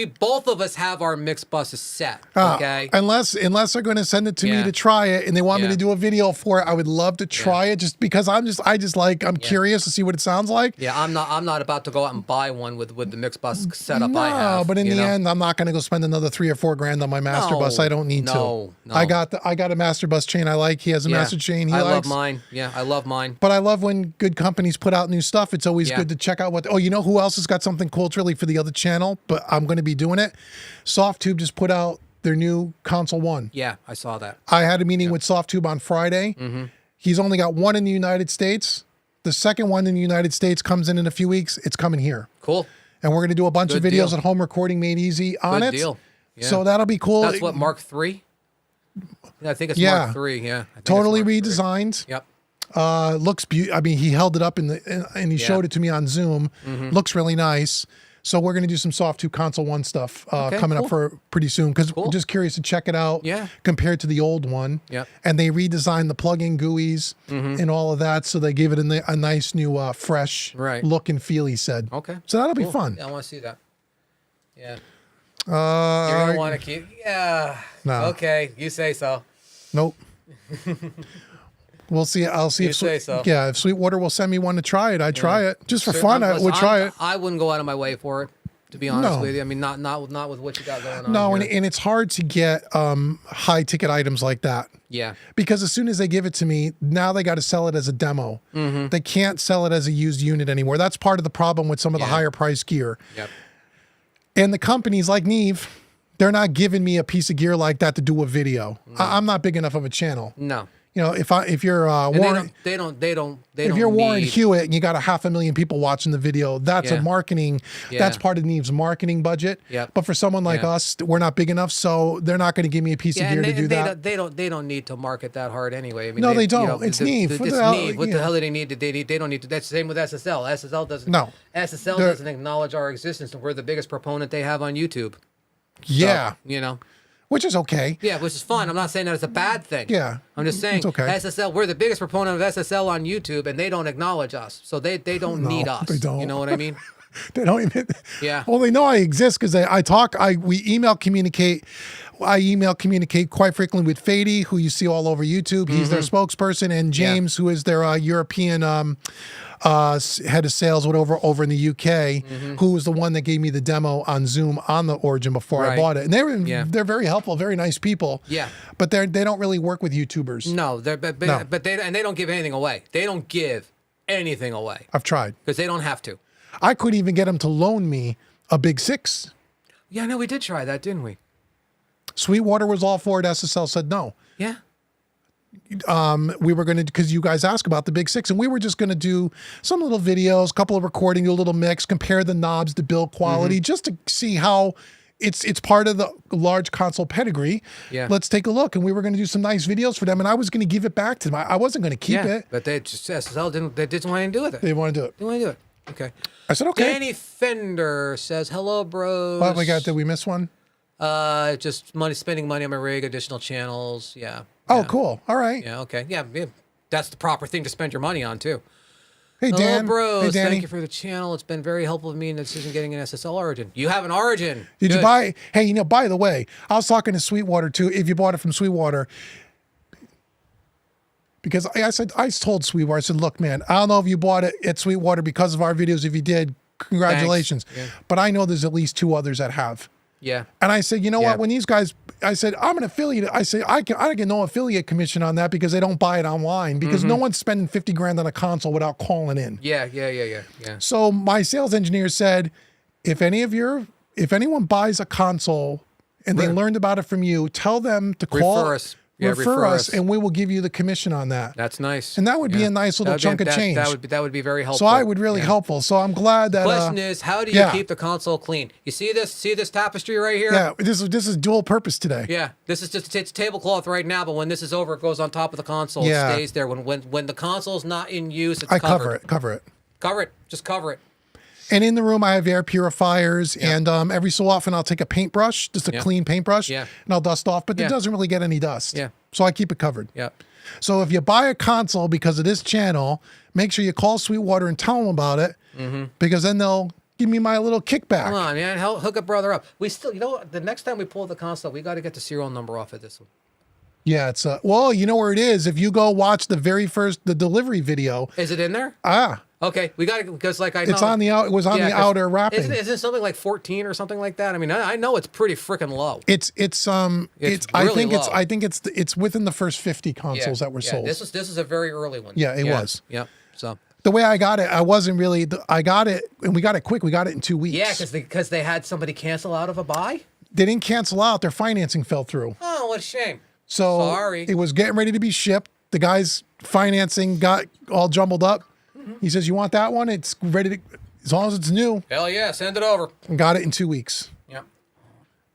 both of us have our mix buses set. Okay. Unless they're going to send it to me Yeah. to try it and they want me Yeah. to do a video for it, I would love to try it just because I'm curious to see what it sounds like. Yeah, I'm not about to go out and buy one with the mix bus setup No, I have. but in you the know? end, I'm not going to go spend another $3 or $4 grand on my master bus. I don't need no, to. no. I got a master bus chain I like. He has a Yeah. master chain he I likes. love mine. Yeah, I love mine. But I love when good companies put out new stuff. It's always Yeah. good to check out what. Oh, you know who else has got something cool? It's really for the other channel, but I'm going to be doing it. SoftTube just put out their new console one. Yeah, I saw that. I had a meeting with SoftTube on Friday. Mm-hmm. He's only got one in the United States. The second one in the United States comes in a few weeks. It's coming here. Cool. And we're going to do a bunch of Good videos deal. at home recording made easy on Good it. deal. Yeah. So that'll be cool. That's what, Mark III? Yeah, I think it's Yeah. Mark III. Yeah. I think it's Totally Mark III. redesigned. Yep. Looks beautiful. I mean, he held it up and he Yeah. Mm-hmm. showed it to me on Zoom. Looks really nice. So we're going to do some SoftTube console one stuff Okay, coming up cool. for pretty soon because Cool. we're just curious to check it out. Yeah. Compared to the old one. Yep. And they redesigned the plug-in GUIs and all of that, so they gave it a nice new fresh Right. look and feel. He said. Okay. So that'll be Cool. fun. Yeah, I want to see that. Yeah. You're going to want to keep. Yeah. No. Okay. You say so. Nope. We'll see. I'll see You if say so. Yeah, if Sweetwater will send me one to try it, I'd try it just for Sure, fun. I would try it. I wouldn't go out of my way for it, to be honest No. with you. I mean, not with what you got going on. No, here. and it's hard to get high ticket items like that. Yeah. Because as soon as they give it to me, now they got to sell it as a demo. They can't sell it as a used unit anymore. That's part of the problem with some of the Yeah. higher price gear. Yep. And the companies like Neve, they're not giving me a piece of gear like that to do a video. I'm not big enough of a channel. No. You know, if you're And Warren, they don't. if you're Warren need, Hewitt and you got 500,000 people watching the video, that's a Yeah. marketing. Yeah. That's part of Neve's marketing budget. Yep. But for someone like Yeah. us, we're not big enough, so they're not going to give me a piece Yeah, of gear and to do that. they don't need to market that hard anyway. I mean, No, they don't. It's Neve. What It's the hell- Neve. What yeah. the hell do they need? They don't need to. That's the same with SSL. SSL doesn't. No. SSL They're- doesn't acknowledge our existence, and we're the biggest proponent they have on YouTube. Yeah, You know. which is okay. Yeah, which is fine. I'm not saying that it's a bad thing. Yeah. I'm just saying It's okay. SSL, we're the biggest proponent of SSL on YouTube, and they don't acknowledge us. So they don't need us. they don't. You know what I mean? They don't even. Yeah. Well, they know I exist because we email communicate. I email communicate quite frequently with Fady, who you see all over YouTube. He's their spokesperson, and James, who is their European head of sales, whatever, over in the UK, who was the one that gave me the demo on Zoom on the Origin before I Right. bought it. And Yeah. they're very helpful, very nice people. Yeah. But they don't really work with YouTubers. No, No. but they don't give anything away. They don't give anything away I've tried. because they don't have to. I couldn't even get them to loan me a Big 6. Yeah, no, we did try that, didn't we? Sweetwater was all for it. SSL said no. Yeah. We were going to, because you guys asked about the Big 6, and we were just going to do some little videos, a couple of recording, do a little mix, compare the knobs, the build quality, just to see how it's part of the large console pedigree. Yeah. Let's take a look. And we were going to do some nice videos for them, and I was going to give it back to them. I wasn't going to keep Yeah. it. But they just SSL didn't. They didn't want anything to do with it. They want to do it. They want to do it. Okay. I said, okay. Danny Fender says, "Hello, bros." What we got? Did we miss one? Just spending money on my rig, additional channels. Yeah. Oh, Yeah. cool. All right. Yeah. Okay. Yeah. That's the proper thing to spend your money on too. Hey, Hello, Dan. bros. Hey, Danny. Thank you for the channel. It's been very helpful to me in the decision getting an SSL Origin. You have an Origin. Did you Good. buy? Hey, by the way, I was talking to Sweetwater too. If you bought it from Sweetwater, because I told Sweetwater, I said, look, man, I don't know if you bought it at Sweetwater because of our videos. If you did, congratulations. Yeah. But I know there's at least 2 others that have. Yeah. And I said, you know Yeah. what? When these guys, I said, I'm an affiliate. I say, I get no affiliate commission on that because they don't buy it online because no one's spending 50 grand on a console without calling in. Yeah. So my sales engineer said, if anyone buys a console and they learned about it from you, tell them to call. Refer us. Yeah, refer us, and we will give you the commission on that. That's nice. And that would be a nice little chunk of change. That would be very helpful. So I would really helpful. So I'm glad that. Question is, how do you keep the console clean? You see this? See this tapestry right here? Yeah, this is dual purpose today. Yeah, this is just it's tablecloth right now, but when this is over, it goes on top of the console. Yeah. It stays there. When the console's not in use, it's I covered. cover it. Cover it. Just cover it. And in the room, I have air purifiers, and every so often I'll take a paintbrush, just a clean paintbrush, and I'll dust off, but it doesn't really get any dust. Yeah. So I keep it covered. Yeah. So if you buy a console because of this channel, make sure you call Sweetwater and tell them about it, because then they'll give me my little kickback. Come on, man. Hook a brother up. We still, you know what? The next time we pull the console, we got to get the serial number off of this one. Yeah, it's well, you know where it is. If you go watch the delivery video. Is it in there? Okay, we got to, because like I know. It's on the out. It was on the outer wrapping. Isn't it something like 14 or something like that? I mean, I know it's pretty freaking low. It's really low. I think it's within the first 50 consoles that were sold. This is a very early one. Yeah, it was. Yep. So the way I got it, I wasn't really. I got it, and we got it quick. We got it in 2 weeks. Yeah, because they had somebody cancel out of a buy. They didn't cancel out. Their financing fell through. Oh, what a shame. So sorry. It was getting ready to be shipped. The guy's financing got all jumbled up. He says, "You want that one? It's ready to, as long as it's new." Hell yeah, send it over. And got it in 2 weeks. Yep.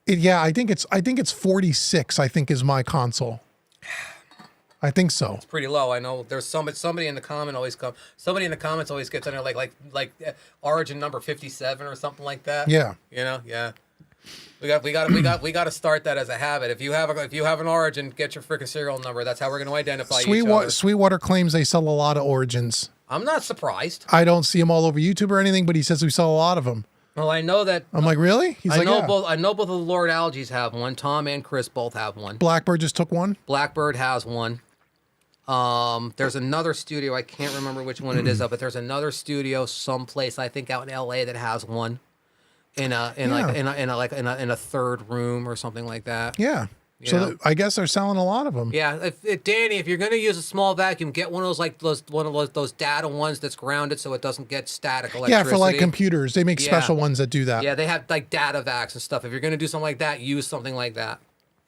I think it's 46. I think is my console. I think so. It's pretty low. I know there's somebody in the somebody in the comments always gets on there like Origin number 57 or something like that. Yeah. You know, yeah. We got to start that as a habit. If you have an Origin, get your freaking serial number. That's how we're going to identify each other. Sweetwater claims they sell a lot of Origins. I'm not surprised. I don't see them all over YouTube or anything, but he says we sell a lot of them. Well, I know that. I'm like, really? He's I know yeah. both. I know both of the Lord Algies have one. Tom and Chris both have one. Blackbird just took one. Blackbird has one. There's another studio. I can't remember which one it is, but there's another studio someplace I think out in L.A. that has one. In a third room or something like that. Yeah. So I guess they're selling a lot of them. Yeah, Danny, if you're gonna use a small vacuum, get one of those data ones that's grounded so it doesn't get static electricity. Yeah, for like computers, they make special ones that do that. Yeah, they have like data vacs and stuff. If you're gonna do something like that, use something like that.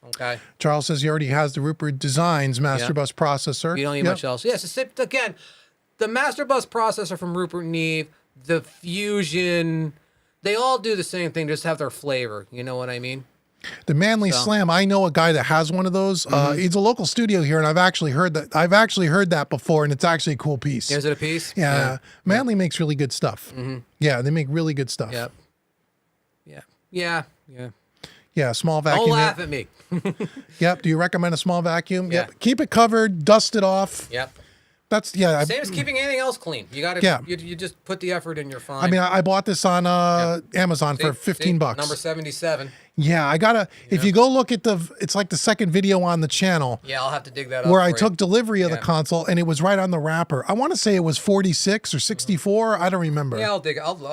Okay. Charles says he already has the Rupert Designs Master Bus processor. You don't need much else. Yes, again, the Master Bus processor from Rupert Neve, the Fusion. They all do the same thing, just have their flavor. You know what I mean? The Manly Slam. I know a guy that has one of those. He's a local studio here, and I've actually heard that before, and it's actually a cool piece. Is it a piece? Yeah. Manly makes really good stuff. Yeah, they make really good stuff. Yep. Yeah. Yeah, small vacuum. Don't laugh at me. Yep. Do you recommend a small vacuum? Yeah. Yep. Keep it covered, dust it off. Yep. That's Same as keeping anything else clean. You got to. Yeah. You just put the effort in. You're fine. I mean, I bought this on Amazon for $15. Number 77. Yeah, I gotta. If you go look at it's like the second video on the channel. Yeah, I'll have to dig that up. Where I took delivery of the console, and it was right on the wrapper. I want to say it was 46 or 64. I don't remember. Yeah, I'll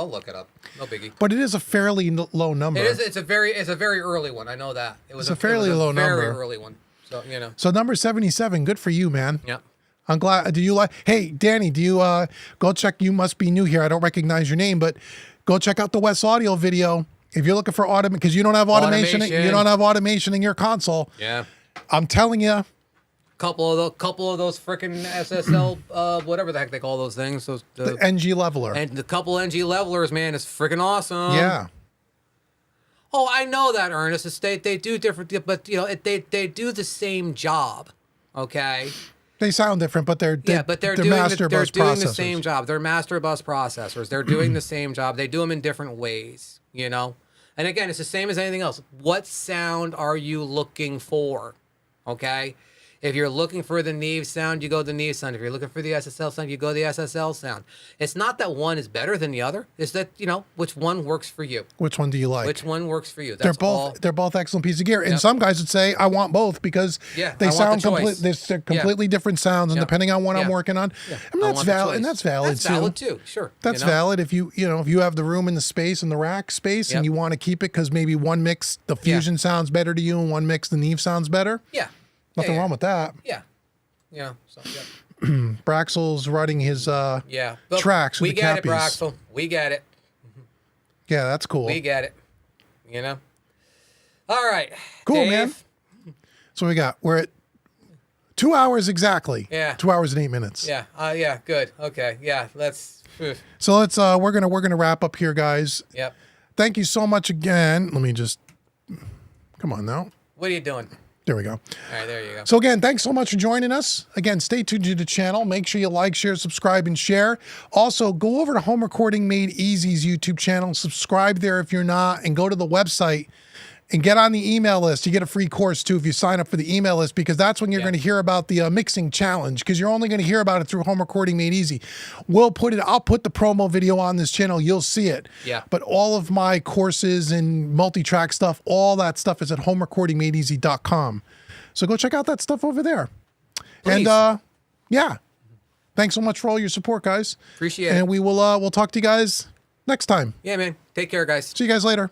look it up. No biggie. But it is a fairly low number. It is. It's a very early one. I know that. It's a fairly low number. Very early one. So you know. So number 77. Good for you, man. Yep. I'm glad. Do you like? Hey, Danny, do you go check? You must be new here. I don't recognize your name, but go check out the West Audio video if you're looking for automation, because you don't have automation. You don't have automation in your console. Yeah. I'm telling you. Couple of those freaking SSL, whatever the heck they call those things. Those the NG leveler. And the couple NG levelers, man, is freaking awesome. Yeah. Oh, I know that, Ernest. It's they do different, but you know they do the same job. Okay. They sound different, but they're doing the same job. They're master bus processors. They're doing the same job. They do them in different ways, you know? And again, it's the same as anything else. What sound are you looking for? Okay? If you're looking for the Neve sound, you go the Neve sound. If you're looking for the SSL sound, you go the SSL sound. It's not that one is better than the other. It's that, you know, which one works for you. Which one do you like? Which one works for you. They're both excellent pieces of gear. And some guys would say, I want both because they sound they're completely different sounds, and depending on what I'm working on. I mean, that's valid, and that's valid too. That's valid too, sure. That's valid if you have the room and the space and the rack space and you want to keep it because maybe one mix the Fusion sounds better to you and one mix the Neve sounds better. Yeah. Nothing wrong with that. Yeah. Yeah. So, Braxel's running his tracks. We get it, Braxel. We get it. Yeah, that's cool. We get it. You know. All right. Cool, Dave. man. So we got we're 2 hours exactly. Yeah. 2 hours and 8 minutes. Yeah. Yeah. Good. Okay. Yeah. Let's. So let's we're gonna wrap up here, guys. Yep. Thank you so much again. Let me just come on now. What are you doing? There we go. All right. There you go. So again, thanks so much for joining us. Again, stay tuned to the channel. Make sure you like, share, subscribe, and share. Also, go over to Home Recording Made Easy's YouTube channel. Subscribe there if you're not, and go to the website and get on the email list. You get a free course too if you sign up for the email list, because that's when you're going to hear about the mixing challenge, because you're only going to hear about it through Home Recording Made Easy. I'll put the promo video on this channel. You'll see it. Yeah. But all of my courses and multi-track stuff, all that stuff is at homerecordingmadeeasy.com. So go check out that stuff over there. Please. And yeah, thanks so much for all your support, guys. Appreciate it. And we will we'll talk to you guys next time. Yeah, man. Take care, guys. See you guys later.